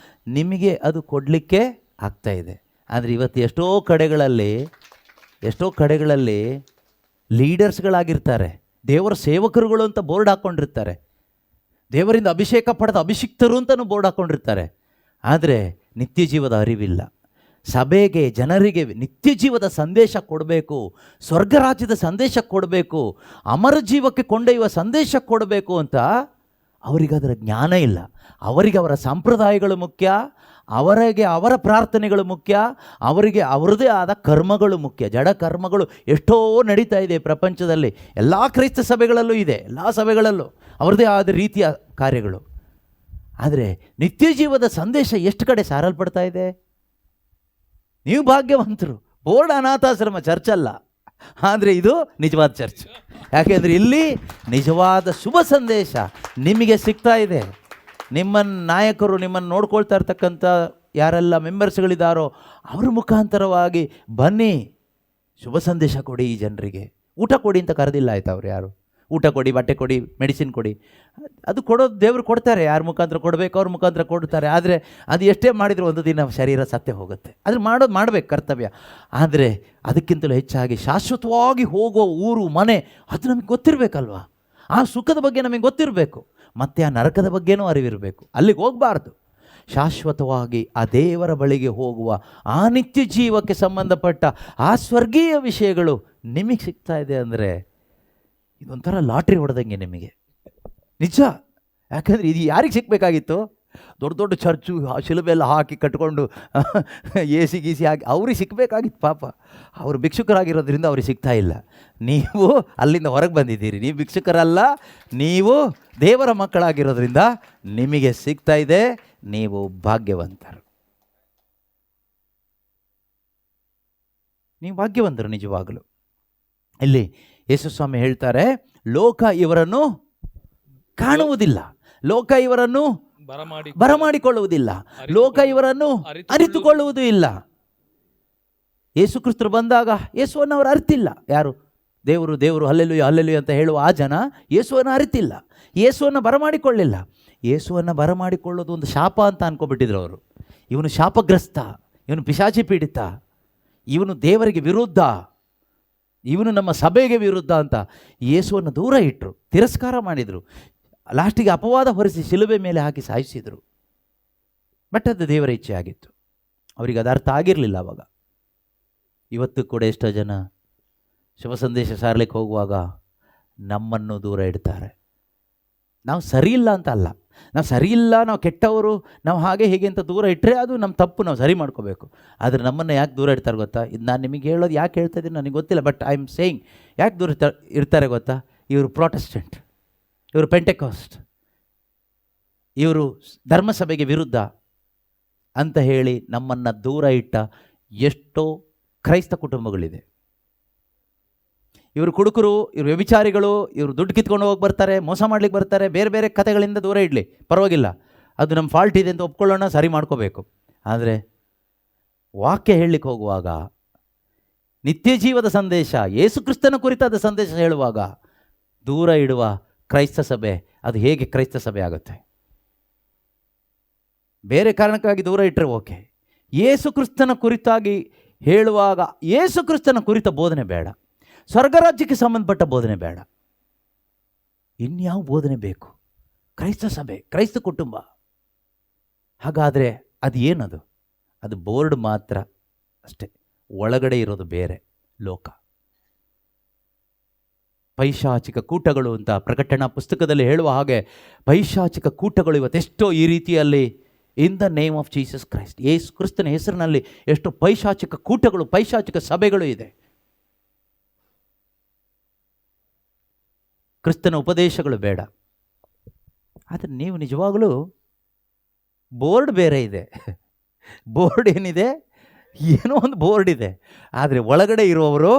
ನಿಮಗೆ ಅದು ಕೊಡಲಿಕ್ಕೆ ಆಗ್ತಾಯಿದೆ. ಆದರೆ ಇವತ್ತು ಎಷ್ಟೋ ಕಡೆಗಳಲ್ಲಿ ಲೀಡರ್ಸ್ಗಳಾಗಿರ್ತಾರೆ, ದೇವರ ಸೇವಕರುಗಳು ಅಂತ ಬೋರ್ಡ್ ಹಾಕ್ಕೊಂಡಿರ್ತಾರೆ, ದೇವರಿಂದ ಅಭಿಷೇಕ ಪಡೆದ ಅಭಿಷಿಕ್ತರು ಅಂತಲೂ ಬೋರ್ಡ್ ಹಾಕ್ಕೊಂಡಿರ್ತಾರೆ. ಆದರೆ ನಿತ್ಯ ಜೀವದ ಅರಿವಿಲ್ಲ. ಸಭೆಗೆ, ಜನರಿಗೆ ನಿತ್ಯ ಜೀವದ ಸಂದೇಶ ಕೊಡಬೇಕು, ಸ್ವರ್ಗ ರಾಜ್ಯದ ಸಂದೇಶ ಕೊಡಬೇಕು, ಅಮರ ಜೀವಕ್ಕೆ ಕೊಂಡೊಯ್ಯುವ ಸಂದೇಶ ಕೊಡಬೇಕು ಅಂತ ಅವರಿಗದರ ಜ್ಞಾನ ಇಲ್ಲ. ಅವರಿಗೆ ಅವರ ಸಂಪ್ರದಾಯಗಳು ಮುಖ್ಯ, ಅವರಿಗೆ ಅವರ ಪ್ರಾರ್ಥನೆಗಳು ಮುಖ್ಯ, ಅವರಿಗೆ ಅವರದೇ ಆದ ಕರ್ಮಗಳು ಮುಖ್ಯ. ಜಡ ಕರ್ಮಗಳು ಎಷ್ಟೋ ನಡೀತಾ ಇದೆ ಪ್ರಪಂಚದಲ್ಲಿ. ಎಲ್ಲ ಕ್ರೈಸ್ತ ಸಭೆಗಳಲ್ಲೂ ಇದೆ, ಎಲ್ಲ ಸಭೆಗಳಲ್ಲೂ ಅವರದೇ ಆದ ರೀತಿಯ ಕಾರ್ಯಗಳು. ಆದರೆ ನಿತ್ಯ ಜೀವದ ಸಂದೇಶ ಎಷ್ಟು ಕಡೆ ಸಾರಲ್ಪಡ್ತಾ ಇದೆ? ನೀವು ಭಾಗ್ಯವಂತರು. ಬೋರ್ಡ್ ಅನಾಥಾಶ್ರಮ ಚರ್ಚ್ ಅಲ್ಲ, ಆದರೆ ಇದು ನಿಜವಾದ ಚರ್ಚ್. ಯಾಕೆಂದರೆ ಇಲ್ಲಿ ನಿಜವಾದ ಶುಭ ಸಂದೇಶ ನಿಮಗೆ ಸಿಗ್ತಾ ಇದೆ. ನಿಮ್ಮ ನಾಯಕರು, ನಿಮ್ಮನ್ನು ನೋಡ್ಕೊಳ್ತಾ ಇರ್ತಕ್ಕಂಥ ಯಾರೆಲ್ಲ ಮೆಂಬರ್ಸ್ಗಳಿದ್ದಾರೋ ಅವ್ರ ಮುಖಾಂತರವಾಗಿ ಬನ್ನಿ, ಶುಭ ಸಂದೇಶ ಕೊಡಿ. ಈ ಜನರಿಗೆ ಊಟ ಕೊಡಿ ಅಂತ ಕರೆದಿಲ್ಲ, ಆಯ್ತು? ಅವ್ರು ಯಾರು ಊಟ ಕೊಡಿ, ಬಟ್ಟೆ ಕೊಡಿ, ಮೆಡಿಸಿನ್ ಕೊಡಿ, ಅದು ಕೊಡೋದು ದೇವರು ಕೊಡ್ತಾರೆ. ಯಾರ ಮುಖಾಂತರ ಕೊಡಬೇಕು ಅವ್ರ ಮುಖಾಂತರ ಕೊಡ್ತಾರೆ. ಆದರೆ ಅದು ಎಷ್ಟೇ ಮಾಡಿದರೂ ಒಂದು ದಿನ ಶರೀರ ಸತ್ತೇ ಹೋಗುತ್ತೆ. ಆದರೆ ಮಾಡಬೇಕು ಕರ್ತವ್ಯ. ಆದರೆ ಅದಕ್ಕಿಂತಲೂ ಹೆಚ್ಚಾಗಿ ಶಾಶ್ವತವಾಗಿ ಹೋಗುವ ಊರು, ಮನೆ, ಅದು ನಮಗೆ ಗೊತ್ತಿರಬೇಕಲ್ವ? ಆ ಸುಖದ ಬಗ್ಗೆ ನಮಗೆ ಗೊತ್ತಿರಬೇಕು, ಮತ್ತು ಆ ನರಕದ ಬಗ್ಗೆನೂ ಅರಿವಿರಬೇಕು. ಅಲ್ಲಿಗೆ ಹೋಗಬಾರ್ದು. ಶಾಶ್ವತವಾಗಿ ಆ ದೇವರ ಬಳಿಗೆ ಹೋಗುವ, ಆ ನಿತ್ಯ ಜೀವಕ್ಕೆ ಸಂಬಂಧಪಟ್ಟ ಆ ಸ್ವರ್ಗೀಯ ವಿಷಯಗಳು ನಿಮಗೆ ಸಿಗ್ತಾ ಇದೆ ಅಂದರೆ ಇದೊಂಥರ ಲಾಟ್ರಿ ಹೊಡೆದಂಗೆ ನಿಮಗೆ, ನಿಜ. ಯಾಕಂದರೆ ಇದು ಯಾರಿಗೆ ಸಿಗಬೇಕಾಗಿತ್ತು? ದೊಡ್ಡ ದೊಡ್ಡ ಚರ್ಚು ಶಿಲುಬೆ ಎಲ್ಲ ಹಾಕಿ ಕಟ್ಕೊಂಡು ಎಸಿ ಗೀಸಿ ಹಾಕಿ ಅವ್ರಿಗೆ ಸಿಗಬೇಕಾಗಿತ್ತು. ಪಾಪ ಅವರು ಭಿಕ್ಷುಕರಾಗಿರೋದ್ರಿಂದ ಅವ್ರಿಗೆ ಸಿಗ್ತಾ ಇಲ್ಲ. ನೀವು ಅಲ್ಲಿಂದ ಹೊರಗೆ ಬಂದಿದ್ದೀರಿ, ನೀವು ಭಿಕ್ಷುಕರಲ್ಲ, ನೀವು ದೇವರ ಮಕ್ಕಳಾಗಿರೋದ್ರಿಂದ ನಿಮಗೆ ಸಿಗ್ತಾ ಇದೆ. ನೀವು ಭಾಗ್ಯವಂತರು, ನೀವು ಭಾಗ್ಯವಂತರು ನಿಜವಾಗಲು. ಇಲ್ಲಿ ಯೇಸು ಸ್ವಾಮಿ ಹೇಳ್ತಾರೆ, ಲೋಕ ಇವರನ್ನು ಕಾಣುವುದಿಲ್ಲ, ಲೋಕ ಇವರನ್ನು ಬರಮಾಡಿಕೊಳ್ಳುವುದಿಲ್ಲ, ಲೋಕ ಇವರನ್ನು ಅರಿತುಕೊಳ್ಳುವುದೂ ಇಲ್ಲ. ಯೇಸು ಕ್ರಿಸ್ತರು ಬಂದಾಗ ಯೇಸುವನ್ನು ಅವರು ಅರಿತಿಲ್ಲ. ಯಾರು? ದೇವರು ದೇವರು ಹಲ್ಲೆಲೂಯ ಹಲ್ಲೆಲೂಯ ಅಂತ ಹೇಳುವ ಆ ಜನ ಯೇಸುವನ್ನು ಅರಿತಿಲ್ಲ, ಯೇಸುವನ್ನು ಬರಮಾಡಿಕೊಳ್ಳಿಲ್ಲ. ಯೇಸುವನ್ನು ಬರಮಾಡಿಕೊಳ್ಳೋದು ಒಂದು ಶಾಪ ಅಂತ ಅನ್ಕೊಬಿಟ್ಟಿದ್ರು ಅವರು. ಇವನು ಶಾಪಗ್ರಸ್ತ, ಇವನು ಪಿಶಾಚಿ ಪೀಡಿತ, ಇವನು ದೇವರಿಗೆ ವಿರುದ್ಧ, ಇವನು ನಮ್ಮ ಸಭೆಗೆ ವಿರುದ್ಧ ಅಂತ ಯೇಸುವನ್ನು ದೂರ ಇಟ್ಟರು, ತಿರಸ್ಕಾರ ಮಾಡಿದರು. ಲಾಸ್ಟಿಗೆ ಅಪವಾದ ಹೊರಿಸಿ ಶಿಲುಬೆ ಮೇಲೆ ಹಾಕಿ ಸಾಯಿಸಿದರು. ಬಟ್ ಅದು ದೇವರ ಇಚ್ಛೆ ಆಗಿತ್ತು. ಅವರಿಗೆ ಅದು ಅರ್ಥ ಆಗಿರಲಿಲ್ಲ ಆವಾಗ. ಇವತ್ತು ಕೂಡ ಎಷ್ಟೋ ಜನ ಶುಭ ಸಂದೇಶ ಸಾರಲಿಕ್ಕೆ ಹೋಗುವಾಗ ನಮ್ಮನ್ನು ದೂರ ಇಡ್ತಾರೆ. ನಾವು ಸರಿಯಿಲ್ಲ ಅಂತ ಅಲ್ಲ, ನಾವು ಸರಿಯಿಲ್ಲ, ನಾವು ಕೆಟ್ಟವರು, ನಾವು ಹಾಗೆ ಹೀಗೆ ಅಂತ ದೂರ ಇಟ್ಟರೆ ಅದು ನಮ್ಮ ತಪ್ಪು, ನಾವು ಸರಿ ಮಾಡ್ಕೋಬೇಕು. ಆದರೆ ನಮ್ಮನ್ನು ಯಾಕೆ ದೂರ ಇಡ್ತಾರೆ ಗೊತ್ತಾ? ಇದು ನಾನು ನಿಮಗೆ ಹೇಳೋದು ಯಾಕೆ ಹೇಳ್ತಾ ಇದ್ದೀನಿ ನನಗೆ ಗೊತ್ತಿಲ್ಲ, ಬಟ್ ಐ ಆಮ್ ಸೇಯಿಂಗ್. ಯಾಕೆ ದೂರ ಇರ್ತಾರೆ ಗೊತ್ತಾ? ಇವರು ಪ್ರೊಟೆಸ್ಟೆಂಟ್, ಇವರು ಪೆಂಟೆಕಾಸ್ಟ್, ಇವರು ಧರ್ಮಸಭೆಗೆ ವಿರುದ್ಧ ಅಂತ ಹೇಳಿ ನಮ್ಮನ್ನು ದೂರ ಇಟ್ಟ ಎಷ್ಟೋ ಕ್ರೈಸ್ತ ಕುಟುಂಬಗಳಿದೆ. ಇವರು ಕುಡುಕರು, ಇವರು ವ್ಯಭಿಚಾರಿಗಳು, ಇವರು ದುಡ್ಡು ಕಿತ್ಕೊಂಡು ಹೋಗಿ ಬರ್ತಾರೆ, ಮೋಸ ಮಾಡ್ಲಿಕ್ಕೆ ಬರ್ತಾರೆ, ಬೇರೆ ಬೇರೆ ಕಥೆಗಳಿಂದ ದೂರ ಇಡಲಿ, ಪರವಾಗಿಲ್ಲ, ಅದು ನಮ್ಮ ಫಾಲ್ಟ್ ಇದೆ ಅಂತ ಒಪ್ಕೊಳ್ಳೋಣ, ಸರಿ ಮಾಡ್ಕೋಬೇಕು. ಆದರೆ ವಾಕ್ಯ ಹೇಳಲಿಕ್ಕೆ ಹೋಗುವಾಗ, ನಿತ್ಯ ಜೀವದ ಸಂದೇಶ, ಯೇಸು ಕ್ರಿಸ್ತನ ಕುರಿತಾದ ಸಂದೇಶ ಹೇಳುವಾಗ ದೂರ ಇಡುವ ಕ್ರೈಸ್ತ ಸಭೆ, ಅದು ಹೇಗೆ ಕ್ರೈಸ್ತ ಸಭೆ ಆಗುತ್ತೆ? ಬೇರೆ ಕಾರಣಕ್ಕಾಗಿ ದೂರ ಇಟ್ಟರೆ ಓಕೆ. ಯೇಸು ಕ್ರಿಸ್ತನ ಕುರಿತಾಗಿ ಹೇಳುವಾಗ ಯೇಸು ಕ್ರಿಸ್ತನ ಕುರಿತ ಬೋಧನೆ ಬೇಡ, ಸ್ವರ್ಗರಾಜ್ಯಕ್ಕೆ ಸಂಬಂಧಪಟ್ಟ ಬೋಧನೆ ಬೇಡ, ಇನ್ಯಾವ ಬೋಧನೆ ಬೇಕು? ಕ್ರೈಸ್ತ ಸಭೆ, ಕ್ರೈಸ್ತ ಕುಟುಂಬ. ಹಾಗಾದರೆ ಅದು ಏನದು? ಅದು ಬೋರ್ಡ್ ಮಾತ್ರ ಅಷ್ಟೇ, ಒಳಗಡೆ ಇರೋದು ಬೇರೆ ಲೋಕ. ಪೈಶಾಚಿಕ ಕೂಟಗಳು ಅಂತ ಪ್ರಕಟಣಾ ಪುಸ್ತಕದಲ್ಲಿ ಹೇಳುವ ಹಾಗೆ, ಪೈಶಾಚಿಕ ಕೂಟಗಳು ಇವತ್ತೆಷ್ಟೋ ಈ ರೀತಿಯಲ್ಲಿ in the name of Jesus Christ, Yesu ಕ್ರಿಸ್ತನ ಹೆಸರಿನಲ್ಲಿ ಎಷ್ಟು ಪೈಶಾಚಿಕ ಕೂಟಗಳು, ಪೈಶಾಚಿಕ ಸಭೆಗಳು ಇದೆ. ಕ್ರಿಸ್ತನ ಉಪದೇಶಗಳು ಬೇಡ. ಆದರೆ ನೀವು ನಿಜವಾಗಲೂ ಬೋರ್ಡ್ ಬೇರೆ ಇದೆ. ಬೋರ್ಡ್ ಏನಿದೆ? ಏನೋ ಒಂದು ಬೋರ್ಡ್ ಇದೆ, ಆದರೆ ಒಳಗಡೆ ಇರುವವರು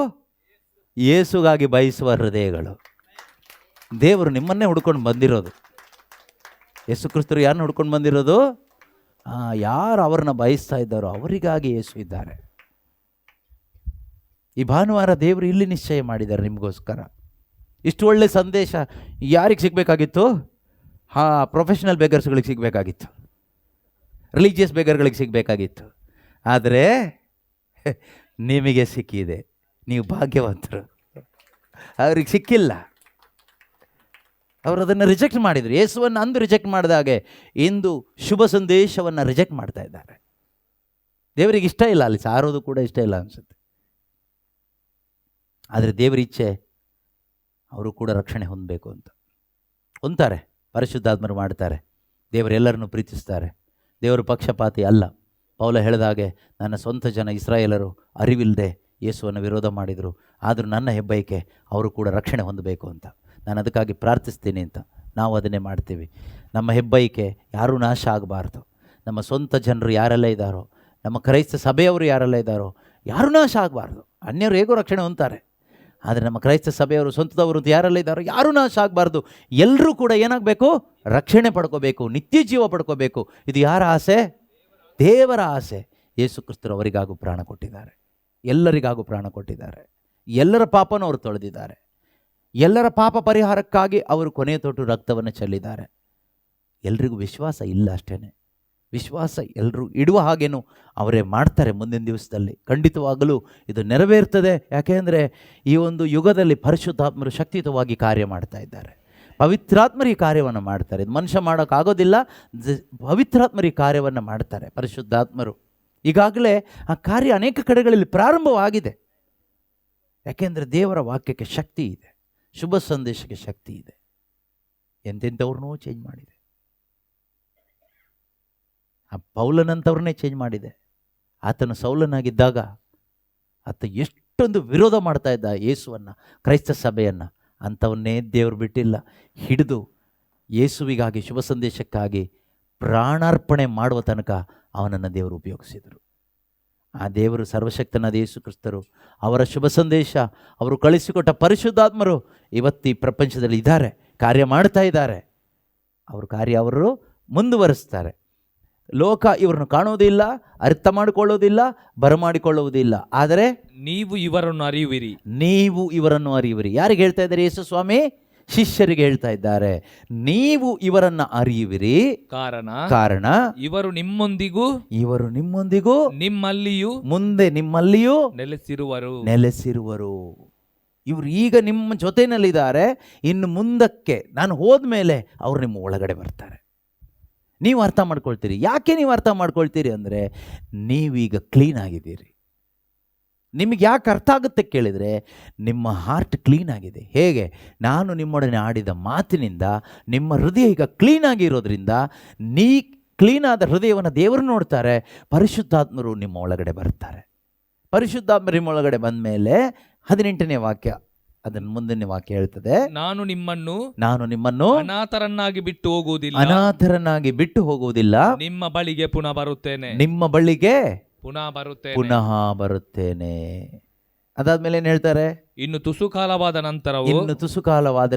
ಯೇಸುಗಾಗಿ ಬಯಸುವ ಹೃದಯಗಳು. ದೇವರು ನಿಮ್ಮನ್ನೇ ಹುಡ್ಕೊಂಡು ಬಂದಿರೋದು. ಯೇಸು ಕ್ರಿಸ್ತರು ಯಾರನ್ನ ಹುಡ್ಕೊಂಡು ಬಂದಿರೋದು? ಯಾರು ಅವ್ರನ್ನ ಬಯಸ್ತಾ ಇದ್ದಾರೋ ಅವರಿಗಾಗಿ ಯೇಸು ಇದ್ದಾರೆ. ಈ ಭಾನುವಾರ ದೇವರು ಇಲ್ಲಿ ನಿಶ್ಚಯ ಮಾಡಿದ್ದಾರೆ ನಿಮಗೋಸ್ಕರ. ಇಷ್ಟು ಒಳ್ಳೆ ಸಂದೇಶ ಯಾರಿಗೆ ಸಿಗಬೇಕಾಗಿತ್ತು? Professional ಬೇಗರ್ಸ್ಗಳಿಗೆ ಸಿಗಬೇಕಾಗಿತ್ತು, religious ಬೇಗರ್ಗಳಿಗೆ ಸಿಗಬೇಕಾಗಿತ್ತು. ಆದರೆ ನಿಮಗೆ ಸಿಕ್ಕಿದೆ, ನೀವು ಭಾಗ್ಯವಂತರು. ಅವ್ರಿಗೆ ಸಿಕ್ಕಿಲ್ಲ, ಅವರು ಅದನ್ನು ರಿಜೆಕ್ಟ್ ಮಾಡಿದರು. ಯೇಸುವನ್ನು ಅಂದು ರಿಜೆಕ್ಟ್ ಮಾಡಿದಾಗೆ ಇಂದು ಶುಭ ಸಂದೇಶವನ್ನು ರಿಜೆಕ್ಟ್ ಮಾಡ್ತಾ ಇದ್ದಾರೆ. ದೇವರಿಗೆ ಇಷ್ಟ ಇಲ್ಲ, ಅಲ್ಲಿ ಸಾರೋದು ಕೂಡ ಇಷ್ಟ ಇಲ್ಲ ಅನಿಸುತ್ತೆ. ಆದರೆ ದೇವರ ಇಚ್ಛೆ ಅವರು ಕೂಡ ರಕ್ಷಣೆ ಹೊಂದಬೇಕು ಅಂತ ಹೊಂತಾರೆ. ಪರಿಶುದ್ಧಾತ್ಮರು ಮಾಡ್ತಾರೆ. ದೇವರೆಲ್ಲರನ್ನು ಪ್ರೀತಿಸ್ತಾರೆ. ದೇವರು ಪಕ್ಷಪಾತಿ ಅಲ್ಲ. ಪೌಲ ಹೇಳಿದಾಗೆ, ನನ್ನ ಸ್ವಂತ ಜನ ಇಸ್ರಾಯೇಲರು ಅರಿವಿಲ್ಲದೆ ಯೇಸುವನ್ನು ವಿರೋಧ ಮಾಡಿದರು, ಆದರೂ ನನ್ನ ಹೆಬ್ಬಯಕೆ ಅವರು ಕೂಡ ರಕ್ಷಣೆ ಹೊಂದಬೇಕು ಅಂತ. ನಾನು ಅದಕ್ಕಾಗಿ ಪ್ರಾರ್ಥಿಸ್ತೀನಿ ಅಂತ ನಾವು ಅದನ್ನೇ ಮಾಡ್ತೀವಿ. ನಮ್ಮ ಹೆಬ್ಬಯಕೆ ಯಾರೂ ನಾಶ ಆಗಬಾರ್ದು. ನಮ್ಮ ಸ್ವಂತ ಜನರು ಯಾರೆಲ್ಲ ಇದ್ದಾರೋ, ನಮ್ಮ ಕ್ರೈಸ್ತ ಸಭೆಯವರು ಯಾರೆಲ್ಲ ಇದ್ದಾರೋ, ಯಾರೂ ನಾಶ ಆಗಬಾರ್ದು. ಅನ್ಯರು ಹೇಗೋ ರಕ್ಷಣೆ ಹೊಂತಾರೆ, ಆದರೆ ನಮ್ಮ ಕ್ರೈಸ್ತ ಸಭೆಯವರು ಸ್ವಂತದವರು ಅಂತ ಯಾರೆಲ್ಲ ಇದ್ದಾರೋ ಯಾರೂ ನಾಶ ಆಗಬಾರ್ದು. ಎಲ್ಲರೂ ಕೂಡ ಏನಾಗಬೇಕು? ರಕ್ಷಣೆ ಪಡ್ಕೋಬೇಕು, ನಿತ್ಯ ಜೀವ ಪಡ್ಕೋಬೇಕು. ಇದು ಯಾರ ಆಸೆ? ದೇವರ ಆಸೆ. ಯೇಸು ಕ್ರಿಸ್ತರು ಅವರಿಗಾಗೂ ಪ್ರಾಣ ಕೊಟ್ಟಿದ್ದಾರೆ, ಎಲ್ಲರಿಗಾಗೂ ಪ್ರಾಣ ಕೊಟ್ಟಿದ್ದಾರೆ. ಎಲ್ಲರ ಪಾಪನೂ ಅವರು ತೊಳೆದಿದ್ದಾರೆ. ಎಲ್ಲರ ಪಾಪ ಪರಿಹಾರಕ್ಕಾಗಿ ಅವರು ಕೊನೆಯ ತೊಟ್ಟು ರಕ್ತವನ್ನು ಚೆಲ್ಲಿದ್ದಾರೆ. ಎಲ್ರಿಗೂ ವಿಶ್ವಾಸ ಇಲ್ಲ ಅಷ್ಟೇ. ವಿಶ್ವಾಸ ಎಲ್ಲರೂ ಇಡುವ ಹಾಗೇನು ಅವರೇ ಮಾಡ್ತಾರೆ. ಮುಂದಿನ ದಿವಸದಲ್ಲಿ ಖಂಡಿತವಾಗಲೂ ಇದು ನೆರವೇರ್ತದೆ. ಯಾಕೆಂದರೆ ಈ ಒಂದು ಯುಗದಲ್ಲಿ ಪರಿಶುದ್ಧಾತ್ಮರು ಶಕ್ತಿಯುತವಾಗಿ ಕಾರ್ಯ ಮಾಡ್ತಾ ಇದ್ದಾರೆ. ಪವಿತ್ರಾತ್ಮರಿ ಕಾರ್ಯವನ್ನು ಮಾಡ್ತಾರೆ. ಇದು ಮನುಷ್ಯ ಮಾಡೋಕ್ಕಾಗೋದಿಲ್ಲ, ಪವಿತ್ರಾತ್ಮರಿ ಕಾರ್ಯವನ್ನು ಮಾಡ್ತಾರೆ ಪರಿಶುದ್ಧಾತ್ಮರು. ಈಗಾಗಲೇ ಆ ಕಾರ್ಯ ಅನೇಕ ಕಡೆಗಳಲ್ಲಿ ಪ್ರಾರಂಭವಾಗಿದೆ. ಯಾಕೆಂದರೆ ದೇವರ ವಾಕ್ಯಕ್ಕೆ ಶಕ್ತಿ ಇದೆ, ಶುಭ ಸಂದೇಶಕ್ಕೆ ಶಕ್ತಿ ಇದೆ. ಎಂತೆಂಥವ್ರನ್ನೂ ಚೇಂಜ್ ಮಾಡಿದೆ. ಆ ಪೌಲನಂಥವ್ರನ್ನೇ ಚೇಂಜ್ ಮಾಡಿದೆ. ಆತನು ಸೌಲನಾಗಿದ್ದಾಗ ಆತ ಎಷ್ಟೊಂದು ವಿರೋಧ ಮಾಡ್ತಾ ಇದ್ದ ಯೇಸುವನ್ನು, ಕ್ರೈಸ್ತ ಸಭೆಯನ್ನು. ಅಂಥವನ್ನೇ ದೇವರು ಬಿಟ್ಟಿಲ್ಲ. ಹಿಡಿದು ಯೇಸುವಿಗಾಗಿ, ಶುಭ ಸಂದೇಶಕ್ಕಾಗಿ ಪ್ರಾಣಾರ್ಪಣೆ ಮಾಡುವ ತನಕ ಅವನನ್ನು ದೇವರು ಉಪಯೋಗಿಸಿದರು. ಆ ದೇವರು ಸರ್ವಶಕ್ತನಾದ ಯೇಸು ಕ್ರಿಸ್ತರು, ಅವರ ಶುಭ ಸಂದೇಶ, ಅವರು ಕಳಿಸಿಕೊಟ್ಟ ಪರಿಶುದ್ಧಾತ್ಮರು ಇವತ್ತು ಈ ಪ್ರಪಂಚದಲ್ಲಿ ಇದ್ದಾರೆ, ಕಾರ್ಯ ಮಾಡ್ತಾ ಇದ್ದಾರೆ. ಅವ್ರ ಕಾರ್ಯ ಅವರು ಮುಂದುವರಿಸ್ತಾರೆ. ಲೋಕ ಇವ್ರನ್ನು ಕಾಣುವುದಿಲ್ಲ, ಅರ್ಥ ಮಾಡಿಕೊಳ್ಳುವುದಿಲ್ಲ, ಬರಮಾಡಿಕೊಳ್ಳುವುದಿಲ್ಲ. ಆದರೆ ನೀವು ಇವರನ್ನು ಅರಿಯುವಿರಿ. ನೀವು ಇವರನ್ನು ಅರಿಯುವಿರಿ. ಯಾರಿಗೆ ಹೇಳ್ತಾ ಇದ್ದಾರೆ ಯೇಸು ಸ್ವಾಮಿ? ಶಿಷ್ಯರಿಗೆ ಹೇಳ್ತಾ ಇದ್ದಾರೆ, ನೀವು ಇವರನ್ನು ಅರಿಯುವಿರಿ. ಕಾರಣ ಇವರು ನಿಮ್ಮೊಂದಿಗೂ ನಿಮ್ಮಲ್ಲಿಯೂ ಮುಂದೆ ನಿಮ್ಮಲ್ಲಿಯೂ ನೆಲೆಸಿರುವರು. ಇವರು ಈಗ ನಿಮ್ಮ ಜೊತೆಯಲ್ಲಿದ್ದಾರೆ. ಇನ್ನು ಮುಂದಕ್ಕೆ ನಾನು ಹೋದ್ಮೇಲೆ ಅವರು ನಿಮ್ಮ ಒಳಗಡೆ ಬರ್ತಾರೆ. ನೀವು ಅರ್ಥ ಮಾಡ್ಕೊಳ್ತೀರಿ. ಯಾಕೆ ನೀವು ಅರ್ಥ ಮಾಡ್ಕೊಳ್ತೀರಿ ಅಂದರೆ, ನೀವೀಗ ಕ್ಲೀನ್ ಆಗಿದ್ದೀರಿ. ನಿಮಗೆ ಯಾಕೆ ಅರ್ಥ ಆಗುತ್ತೆ ಕೇಳಿದರೆ, ನಿಮ್ಮ ಹಾರ್ಟ್ ಕ್ಲೀನ್ ಆಗಿದೆ. ಹೇಗೆ? ನಾನು ನಿಮ್ಮೊಡನೆ ಆಡಿದ ಮಾತಿನಿಂದ ನಿಮ್ಮ ಹೃದಯ ಈಗ ಕ್ಲೀನ್ ಆಗಿರೋದ್ರಿಂದ, ಕ್ಲೀನಾದ ಹೃದಯವನ್ನು ದೇವರು ನೋಡ್ತಾರೆ. ಪರಿಶುದ್ಧಾತ್ಮರು ನಿಮ್ಮ ಒಳಗಡೆ ಬರ್ತಾರೆ. ಪರಿಶುದ್ಧಾತ್ಮರು ನಿಮ್ಮ ಒಳಗಡೆ ಬಂದ ಮೇಲೆ 18ನೇ ವಾಕ್ಯ, ಅದನ್ನು ಮುಂದಿನ ವಾಕ್ಯ ಹೇಳ್ತದೆ, ನಾನು ನಿಮ್ಮನ್ನು ಅನಾಥರನ್ನಾಗಿ ಬಿಟ್ಟು ಹೋಗುವುದಿಲ್ಲ, ನಿಮ್ಮ ಬಳಿಗೆ ಪುನಃ ಬರುತ್ತೇನೆ. ಅದಾದ್ಮೇಲೆ ಏನ್ ಹೇಳ್ತಾರೆ? ಇನ್ನು ತುಸು ಕಾಲವಾದ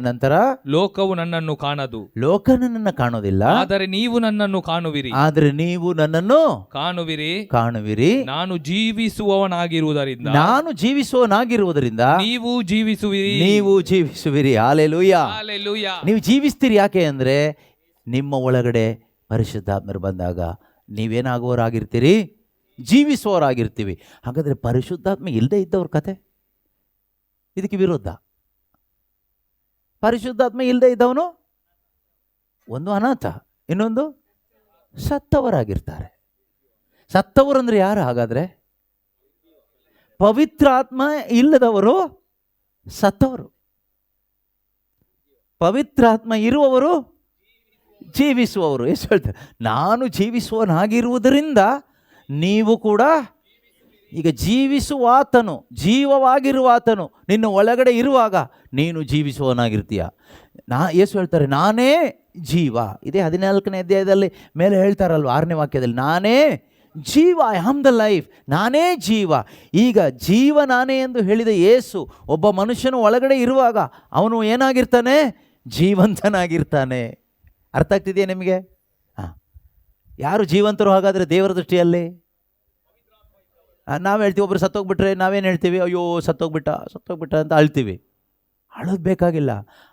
ನಂತರ ಲೋಕವು ನನ್ನನ್ನು ಕಾಣದು, ಲೋಕ ನನ್ನನ್ನು ಕಾಣೋದಿಲ್ಲ, ಆದರೆ ನೀವು ನನ್ನನ್ನು ಕಾಣುವಿರಿ. ನಾನು ಜೀವಿಸುವವನಾಗಿರುವುದರಿಂದ ನೀವು ಜೀವಿಸುವಿರಿ. ಹಲ್ಲೆಲೂಯಾ. ನೀವು ಜೀವಿಸ್ತೀರಿ. ಯಾಕೆ ಅಂದ್ರೆ ನಿಮ್ಮ ಒಳಗಡೆ ಪರಿಶುದ್ಧಾತ್ಮರು ಬಂದಾಗ ನೀವೇನಾಗುವವರಾಗಿರ್ತೀರಿ? ಜೀವಿಸುವವರಾಗಿರ್ತೀವಿ. ಹಾಗಾದರೆ ಪರಿಶುದ್ಧಾತ್ಮ ಇಲ್ಲದೆ ಇದ್ದವ್ರ ಕತೆ ಇದಕ್ಕೆ ವಿರೋಧ. ಪರಿಶುದ್ಧಾತ್ಮ ಇಲ್ಲದೆ ಇದ್ದವನು ಒಂದು ಅನಾಥ, ಇನ್ನೊಂದು ಸತ್ತವರಾಗಿರ್ತಾರೆ. ಸತ್ತವರು ಅಂದರೆ ಯಾರು? ಹಾಗಾದರೆ ಪವಿತ್ರಾತ್ಮ ಇಲ್ಲದವರು ಸತ್ತವರು. ಪವಿತ್ರಾತ್ಮ ಇರುವವರು ಜೀವಿಸುವವರು. ಎಷ್ಟು ಹೇಳ್ತಾರೆ? ನಾನು ಜೀವಿಸುವನಾಗಿರುವುದರಿಂದ ನೀವು ಕೂಡ ಈಗ ಜೀವಿಸುವಾತನು, ಜೀವವಾಗಿರುವಾತನು ನಿನ್ನ ಒಳಗಡೆ ಇರುವಾಗ ನೀನು ಜೀವಿಸುವನಾಗಿರ್ತೀಯ. ಯೇಸು ಹೇಳ್ತಾರೆ, ನಾನೇ ಜೀವ. ಇದೇ 14ನೇ ಅಧ್ಯಾಯದಲ್ಲಿ ಮೇಲೆ ಹೇಳ್ತಾರಲ್ವ, 6ನೇ ವಾಕ್ಯದಲ್ಲಿ, ನಾನೇ ಜೀವ, ಐ ಆಮ್ ದ ಲೈಫ್. ನಾನೇ ಜೀವ. ಈಗ ಜೀವ ನಾನೇ ಎಂದು ಹೇಳಿದ ಯೇಸು ಒಬ್ಬ ಮನುಷ್ಯನು ಒಳಗಡೆ ಇರುವಾಗ ಅವನು ಏನಾಗಿರ್ತಾನೆ? ಜೀವಂತನಾಗಿರ್ತಾನೆ. ಅರ್ಥ ಆಗ್ತಿದೆಯಾ ನಿಮಗೆ? ಹಾಂ, ಯಾರು ಜೀವಂತರು ಹಾಗಾದರೆ ದೇವರ ದೃಷ್ಟಿಯಲ್ಲಿ? ನಾವು ಹೇಳ್ತೀವಿ, ಒಬ್ಬರು ಸತ್ತೋಗ್ಬಿಟ್ರೆ ನಾವೇನು ಹೇಳ್ತೀವಿ? ಅಯ್ಯೋ ಸತ್ತೋಗ್ಬಿಟ್ಟ ಅಂತ ಅಳ್ತೀವಿ. ಅಳೋದು ಬೇಕಾಗಿಲ್ಲ.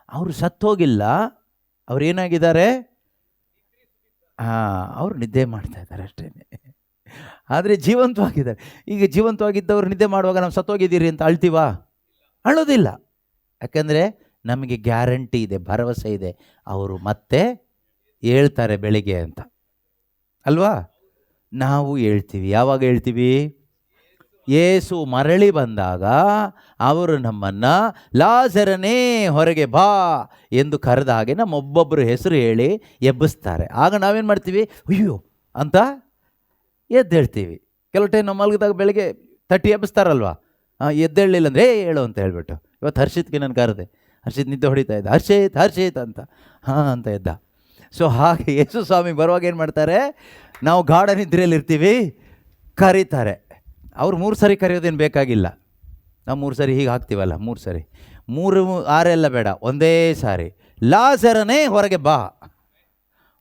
ಅವರು ಸತ್ತೋಗಿಲ್ಲ, ಅವ್ರು ಏನಾಗಿದ್ದಾರೆ? ಅವರು ನಿದ್ದೆ ಮಾಡ್ತಾ ಇದ್ದಾರೆ ಅಷ್ಟೇ. ಆದರೆ ಜೀವಂತವಾಗಿದ್ದಾರೆ. ಈಗ ಜೀವಂತವಾಗಿದ್ದವರು ನಿದ್ದೆ ಮಾಡುವಾಗ ನಾವು ಸತ್ತೋಗಿದ್ದೀರಿ ಅಂತ ಅಳ್ತೀವಾ? ಅಳೋದಿಲ್ಲ. ಯಾಕಂದರೆ ನಮಗೆ ಗ್ಯಾರಂಟಿ ಇದೆ, ಭರವಸೆ ಇದೆ, ಅವರು ಮತ್ತೆ ಹೇಳ್ತಾರೆ ಬೆಳಿಗ್ಗೆ ಅಂತ ಅಲ್ವಾ? ನಾವು ಹೇಳ್ತೀವಿ. ಯಾವಾಗ ಹೇಳ್ತೀವಿ? ಯೇಸು ಮರಳಿ ಬಂದಾಗ ಅವರು ನಮ್ಮನ್ನು ಲಾಜರನೇ ಹೊರಗೆ ಬಾ ಎಂದು ಕರೆದ ಹಾಗೆ ನಮ್ಮೊಬ್ಬೊಬ್ಬರು ಹೆಸರು ಹೇಳಿ ಎಬ್ಬಿಸ್ತಾರೆ. ಆಗ ನಾವೇನು ಮಾಡ್ತೀವಿ? ಅಯ್ಯೋ ಅಂತ ಎದ್ದೇಳ್ತೀವಿ. ಕೆಲವು ಟೈಮ್ ನಮ್ಮ ಮಲಗಿದಾಗ ಬೆಳಗ್ಗೆ ತಟ್ಟಿ ಎಬ್ಬಿಸ್ತಾರಲ್ವ, ಎದ್ದೇಳಲಿಲ್ಲ ಅಂದರೆ ಹೇಳು ಅಂತ ಹೇಳ್ಬಿಟ್ಟು. ಇವತ್ತು ಹರ್ಷಿತ್ಗೆ ನಾನು ಕರೆದೆ, ಹರ್ಷಿತ್ ನಿದ್ದೆ ಹೊಡಿತಾ ಇದ್ದ, ಹರ್ಷಿತ್ ಅಂತ ಅಂತ ಎದ್ದ. ಸೊ ಹಾಗೆ ಯೇಸು ಸ್ವಾಮಿ ಬರುವಾಗ ಏನು ಮಾಡ್ತಾರೆ? ನಾವು ಗಾಢ ನಿದ್ರೆಯಲ್ಲಿ ಇರ್ತೀವಿ, ಕರೀತಾರೆ. ಅವ್ರು 3 ಸರಿ ಕರೆಯೋದೇನು ಬೇಕಾಗಿಲ್ಲ. ನಾವು 3 ಸರಿ ಹೀಗೆ ಹಾಕ್ತೀವಲ್ಲ, 3 ಸರಿ, 3 6 ಎಲ್ಲ ಬೇಡ, ಒಂದೇ ಸಾರಿ ಲಾಜರನೇ ಹೊರಗೆ ಬಾ,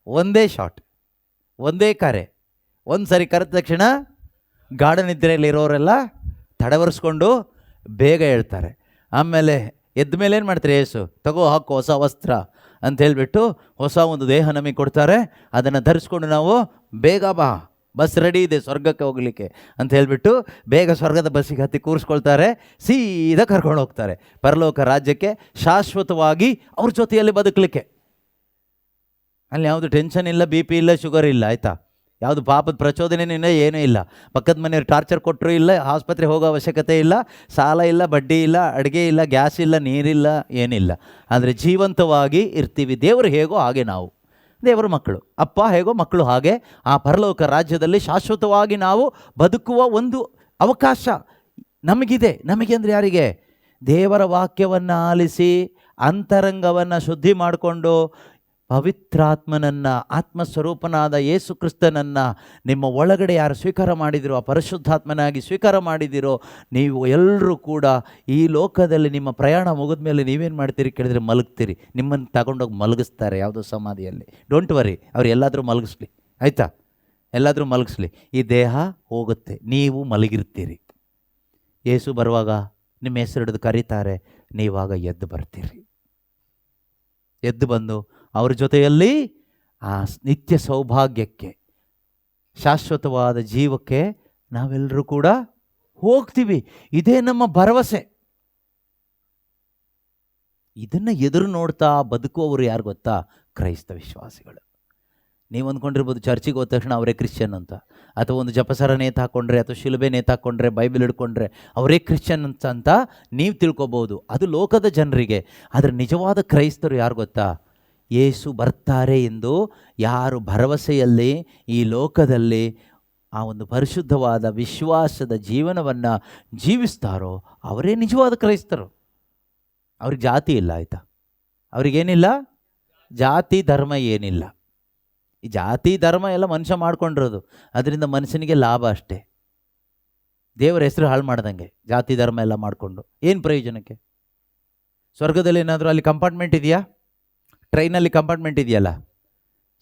ಒಂದೇ ಶಾಟ್, ಒಂದೇ ಕರೆ. ಒಂದು ಸರಿ ಕರೆದ ತಕ್ಷಣ ಗಾಢ ನಿದ್ರೆಯಲ್ಲಿರೋರೆಲ್ಲ ತಡವರಿಸ್ಕೊಂಡು ಬೇಗ ಹೇಳ್ತಾರೆ. ಆಮೇಲೆ ಎದ್ದ ಮೇಲೆ ಏನು ಮಾಡ್ತಾರೆ? ಯೇಸು ತಗೋ ಹಾಕು ಹೊಸ ವಸ್ತ್ರ ಅಂತ ಹೇಳಿಬಿಟ್ಟು ಹೊಸ ಒಂದು ದೇಹ ನಮಗೆ ಕೊಡ್ತಾರೆ. ಅದನ್ನು ಧರಿಸ್ಕೊಂಡು ನಾವು ಬೇಗ ಬಾ, ಬಸ್ ರೆಡಿ ಇದೆ ಸ್ವರ್ಗಕ್ಕೆ ಹೋಗಲಿಕ್ಕೆ ಅಂತ ಹೇಳಿಬಿಟ್ಟು ಬೇಗ ಸ್ವರ್ಗದ ಬಸ್ಸಿಗೆ ಹತ್ತಿ ಕೂರಿಸ್ಕೊಳ್ತಾರೆ. ಸೀದಾ ಕರ್ಕೊಂಡು ಹೋಗ್ತಾರೆ ಪರಲೋಕ ರಾಜ್ಯಕ್ಕೆ, ಶಾಶ್ವತವಾಗಿ ಅವ್ರ ಜೊತೆಯಲ್ಲಿ ಬದುಕಲಿಕ್ಕೆ. ಅಲ್ಲಿ ಯಾವುದು ಟೆನ್ಷನ್ ಇಲ್ಲ, ಬಿ ಪಿ ಇಲ್ಲ, ಶುಗರ್ ಇಲ್ಲ, ಆಯಿತಾ? ಯಾವುದು ಪಾಪದ ಪ್ರಚೋದನೆಯೂ ಏನೂ ಇಲ್ಲ. ಪಕ್ಕದ ಮನೆಯವ್ರು ಟಾರ್ಚರ್ ಕೊಟ್ಟರು ಇಲ್ಲ, ಆಸ್ಪತ್ರೆ ಹೋಗೋ ಅವಶ್ಯಕತೆ ಇಲ್ಲ, ಸಾಲ ಇಲ್ಲ, ಬಡ್ಡಿ ಇಲ್ಲ, ಅಡುಗೆ ಇಲ್ಲ, ಗ್ಯಾಸ್ ಇಲ್ಲ, ನೀರಿಲ್ಲ, ಏನಿಲ್ಲ. ಆದರೆ ಜೀವಂತವಾಗಿ ಇರ್ತೀವಿ. ದೇವರು ಹೇಗೋ ಹಾಗೆ ನಾವು ದೇವರ ಮಕ್ಕಳು, ಅಪ್ಪ ಹೇಗೋ ಮಕ್ಕಳು ಹಾಗೆ ಆ ಪರಲೋಕ ರಾಜ್ಯದಲ್ಲಿ ಶಾಶ್ವತವಾಗಿ ನಾವು ಬದುಕುವ ಒಂದು ಅವಕಾಶ ನಮಗಿದೆ. ನಮಗೆ ಅಂದರೆ ಯಾರಿಗೆ? ದೇವರ ವಾಕ್ಯವನ್ನು ಆಲಿಸಿ ಅಂತರಂಗವನ್ನು ಶುದ್ಧಿ ಮಾಡಿಕೊಂಡು ಪವಿತ್ರಾತ್ಮನನ್ನು, ಆತ್ಮಸ್ವರೂಪನಾದ ಯೇಸು ಕ್ರಿಸ್ತನನ್ನು ನಿಮ್ಮ ಒಳಗಡೆ ಯಾರು ಸ್ವೀಕಾರ ಮಾಡಿದಿರೋ, ಆ ಪರಿಶುದ್ಧಾತ್ಮನಾಗಿ ಸ್ವೀಕಾರ ಮಾಡಿದಿರೋ, ನೀವು ಎಲ್ಲರೂ ಕೂಡ ಈ ಲೋಕದಲ್ಲಿ ನಿಮ್ಮ ಪ್ರಯಾಣ ಮುಗಿದ ಮೇಲೆ ನೀವೇನು ಮಾಡ್ತೀರಿ ಕೇಳಿದರೆ ಮಲಗ್ತೀರಿ. ನಿಮ್ಮನ್ನು ತಗೊಂಡೋಗಿ ಮಲಗಿಸ್ತಾರೆ ಯಾವುದೋ ಸಮಾಧಿಯಲ್ಲಿ. ಡೋಂಟ್ ವರಿ, ಅವ್ರು ಎಲ್ಲಾದರೂ ಮಲಗಿಸ್ಲಿ, ಆಯಿತಾ? ಎಲ್ಲಾದರೂ ಮಲಗಿಸ್ಲಿ, ಈ ದೇಹ ಹೋಗುತ್ತೆ, ನೀವು ಮಲಗಿರ್ತೀರಿ. ಯೇಸು ಬರುವಾಗ ನಿಮ್ಮ ಹೆಸರು ಹಿಡಿದು ಕರೀತಾರೆ, ನೀವಾಗ ಎದ್ದು ಬರ್ತೀರಿ. ಎದ್ದು ಬಂದು ಅವ್ರ ಜೊತೆಯಲ್ಲಿ ಆ ನಿತ್ಯ ಸೌಭಾಗ್ಯಕ್ಕೆ, ಶಾಶ್ವತವಾದ ಜೀವಕ್ಕೆ ನಾವೆಲ್ಲರೂ ಕೂಡ ಹೋಗ್ತೀವಿ. ಇದೇ ನಮ್ಮ ಭರವಸೆ. ಇದನ್ನು ಎದುರು ನೋಡ್ತಾ ಬದುಕುವವರು ಯಾರು ಗೊತ್ತಾ? ಕ್ರೈಸ್ತ ವಿಶ್ವಾಸಿಗಳು. ನೀವು ಅಂದ್ಕೊಂಡಿರ್ಬೋದು ಚರ್ಚಿಗೆ ಹೋದ ತಕ್ಷಣ ಅವರೇ ಕ್ರಿಶ್ಚಿಯನ್ ಅಂತ, ಅಥವಾ ಒಂದು ಜಪಸರ ನೇತು ಹಾಕ್ಕೊಂಡ್ರೆ, ಅಥವಾ ಶಿಲುಬೆ ನೇತು ಹಾಕ್ಕೊಂಡ್ರೆ, ಬೈಬಲ್ ಹಿಡ್ಕೊಂಡ್ರೆ ಅವರೇ ಕ್ರಿಶ್ಚಿಯನ್ ಅಂತ ನೀವು ತಿಳ್ಕೊಬೋದು. ಅದು ಲೋಕದ ಜನರಿಗೆ. ಆದರೆ ನಿಜವಾದ ಕ್ರೈಸ್ತರು ಯಾರು ಗೊತ್ತಾ? ಯೇಸು ಬರ್ತಾರೆ ಎಂದು ಯಾರು ಭರವಸೆಯಲ್ಲಿ ಈ ಲೋಕದಲ್ಲಿ ಆ ಒಂದು ಪರಿಶುದ್ಧವಾದ ವಿಶ್ವಾಸದ ಜೀವನವನ್ನು ಜೀವಿಸ್ತಾರೋ ಅವರೇ ನಿಜವಾದ ಕ್ರೈಸ್ತರು. ಅವ್ರಿಗೆ ಜಾತಿ ಇಲ್ಲ, ಆಯಿತಾ? ಅವ್ರಿಗೇನಿಲ್ಲ, ಜಾತಿ ಧರ್ಮ ಏನಿಲ್ಲ. ಈ ಜಾತಿ ಧರ್ಮ ಎಲ್ಲ ಮನುಷ್ಯ ಮಾಡ್ಕೊಂಡಿರೋದು, ಅದರಿಂದ ಮನುಷ್ಯನಿಗೆ ಲಾಭ ಅಷ್ಟೇ. ದೇವರ ಹೆಸರು ಹಾಳು ಮಾಡ್ದಂಗೆ ಜಾತಿ ಧರ್ಮ ಎಲ್ಲ ಮಾಡಿಕೊಂಡು ಏನು ಪ್ರಯೋಜನಕ್ಕೆ? ಸ್ವರ್ಗದಲ್ಲಿ ಏನಾದರೂ ಅಲ್ಲಿ ಕಂಪಾರ್ಟ್ಮೆಂಟ್ ಇದೆಯಾ? ಟ್ರೈನಲ್ಲಿ ಕಂಪಾರ್ಟ್ಮೆಂಟ್ ಇದೆಯಲ್ಲ,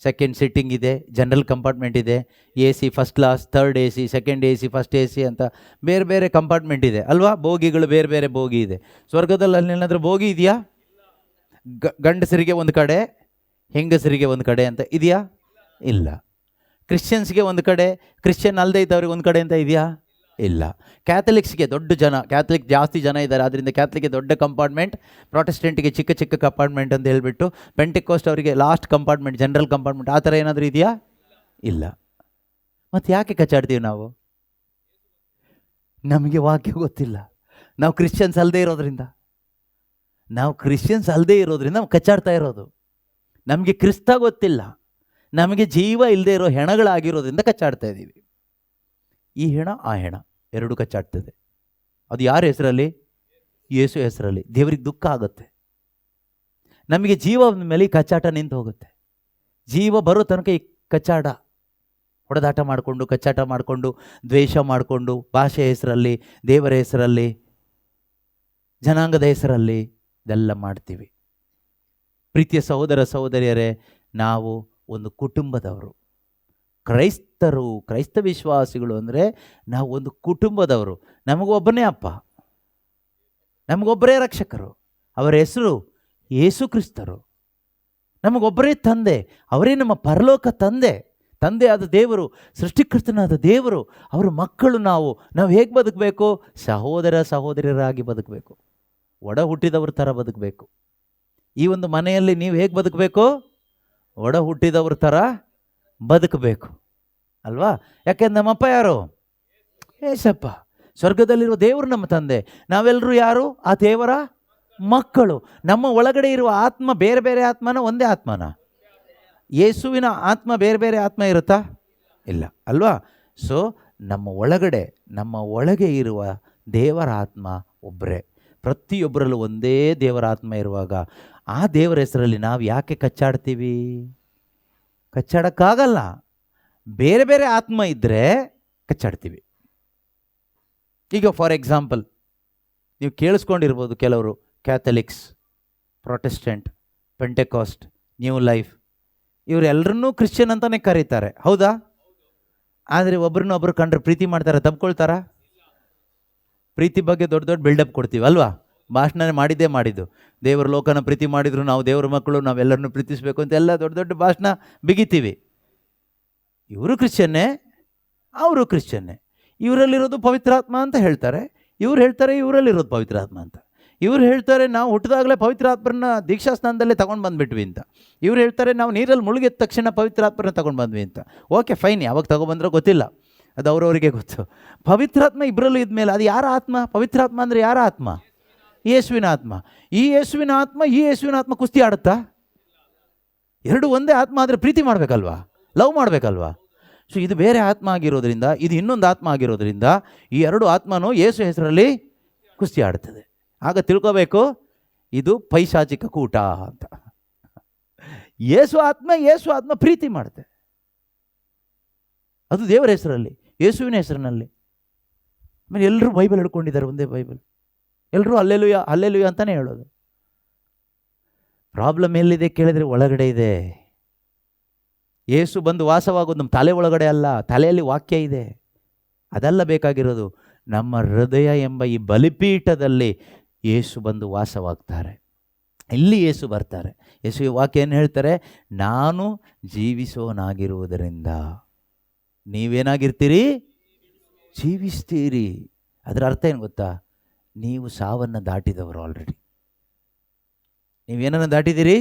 ಸೆಕೆಂಡ್ ಸಿಟ್ಟಿಂಗ್ ಇದೆ, ಜನರಲ್ ಕಂಪಾರ್ಟ್ಮೆಂಟ್ ಇದೆ, A C first class, third A C, second A C, first A C ಅಂತ ಬೇರೆ ಬೇರೆ ಕಂಪಾರ್ಟ್ಮೆಂಟ್ ಇದೆ ಅಲ್ವಾ? ಬೋಗಿಗಳು ಬೇರೆ ಬೇರೆ ಬೋಗಿ ಇದೆ. ಸ್ವರ್ಗದಲ್ಲಿ ಅಲ್ಲಿ ಏನಾದರೂ ಬೋಗಿ ಇದೆಯಾ? ಗಂಡಸರಿಗೆ ಒಂದು ಕಡೆ, ಹೆಂಗಸರಿಗೆ ಒಂದು ಕಡೆ ಅಂತ ಇದೆಯಾ? ಇಲ್ಲ. ಕ್ರಿಶ್ಚಿಯನ್ಸ್ಗೆ ಒಂದು ಕಡೆ, ಕ್ರಿಶ್ಚಿಯನ್ ಅಲ್ಲದೆ ಇದ್ದವ್ರಿಗೆ ಒಂದು ಕಡೆ ಅಂತ ಇದೆಯಾ? ಇಲ್ಲ. ಕ್ಯಾಥಲಿಕ್ಸ್ಗೆ ದೊಡ್ಡ ಜನ, ಕ್ಯಾಥಲಿಕ್ ಜಾಸ್ತಿ ಜನ ಇದ್ದಾರೆ, ಆದ್ದರಿಂದ ಕ್ಯಾಥಲಿಕ್ಗೆ ದೊಡ್ಡ ಕಂಪಾರ್ಟ್ಮೆಂಟ್, ಪ್ರೊಟೆಸ್ಟೆಂಟಿಗೆ ಚಿಕ್ಕ ಚಿಕ್ಕ ಕಂಪಾರ್ಟ್ಮೆಂಟ್ ಅಂತ ಹೇಳಿಬಿಟ್ಟು, ಪೆಂಟಿಕೋಸ್ಟ್ ಅವರಿಗೆ ಲಾಸ್ಟ್ ಕಂಪಾರ್ಟ್ಮೆಂಟ್, ಜನರಲ್ ಕಂಪಾರ್ಟ್ಮೆಂಟ್, ಆ ಥರ ಏನಾದರೂ ಇದೆಯಾ? ಇಲ್ಲ. ಮತ್ತು ಯಾಕೆ ಕಚ್ಚಾಡ್ತೀವಿ ನಾವು? ನಮಗೆ ವಾಕ್ಯ ಗೊತ್ತಿಲ್ಲ. ನಾವು ಕ್ರಿಶ್ಚಿಯನ್ಸ್ ಅಲ್ಲದೆ ಇರೋದ್ರಿಂದ ನಾವು ಕಚ್ಚಾಡ್ತಾ ಇರೋದು. ನಮಗೆ ಕ್ರಿಸ್ತ ಗೊತ್ತಿಲ್ಲ, ನಮಗೆ ಜೀವ ಇಲ್ಲದೆ ಇರೋ ಹೆಣಗಳಾಗಿರೋದ್ರಿಂದ ಕಚ್ಚಾಡ್ತಾ ಇದ್ದೀವಿ. ಈ ಹೆಣ ಆ ಹೆಣ ಎರಡೂ ಕಚ್ಚಾಡ್ತದೆ. ಅದು ಯಾರ ಹೆಸರಲ್ಲಿ? ಯೇಸು ಹೆಸರಲ್ಲಿ. ದೇವರಿಗೆ ದುಃಖ ಆಗುತ್ತೆ. ನಮಗೆ ಜೀವ ಮೇಲೆ ಈ ಕಚ್ಚಾಟ ನಿಂತು ಹೋಗುತ್ತೆ. ಜೀವ ಬರೋ ತನಕ ಈ ಕಚ್ಚಾಟ, ಹೊಡೆದಾಟ ಮಾಡಿಕೊಂಡು, ಕಚ್ಚಾಟ ಮಾಡಿಕೊಂಡು, ದ್ವೇಷ ಮಾಡಿಕೊಂಡು, ಭಾಷೆ ಹೆಸರಲ್ಲಿ, ದೇವರ ಹೆಸರಲ್ಲಿ, ಜನಾಂಗದ ಹೆಸರಲ್ಲಿ ಇದೆಲ್ಲ ಮಾಡ್ತೀವಿ. ಪ್ರೀತಿಯ ಸಹೋದರ ಸಹೋದರಿಯರೇ, ನಾವು ಒಂದು ಕುಟುಂಬದವರು. ಕ್ರೈಸ್ತರು, ಕ್ರೈಸ್ತ ವಿಶ್ವಾಸಿಗಳು ಅಂದರೆ ನಾವು ಒಂದು ಕುಟುಂಬದವರು. ನಮಗೊಬ್ಬನೇ ಅಪ್ಪ, ನಮಗೊಬ್ಬರೇ ರಕ್ಷಕರು, ಅವರ ಹೆಸರು ಯೇಸು ಕ್ರಿಸ್ತರು. ನಮಗೊಬ್ಬರೇ ತಂದೆ, ಅವರೇ ನಮ್ಮ ಪರಲೋಕ ತಂದೆ. ತಂದೆಯಾದ ದೇವರು, ಸೃಷ್ಟಿಕರ್ತನಾದ ದೇವರು, ಅವರ ಮಕ್ಕಳು. ನಾವು ಹೇಗೆ ಬದುಕಬೇಕು? ಸಹೋದರ ಸಹೋದರಿಯರಾಗಿ ಬದುಕಬೇಕು, ಒಡ ಹುಟ್ಟಿದವ್ರ ಥರ ಬದುಕಬೇಕು. ಈ ಒಂದು ಮನೆಯಲ್ಲಿ ನೀವು ಹೇಗೆ ಬದುಕಬೇಕು? ಒಡ ಹುಟ್ಟಿದವ್ರ ಥರ ಬದುಕಬೇಕು ಅಲ್ವಾ? ಯಾಕೆಂದ್ರೆ ನಮ್ಮಪ್ಪ ಯಾರು? ಏಸಪ್ಪ. ಸ್ವರ್ಗದಲ್ಲಿರುವ ದೇವರು ನಮ್ಮ ತಂದೆ. ನಾವೆಲ್ಲರೂ ಯಾರು? ಆ ದೇವರ ಮಕ್ಕಳು. ನಮ್ಮ ಒಳಗಡೆ ಇರುವ ಆತ್ಮ ಬೇರೆ ಬೇರೆ ಆತ್ಮನ, ಒಂದೇ ಆತ್ಮನ? ಯೇಸುವಿನ ಆತ್ಮ ಬೇರೆ ಬೇರೆ ಆತ್ಮ ಇರುತ್ತಾ? ಇಲ್ಲ ಅಲ್ವಾ? ಸೊ ನಮ್ಮ ಒಳಗೆ ಇರುವ ದೇವರ ಆತ್ಮ ಒಬ್ಬರೇ. ಪ್ರತಿಯೊಬ್ಬರಲ್ಲೂ ಒಂದೇ ದೇವರ ಆತ್ಮ ಇರುವಾಗ ಆ ದೇವರ ಹೆಸರಲ್ಲಿ ನಾವು ಯಾಕೆ ಕಚ್ಚಾಡ್ತೀವಿ? ಕಚ್ಚಾಡಕ್ಕಾಗಲ್ಲ. ಬೇರೆ ಬೇರೆ ಆತ್ಮ ಇದ್ದರೆ ಕಚ್ಚಾಡ್ತೀವಿ. ಈಗ ಫಾರ್ ಎಕ್ಸಾಂಪಲ್ ನೀವು ಕೇಳಿಸ್ಕೊಂಡಿರ್ಬೋದು, ಕೆಲವರು Catholics, Protestant, Pentecost, new life, ಇವರೆಲ್ಲರನ್ನೂ ಕ್ರಿಶ್ಚಿಯನ್ ಅಂತಲೇ ಕರೀತಾರೆ, ಹೌದಾ? ಆದರೆ ಒಬ್ರನ್ನೊಬ್ರು ಕಂಡ್ರೆ ಪ್ರೀತಿ ಮಾಡ್ತಾರೆ, ತಪ್ಕೊಳ್ತಾರಾ? ಪ್ರೀತಿ ಬಗ್ಗೆ ದೊಡ್ಡ ದೊಡ್ಡ ಬಿಲ್ಡಪ್ ಕೊಡ್ತೀವಿ ಅಲ್ವಾ? ಭಾಷಣ ಮಾಡಿದ್ದು, ದೇವರ ಲೋಕನ ಪ್ರೀತಿ ಮಾಡಿದ್ರು, ನಾವು ದೇವರ ಮಕ್ಕಳು, ನಾವೆಲ್ಲರನ್ನೂ ಪ್ರೀತಿಸಬೇಕು ಅಂತ ಎಲ್ಲ ದೊಡ್ಡ ದೊಡ್ಡ ಭಾಷಣ ಬಿಗಿತೀವಿ. ಇವರು ಕ್ರಿಶ್ಚಿಯನ್ನೇ, ಅವರು ಕ್ರಿಶ್ಚಿಯನ್ನೇ. ಇವರಲ್ಲಿರೋದು ಪವಿತ್ರಾತ್ಮ ಅಂತ ಹೇಳ್ತಾರೆ, ಇವ್ರು ಹೇಳ್ತಾರೆ ಇವರಲ್ಲಿರೋದು ಪವಿತ್ರಾತ್ಮ ಅಂತ. ಇವ್ರು ಹೇಳ್ತಾರೆ ನಾವು ಹುಟ್ಟಿದಾಗಲೇ ಪವಿತ್ರಾತ್ಮರನ್ನ ದೀಕ್ಷಾಸ್ನಾನದಲ್ಲೇ ತೊಗೊಂಡು ಬಂದುಬಿಟ್ವಿ ಅಂತ. ಇವ್ರು ಹೇಳ್ತಾರೆ ನಾವು ನೀರಲ್ಲಿ ಮುಳುಗಿದ ತಕ್ಷಣ ಪವಿತ್ರಾತ್ಮರನ್ನ ತೊಗೊಂಡು ಬಂದ್ವಿ ಅಂತ. ಓಕೆ ಫೈನ್, ಯಾವಾಗ ತೊಗೊಬಂದ್ರೋ ಗೊತ್ತಿಲ್ಲ, ಅದು ಅವರವರಿಗೆ ಗೊತ್ತು. ಪವಿತ್ರಾತ್ಮ ಇಬ್ಬರಲ್ಲೂ ಇದ್ಮೇಲೆ ಅದು ಯಾರ ಆತ್ಮ? ಪವಿತ್ರಾತ್ಮ ಅಂದರೆ ಯಾರ ಆತ್ಮ? ಯೇಸುವಿನ ಆತ್ಮ. ಈ ಯೇಸುವಿನ ಆತ್ಮ ಕುಸ್ತಿ ಆಡುತ್ತಾ? ಎರಡು ಒಂದೇ ಆತ್ಮ ಆದರೆ ಪ್ರೀತಿ ಮಾಡಬೇಕಲ್ವಾ, ಲವ್ ಮಾಡಬೇಕಲ್ವಾ? ಸೊ ಇದು ಬೇರೆ ಆತ್ಮ ಆಗಿರೋದ್ರಿಂದ, ಇದು ಇನ್ನೊಂದು ಆತ್ಮ ಆಗಿರೋದ್ರಿಂದ ಈ ಎರಡು ಆತ್ಮನೂ ಯೇಸು ಹೆಸರಲ್ಲಿ ಕುಸ್ತಿ ಆಡುತ್ತದೆ. ಆಗ ತಿಳ್ಕೋಬೇಕು, ಇದು ಪೈಶಾಚಿಕ ಕೂಟ ಅಂತ. ಯೇಸು ಆತ್ಮ ಪ್ರೀತಿ ಮಾಡುತ್ತೆ, ಅದು ದೇವರ ಹೆಸರಲ್ಲಿ, ಯೇಸುವಿನ ಹೆಸರಿನಲ್ಲಿ. ಆಮೇಲೆ ಎಲ್ಲರೂ ಬೈಬಲ್ ಹಿಡ್ಕೊಂಡಿದ್ದಾರೆ, ಒಂದೇ ಬೈಬಲ್, ಎಲ್ಲರೂ ಅಲ್ಲೆಲುಯ್ಯ ಅಲ್ಲೆಲುಯ್ಯ ಅಂತಲೇ ಹೇಳೋದು. ಪ್ರಾಬ್ಲಮ್ ಎಲ್ಲಿದೆ ಕೇಳಿದ್ರೆ ಒಳಗಡೆ ಇದೆ. ಯೇಸು ಬಂದು ವಾಸವಾಗೋದು ನಮ್ಮ ತಲೆ ಒಳಗಡೆ ಅಲ್ಲ, ತಲೆಯಲ್ಲಿ ವಾಕ್ಯ ಇದೆ. ಅದೆಲ್ಲ ಬೇಕಾಗಿರೋದು. ನಮ್ಮ ಹೃದಯ ಎಂಬ ಈ ಬಲಿಪೀಠದಲ್ಲಿ ಯೇಸು ಬಂದು ವಾಸವಾಗ್ತಾರೆ. ಇಲ್ಲಿ ಯೇಸು ಬರ್ತಾರೆ. ಯೇಸು ವಾಕ್ಯ ಏನು ಹೇಳ್ತಾರೆ? ನಾನು ಜೀವಿಸೋನಾಗಿರುವುದರಿಂದ ನೀವೇನಾಗಿರ್ತೀರಿ? ಜೀವಿಸ್ತೀರಿ. ಅದರ ಅರ್ಥ ಏನು ಗೊತ್ತಾ? ನೀವು ಸಾವನ್ನು ದಾಟಿದವರು ಆಲ್ರೆಡಿ. ನೀವೇನನ್ನು ದಾಟಿದ್ದೀರಿ?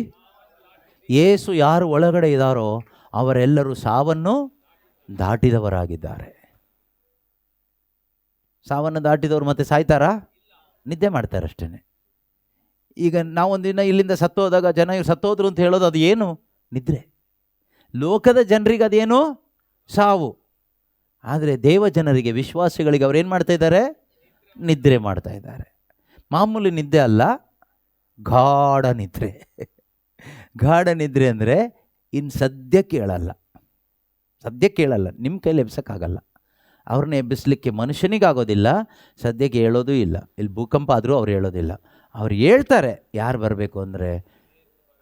ಯೇಸು ಯಾರು ಒಳಗಡೆ ಇದ್ದಾರೋ ಅವರೆಲ್ಲರೂ ಸಾವನ್ನು ದಾಟಿದವರಾಗಿದ್ದಾರೆ. ಸಾವನ್ನು ದಾಟಿದವರು ಮತ್ತೆ ಸಾಯ್ತಾರಾ? ನಿದ್ದೆ ಮಾಡ್ತಾರೆ ಅಷ್ಟೇ. ಈಗ ನಾವೊಂದಿನ ಇಲ್ಲಿಂದ ಸತ್ತೋದಾಗ ಜನ ಇವ್ರು ಸತ್ತೋದ್ರು ಅಂತ ಹೇಳೋದು ಅದು ಏನು? ನಿದ್ರೆ. ಲೋಕದ ಜನರಿಗೆ ಅದೇನು? ಸಾವು. ಆದರೆ ದೇವ ಜನರಿಗೆ, ವಿಶ್ವಾಸಿಗಳಿಗೆ ಅವ್ರು ಏನು ಮಾಡ್ತಾ ಇದ್ದಾರೆ? ನಿದ್ರೆ ಮಾಡ್ತಾ ಇದ್ದಾರೆ. ಮಾಮೂಲಿ ನಿದ್ದೆ ಅಲ್ಲ, ಗಾಢ ನಿದ್ರೆ. ಗಾಢ ನಿದ್ರೆ ಅಂದರೆ ಇನ್ನು ಸದ್ಯಕ್ಕೆ ಹೇಳಲ್ಲ, ನಿಮ್ಮ ಕೈಲಿ ಎಬ್ಸೋಕ್ಕಾಗಲ್ಲ. ಅವ್ರನ್ನ ಎಬ್ಬಿಸ್ಲಿಕ್ಕೆ ಮನುಷ್ಯನಿಗಾಗೋದಿಲ್ಲ, ಸದ್ಯಕ್ಕೆ ಹೇಳೋದೂ ಇಲ್ಲ. ಇಲ್ಲಿ ಭೂಕಂಪ ಆದರೂ ಅವ್ರು ಹೇಳೋದಿಲ್ಲ. ಅವ್ರು ಹೇಳ್ತಾರೆ. ಯಾರು ಬರಬೇಕು ಅಂದರೆ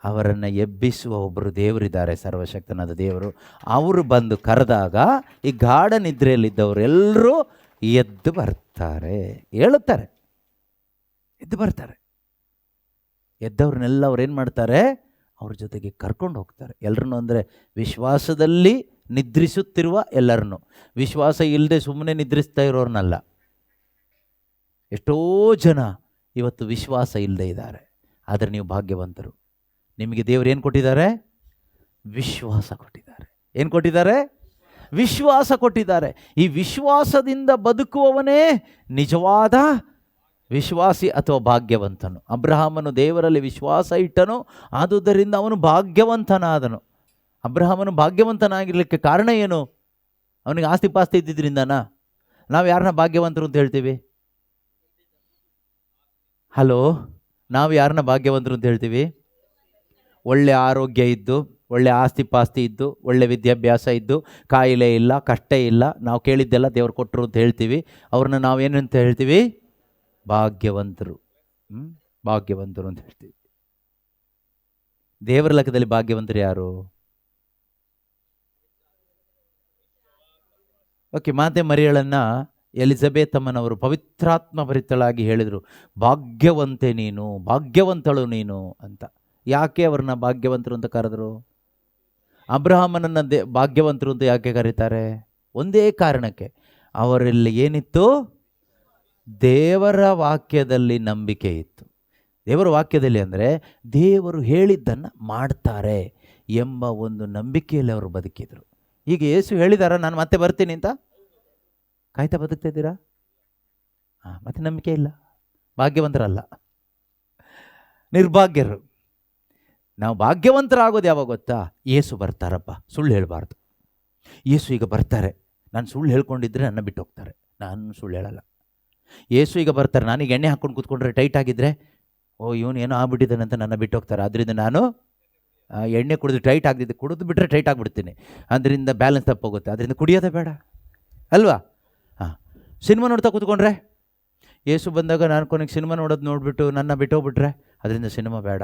ಅವರನ್ನು ಎಬ್ಬಿಸುವ ಒಬ್ಬರು ದೇವರಿದ್ದಾರೆ, ಸರ್ವಶಕ್ತನಾದ ದೇವರು. ಅವರು ಬಂದು ಕರೆದಾಗ ಈ ಗಾಢ ನಿದ್ರೆಯಲ್ಲಿದ್ದವರೆಲ್ಲರೂ ಎದ್ದು ಬರ್ತಾರೆ, ಹೇಳುತ್ತಾರೆ, ಎದ್ದು ಬರ್ತಾರೆ. ಎದ್ದವ್ರನ್ನೆಲ್ಲ ಅವ್ರು ಏನು ಮಾಡ್ತಾರೆ? ಅವ್ರ ಜೊತೆಗೆ ಕರ್ಕೊಂಡು ಹೋಗ್ತಾರೆ ಎಲ್ಲರನ್ನೂ. ಅಂದರೆ ವಿಶ್ವಾಸದಲ್ಲಿ ನಿದ್ರಿಸುತ್ತಿರುವ ಎಲ್ಲರನ್ನು, ವಿಶ್ವಾಸ ಇಲ್ಲದೆ ಸುಮ್ಮನೆ ನಿದ್ರಿಸ್ತಾ ಇರೋರ್ನಲ್ಲ. ಎಷ್ಟೋ ಜನ ಇವತ್ತು ವಿಶ್ವಾಸ ಇಲ್ಲದೆ ಇದ್ದಾರೆ. ಆದರೆ ನೀವು ಭಾಗ್ಯವಂತರು. ನಿಮಗೆ ದೇವರು ಏನು ಕೊಟ್ಟಿದ್ದಾರೆ? ವಿಶ್ವಾಸ ಕೊಟ್ಟಿದ್ದಾರೆ. ಏನು ಕೊಟ್ಟಿದ್ದಾರೆ? ವಿಶ್ವಾಸ ಕೊಟ್ಟಿದ್ದಾರೆ. ಈ ವಿಶ್ವಾಸದಿಂದ ಬದುಕುವವನೇ ನಿಜವಾದ ವಿಶ್ವಾಸಿ ಅಥವಾ ಭಾಗ್ಯವಂತನು. ಅಬ್ರಹಾಮನು ದೇವರಲ್ಲಿ ವಿಶ್ವಾಸ ಇಟ್ಟನು, ಆದುದರಿಂದ ಅವನು ಭಾಗ್ಯವಂತನಾದನು. ಅಬ್ರಹಾಮನು ಭಾಗ್ಯವಂತನಾಗಿರಲಿಕ್ಕೆ ಕಾರಣ ಏನು? ಅವನಿಗೆ ಆಸ್ತಿ ಪಾಸ್ತಿ ಇದ್ದಿದ್ದರಿಂದನಾ? ನಾವು ಯಾರನ್ನ ಭಾಗ್ಯವಂತರು ಅಂತ ಹೇಳ್ತೀವಿ? ಹಲೋ, ನಾವು ಯಾರನ್ನ ಭಾಗ್ಯವಂತರು ಅಂತ ಹೇಳ್ತೀವಿ? ಒಳ್ಳೆ ಆರೋಗ್ಯ ಇದ್ದು, ಒಳ್ಳೆ ಆಸ್ತಿ ಪಾಸ್ತಿ ಇದ್ದು, ಒಳ್ಳೆ ವಿದ್ಯಾಭ್ಯಾಸ ಇದ್ದು, ಕಾಯಿಲೆ ಇಲ್ಲ, ಕಷ್ಟ ಇಲ್ಲ, ನಾವು ಕೇಳಿದ್ದೆಲ್ಲ ದೇವ್ರು ಕೊಟ್ಟರು ಅಂತ ಹೇಳ್ತೀವಿ. ಅವ್ರನ್ನ ನಾವೇನಂತ ಹೇಳ್ತೀವಿ? ಭಾಗ್ಯವಂತರು. ಭಾಗ್ಯವಂತರು ಅಂತ ಹೇಳ್ತೀವಿ. ದೇವರ ಲೆಕ್ಕದಲ್ಲಿ ಭಾಗ್ಯವಂತರು ಯಾರು? ಓಕೆ, ಮಾತೆ ಮರಿಯಳನ್ನು ಎಲಿಜಬೆತ್ ಅಮ್ಮನವರು ಪವಿತ್ರಾತ್ಮ ಭರಿತಳಾಗಿ ಹೇಳಿದರು, ಭಾಗ್ಯವಂತೆ ನೀನು, ಭಾಗ್ಯವಂತಳು ನೀನು ಅಂತ. ಯಾಕೆ ಅವ್ರನ್ನ ಭಾಗ್ಯವಂತರು ಅಂತ ಕರೆದರು? ಅಬ್ರಹಾಮನನ್ನು ಭಾಗ್ಯವಂತರು ಅಂತ ಯಾಕೆ ಕರೀತಾರೆ? ಒಂದೇ ಕಾರಣಕ್ಕೆ, ಅವರಲ್ಲಿ ಏನಿತ್ತು? ದೇವರ ವಾಕ್ಯದಲ್ಲಿ ನಂಬಿಕೆ ಇತ್ತು. ದೇವರ ವಾಕ್ಯದಲ್ಲಿ ಅಂದರೆ ದೇವರು ಹೇಳಿದ್ದನ್ನು ಮಾಡ್ತಾರೆ ಎಂಬ ಒಂದು ನಂಬಿಕೆಯಲ್ಲಿ ಅವರು ಬದುಕಿದರು. ಈಗ ಯೇಸು ಹೇಳಿದಾರ ನಾನು ಮತ್ತೆ ಬರ್ತೀನಿ ಅಂತ ಕಾಯ್ತಾ ಬದುಕ್ತಾ ಇದ್ದೀರಾ? ಮತ್ತೆ ನಂಬಿಕೆ ಇಲ್ಲ, ಭಾಗ್ಯವಂತರಲ್ಲ, ನಿರ್ಭಾಗ್ಯರು. ನಾವು ಭಾಗ್ಯವಂತರಾಗೋದು ಯಾವಾಗ ಗೊತ್ತಾ? ಯೇಸು ಬರ್ತಾರಪ್ಪ, ಸುಳ್ಳು ಹೇಳಬಾರ್ದು. ಯೇಸು ಈಗ ಬರ್ತಾರೆ, ನಾನು ಸುಳ್ಳು ಹೇಳ್ಕೊಂಡಿದ್ರೆ ನನ್ನ ಬಿಟ್ಟು ಹೋಗ್ತಾರೆ, ನಾನು ಸುಳ್ಳು ಹೇಳಲ್ಲ. ಯೇಸು ಈಗ ಬರ್ತಾರೆ, ನಾನೀಗ ಎಣ್ಣೆ ಹಾಕ್ಕೊಂಡು ಕೂತ್ಕೊಂಡ್ರೆ ಟೈಟ್ ಆಗಿದ್ದರೆ, ಓ ಇವನು ಏನೋ ಆಗ್ಬಿಟ್ಟಿದ್ದಾನೆ ಅಂತ ನನ್ನ ಬಿಟ್ಟು ಹೋಗ್ತಾರೆ. ಆದ್ದರಿಂದ ನಾನು ಎಣ್ಣೆ ಕುಡಿದು ಟೈಟ್ ಆಗದಿದ್ದೆ, ಕುಡಿದು ಬಿಟ್ಟರೆ ಟೈಟ್ ಆಗಿಬಿಡ್ತೀನಿ, ಅದರಿಂದ ಬ್ಯಾಲೆನ್ಸ್ ತಪ್ಪೋಗುತ್ತೆ, ಅದರಿಂದ ಕುಡಿಯೋದೇ ಬೇಡ ಅಲ್ವಾ? ಸಿನಿಮಾ ನೋಡ್ತಾ ಕೂತ್ಕೊಂಡ್ರೆ, ಯೇಸು ಬಂದಾಗ ನಾನು ಕೊನೆಗೆ ಸಿನಿಮಾ ನೋಡಿಬಿಟ್ಟು ನನ್ನ ಬಿಟ್ಟೋಗ್ಬಿಟ್ರೆ ಅದರಿಂದ ಸಿನಿಮಾ ಬೇಡ.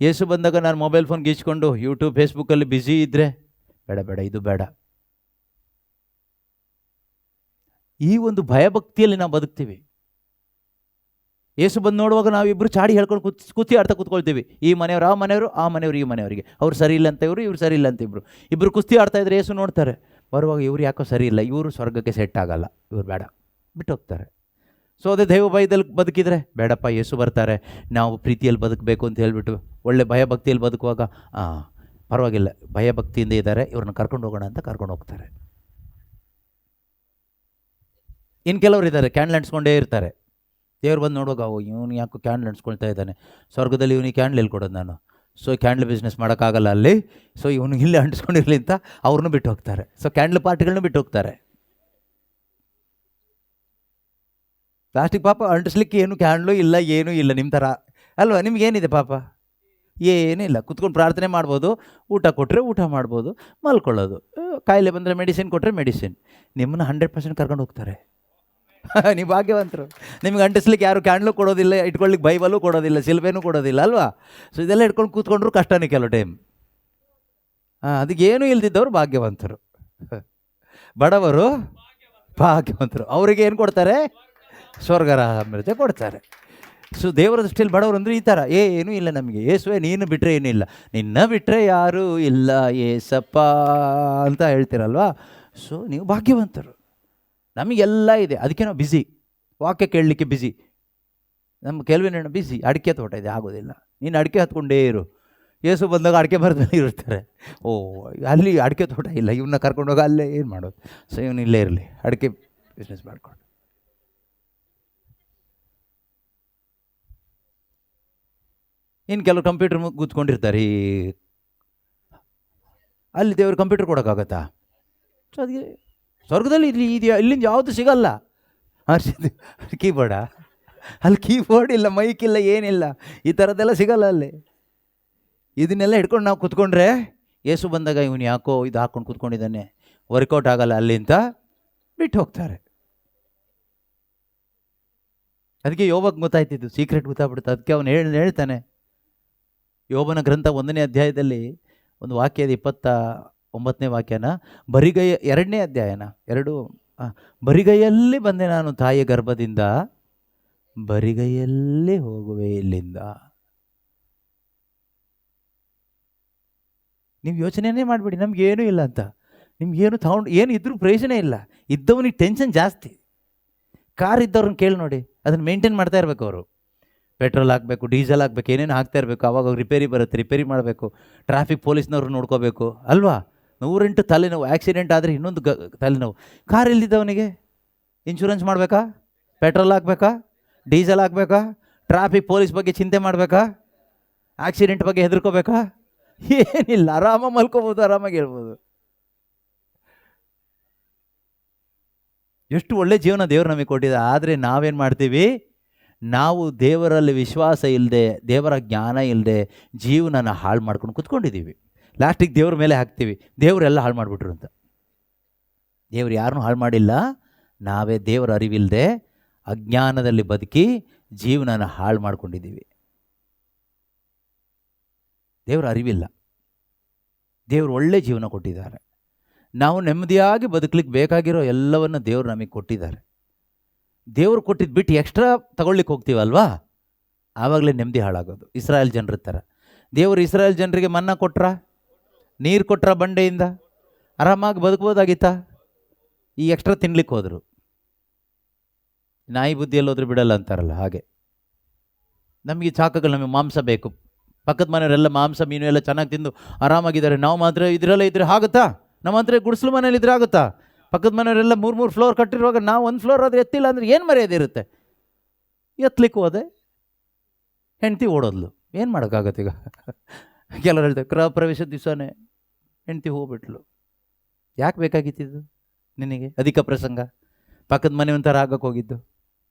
ಯೇಸು ಬಂದಾಗ ನಾನು ಮೊಬೈಲ್ ಫೋನ್ ಗೀಚ್ಕೊಂಡು ಯೂಟ್ಯೂಬ್ ಫೇಸ್ಬುಕ್ಕಲ್ಲಿ ಬ್ಯುಸಿ ಇದ್ದರೆ ಬೇಡ ಬೇಡ, ಇದು ಬೇಡ. ಈ ಒಂದು ಭಯಭಕ್ತಿಯಲ್ಲಿ ನಾವು ಬದುಕ್ತೀವಿ. ಯೇಸು ಬಂದು ನೋಡುವಾಗ ನಾವಿಬ್ಬರು ಚಾಡಿ ಹೇಳ್ಕೊಂಡು ಕೂತಿ ಆಡ್ತಾ ಕೂತ್ಕೊಳ್ತೀವಿ. ಈ ಮನೆಯವರು ಆ ಮನೆಯವರು, ಆ ಮನೆಯವರು ಈ ಮನೆಯವರಿಗೆ, ಅವ್ರು ಸರಿ ಇಲ್ಲ ಅಂತ ಇವರು ಸರಿ ಇಲ್ಲ ಅಂತ ಇಬ್ಬರು ಕುಸ್ತಿ ಆಡ್ತಾ ಇದ್ರೆ ಯೇಸು ನೋಡ್ತಾರೆ. ಬರುವಾಗ ಇವ್ರು ಯಾಕೋ ಸರಿ ಇಲ್ಲ, ಇವರು ಸ್ವರ್ಗಕ್ಕೆ ಸೆಟ್ ಆಗಲ್ಲ, ಇವ್ರು ಬೇಡ, ಬಿಟ್ಟು ಹೋಗ್ತಾರೆ. ಸೊ ಅದೇ ದೈವ ಭಯದಲ್ಲಿ ಬದುಕಿದರೆ ಬೇಡಪ್ಪ, ಯೇಸು ಬರ್ತಾರೆ, ನಾವು ಪ್ರೀತಿಯಲ್ಲಿ ಬದುಕಬೇಕು ಅಂತ ಹೇಳ್ಬಿಟ್ಟು ಒಳ್ಳೆ ಭಯಭಕ್ತಿಯಲ್ಲಿ ಬದುಕುವಾಗ ಪರವಾಗಿಲ್ಲ, ಭಯಭಕ್ತಿಯಿಂದ ಇದ್ದಾರೆ, ಇವ್ರನ್ನ ಕರ್ಕೊಂಡು ಹೋಗೋಣ ಅಂತ ಕರ್ಕೊಂಡು ಹೋಗ್ತಾರೆ. ಇನ್ನು ಕೆಲವರು ಇದ್ದಾರೆ ಕ್ಯಾಂಡ್ಲ್ ಅಂಟಿಸ್ಕೊಂಡೇ ಇರ್ತಾರೆ. ದೇವ್ರು ಬಂದು ನೋಡುವಾಗ, ಇವನು ಯಾಕೋ ಕ್ಯಾಂಡ್ಲ್ ಅಂಟಿಸ್ಕೊಳ್ತಾ ಇದ್ದಾನೆ, ಸ್ವರ್ಗದಲ್ಲಿ ಇವನಿಗೆ ಕ್ಯಾಂಡ್ಲ್ ಎಲ್ಲಿ ಕೊಡೋದು ನಾನು, ಸೊ ಕ್ಯಾಂಡ್ಲ್ ಬಿಸ್ನೆಸ್ ಮಾಡೋಕ್ಕಾಗಲ್ಲ ಅಲ್ಲಿ, ಸೊ ಇವನು ಇಲ್ಲೇ ಅಂಟಿಸ್ಕೊಂಡಿರಲಿ ಅಂತ ಅವ್ರನ್ನೂ ಬಿಟ್ಟು ಹೋಗ್ತಾರೆ. ಸೊ ಕ್ಯಾಂಡ್ಲ್ ಪಾರ್ಟಿಗಳನ್ನೂ ಬಿಟ್ಟು ಹೋಗ್ತಾರೆ. ಲಾಸ್ಟಿಗೆ ಪಾಪ ಅಂಟಿಸ್ಲಿಕ್ಕೆ ಏನು ಕ್ಯಾಂಡ್ಲು ಇಲ್ಲ, ಏನೂ ಇಲ್ಲ, ನಿಮ್ಮ ಥರ ಅಲ್ವಾ? ನಿಮ್ಗೇನಿದೆ ಪಾಪ? ಏನಿಲ್ಲ, ಕುತ್ಕೊಂಡು ಪ್ರಾರ್ಥನೆ ಮಾಡ್ಬೋದು, ಊಟ ಕೊಟ್ಟರೆ ಊಟ ಮಾಡ್ಬೋದು, ಮಲ್ಕೊಳ್ಳೋದು, ಕಾಯಿಲೆ ಬಂದರೆ ಮೆಡಿಸಿನ್ ಕೊಟ್ಟರೆ ಮೆಡಿಸಿನ್. ನಿಮ್ಮನ್ನು 100% ಕರ್ಕೊಂಡು ಹೋಗ್ತಾರೆ. ನೀವು ಭಾಗ್ಯವಂತರು. ನಿಮ್ಗೆ ಅಂಟಿಸ್ಲಿಕ್ಕೆ ಯಾರು ಕ್ಯಾಂಡ್ಲು ಕೊಡೋದಿಲ್ಲ, ಇಟ್ಕೊಳ್ಳಿಕ್ಕೆ ಬೈಬಲು ಕೊಡೋದಿಲ್ಲ, ಸಿಲ್ವೇನೂ ಕೊಡೋದಿಲ್ಲ ಅಲ್ವಾ? ಸೊ ಇದೆಲ್ಲ ಇಟ್ಕೊಂಡು ಕೂತ್ಕೊಂಡ್ರು ಕಷ್ಟನೇ ಕೆಲವು ಟೈಮ್. ಅದಕ್ಕೇನು ಇಲ್ದಿದ್ದವರು ಭಾಗ್ಯವಂತರು. ಬಡವರು ಭಾಗ್ಯವಂತರು. ಅವರಿಗೆ ಏನು ಕೊಡ್ತಾರೆ? ಸ್ವರ್ಗರಾಮ್ಯತೆ ಕೊಡ್ತಾರೆ. ಸೊ ದೇವರ ದೃಷ್ಟಿಯಲ್ಲಿ ಬಡವರು ಅಂದರೆ ಈ ಥರ, ಏನೂ ಇಲ್ಲ ನಮಗೆ, ಯೇಸುವೆ ನೀನು ಬಿಟ್ಟರೆ ಏನೂ ಇಲ್ಲ, ನಿನ್ನ ಬಿಟ್ಟರೆ ಯಾರೂ ಇಲ್ಲ ಏಸಪ್ಪ ಅಂತ ಹೇಳ್ತೀರಲ್ವಾ? ಸೊ ನೀವು ಭಾಗ್ಯವಂತರು. ನಮಗೆಲ್ಲ ಇದೆ, ಅದಕ್ಕೆ ನಾವು ಬ್ಯುಸಿ, ವಾಕ್ಯ ಕೇಳಲಿಕ್ಕೆ ಬ್ಯುಸಿ. ನಮ್ಮ ಕೆಲವಿನ ಬ್ಯುಸಿ, ಅಡಿಕೆ ತೋಟ ಇದೆ, ಆಗೋದಿಲ್ಲ, ನೀನು ಅಡಿಕೆ ಹತ್ಕೊಂಡೇ ಇರು. ಯೇಸು ಬಂದಾಗ ಅಡಿಕೆ ಮರದಲ್ಲಿ ಇರ್ತಾರೆ. ಅಲ್ಲಿ ಅಡಿಕೆ ತೋಟ ಇಲ್ಲ, ಇವನ್ನ ಕರ್ಕೊಂಡೋಗಿ ಅಲ್ಲೇ ಏನು ಮಾಡೋದು? ಸೊ ಇವನು ಇಲ್ಲೇ ಇರಲಿ, ಅಡಿಕೆ ಬಿಸ್ನೆಸ್ ಮಾಡ್ಕೊಂಡು. ಇನ್ನು ಕೆಲವು ಕಂಪ್ಯೂಟರ್ ಕೂತ್ಕೊಂಡಿರ್ತಾರೆ. ಅಲ್ಲಿ ದೇವರು ಕಂಪ್ಯೂಟರ್ ಕೊಡೋಕ್ಕಾಗತ್ತಾ? ಸೊ ಅದಕ್ಕೆ ಸ್ವರ್ಗದಲ್ಲಿ ಇಲ್ಲಿ ಇದೆಯಾ? ಇಲ್ಲಿಂದ ಯಾವುದು ಸಿಗಲ್ಲ. ಕೀಬೋರ್ಡಾ? ಅಲ್ಲಿ ಕೀಬೋರ್ಡ್ ಇಲ್ಲ, ಮೈಕ್ ಇಲ್ಲ, ಏನಿಲ್ಲ, ಈ ಥರದ್ದೆಲ್ಲ ಸಿಗಲ್ಲ ಅಲ್ಲಿ. ಇದನ್ನೆಲ್ಲ ಹಿಡ್ಕೊಂಡು ನಾವು ಕೂತ್ಕೊಂಡ್ರೆ ಯೇಸು ಬಂದಾಗ ಇವನು ಯಾಕೋ ಇದು ಹಾಕ್ಕೊಂಡು ಕೂತ್ಕೊಂಡಿದ್ದಾನೆ, ವರ್ಕೌಟ್ ಆಗಲ್ಲ ಅಲ್ಲಿ ಅಂತ ಬಿಟ್ಟು ಹೋಗ್ತಾರೆ. ಅದಕ್ಕೆ ಯೋಬಕ್ಕೆ ಗೊತ್ತಾಯ್ತಿದ್ದು, ಸೀಕ್ರೆಟ್ ಗೊತ್ತಾಗ್ಬಿಡುತ್ತೆ. ಅದಕ್ಕೆ ಅವನು ಹೇಳ್ತಾನೆ, ಯೋಬನ ಗ್ರಂಥ 1ನೇ ಅಧ್ಯಾಯದಲ್ಲಿ ಒಂದು ವಾಕ್ಯದ 29ನೇ ವಾಕ್ಯನ, ಬರಿಗೈ 2ನೇ ಅಧ್ಯಾಯನ 2 ಬರಿಗೈಯಲ್ಲಿ ಬಂದೆ ನಾನು ತಾಯಿಯ ಗರ್ಭದಿಂದ, ಬರಿಗೈಯಲ್ಲಿ ಹೋಗುವೆ ಇಲ್ಲಿಂದ. ನೀವು ಯೋಚನೆಯೇ ಮಾಡಿಬಿಡಿ, ನಮಗೇನೂ ಇಲ್ಲ ಅಂತ. ನಿಮ್ಗೇನು ತಗೊಂಡು ಏನು ಇದ್ರೂ ಪ್ರಯೋಜನ ಇಲ್ಲ. ಇದ್ದವನಿಗೆ ಟೆನ್ಷನ್ ಜಾಸ್ತಿ. ಕಾರ್ ಇದ್ದವ್ರನ್ನ ಕೇಳಿ ನೋಡಿ, ಅದನ್ನು ಮೇಂಟೈನ್ ಮಾಡ್ತಾ ಇರಬೇಕು ಅವರು. ಪೆಟ್ರೋಲ್ ಹಾಕಬೇಕು, ಡೀಸೆಲ್ ಹಾಕಬೇಕು, ಏನೇನು ಹಾಕ್ತಾ ಇರಬೇಕು. ಆವಾಗ ರಿಪೇರಿ ಬರುತ್ತೆ, ರಿಪೇರಿ ಮಾಡಬೇಕು, ಟ್ರಾಫಿಕ್ ಪೊಲೀಸ್ನವ್ರು ನೋಡ್ಕೋಬೇಕು ಅಲ್ವಾ? 108 ತಲೆನೋವು. ಆ್ಯಕ್ಸಿಡೆಂಟ್ ಆದರೆ ಇನ್ನೊಂದು ತಲೆನೋವು. ಕಾರ್ ಇಲ್ದಿದ್ದವನಿಗೆ ಇನ್ಶೂರೆನ್ಸ್ ಮಾಡಬೇಕಾ, ಪೆಟ್ರೋಲ್ ಹಾಕಬೇಕಾ, ಡೀಸೆಲ್ ಹಾಕಬೇಕಾ, ಟ್ರಾಫಿಕ್ ಪೊಲೀಸ್ ಬಗ್ಗೆ ಚಿಂತೆ ಮಾಡಬೇಕಾ, ಆಕ್ಸಿಡೆಂಟ್ ಬಗ್ಗೆ ಹೆದರ್ಕೋಬೇಕಾ? ಏನಿಲ್ಲ, ಆರಾಮಾಗಿ ಮಲ್ಕೋಬೋದು, ಆರಾಮಾಗಿ ಹೇಳ್ಬೋದು. ಎಷ್ಟು ಒಳ್ಳೆ ಜೀವನ ದೇವರು ನಮಗೆ ಕೊಟ್ಟಿದೆ. ಆದರೆ ನಾವೇನು ಮಾಡ್ತೀವಿ? ನಾವು ದೇವರಲ್ಲಿ ವಿಶ್ವಾಸ ಇಲ್ಲದೆ, ದೇವರ ಜ್ಞಾನ ಇಲ್ಲದೆ ಜೀವನನ ಹಾಳು ಮಾಡ್ಕೊಂಡು ಕೂತ್ಕೊಂಡಿದ್ದೀವಿ. ಲಾಸ್ಟಿಗೆ ದೇವ್ರ ಮೇಲೆ ಹಾಕ್ತೀವಿ, ದೇವರೆಲ್ಲ ಹಾಳು ಮಾಡಿಬಿಟ್ರು ಅಂತ. ದೇವ್ರು ಯಾರನ್ನೂ ಹಾಳು ಮಾಡಿಲ್ಲ, ನಾವೇ ದೇವರ ಅರಿವಿಲ್ಲದೆ ಅಜ್ಞಾನದಲ್ಲಿ ಬದುಕಿ ಜೀವನನ ಹಾಳು ಮಾಡ್ಕೊಂಡಿದ್ದೀವಿ. ದೇವರ ಅರಿವಿಲ್ಲ. ದೇವರು ಒಳ್ಳೆ ಜೀವನ ಕೊಟ್ಟಿದ್ದಾರೆ. ನಾವು ನೆಮ್ಮದಿಯಾಗಿ ಬದುಕಲಿಕ್ಕೆ ಬೇಕಾಗಿರೋ ಎಲ್ಲವನ್ನು ದೇವರು ನಮಗೆ ಕೊಟ್ಟಿದ್ದಾರೆ. ದೇವರು ಕೊಟ್ಟಿದ್ದು ಬಿಟ್ಟು ಎಕ್ಸ್ಟ್ರಾ ತಗೊಳ್ಳಿಕ್ಕೆ ಹೋಗ್ತೀವಲ್ವಾ, ಆವಾಗಲೇ ನೆಮ್ಮದಿ ಹಾಳಾಗೋದು. ಇಸ್ರಾಯೇಲ್ ಜನರ ಥರ ದೇವರು ಇಸ್ರಾಯೇಲ್ ಜನರಿಗೆ ಮನ್ನಾ ಕೊಟ್ರ, ನೀರು ಕೊಟ್ರ, ಬಂಡೆಯಿಂದ ಆರಾಮಾಗಿ ಬದುಕ್ಬೋದಾಗಿತ್ತಾ? ಈ ಎಕ್ಸ್ಟ್ರಾ ತಿನ್ಲಿಕ್ಕೆ ಹೋದರು. ನಾಯಿ ಬುದ್ಧಿಯಲ್ಲಿ ಹೋದ್ರೆ ಬಿಡಲ್ಲ ಅಂತಾರಲ್ಲ ಹಾಗೆ. ನಮಗೆ ಚಾಕಗಳು, ನಮಗೆ ಮಾಂಸ ಬೇಕು. ಪಕ್ಕದ ಮನೆಯವರೆಲ್ಲ ಮಾಂಸ ಮೀನು ಎಲ್ಲ ಚೆನ್ನಾಗಿ ತಿಂದು ಆರಾಮಾಗಿದ್ದಾರೆ. ನಾವು ಮಾತ್ರ ಇದರೆಲ್ಲ ಇದ್ರೆ ಆಗುತ್ತಾ? ನಮ್ಮ ಹತ್ರ ಗುಡಿಸಲು ಮನೇಲಿ ಇದ್ರೆ ಆಗುತ್ತಾ? ಪಕ್ಕದ ಮನೆಯವರೆಲ್ಲ 3 ಫ್ಲೋರ್ ಕಟ್ಟಿರುವಾಗ ನಾವು 1 ಫ್ಲೋರ್ ಆದ್ರೆ ಎತ್ತಿಲ್ಲ ಅಂದರೆ ಏನು ಮರ್ಯಾದೆ ಇರುತ್ತೆ? ಎತ್ತಲಿಕ್ಕೆ ಹೋದೆ, ಹೆಂಡ್ತಿ ಓಡೋದ್ಲು. ಏನು ಮಾಡೋಕ್ಕಾಗತ್ತೆ ಈಗ? ಕೆಲವರು ಹೇಳ್ತಾರೆ ಗೃಹ ಪ್ರವೇಶದ ದಿವಸನೇ ಹೆಂಡ್ತಿ ಹೋಗ್ಬಿಟ್ಲು. ಯಾಕೆ ಬೇಕಾಗಿತ್ತಿದ್ದು ನಿನಗೆ? ಅಧಿಕ ಪ್ರಸಂಗ, ಪಕ್ಕದ ಮನೆ ಒಂಥರ ಆಗಕ್ಕೆ ಹೋಗಿದ್ದು.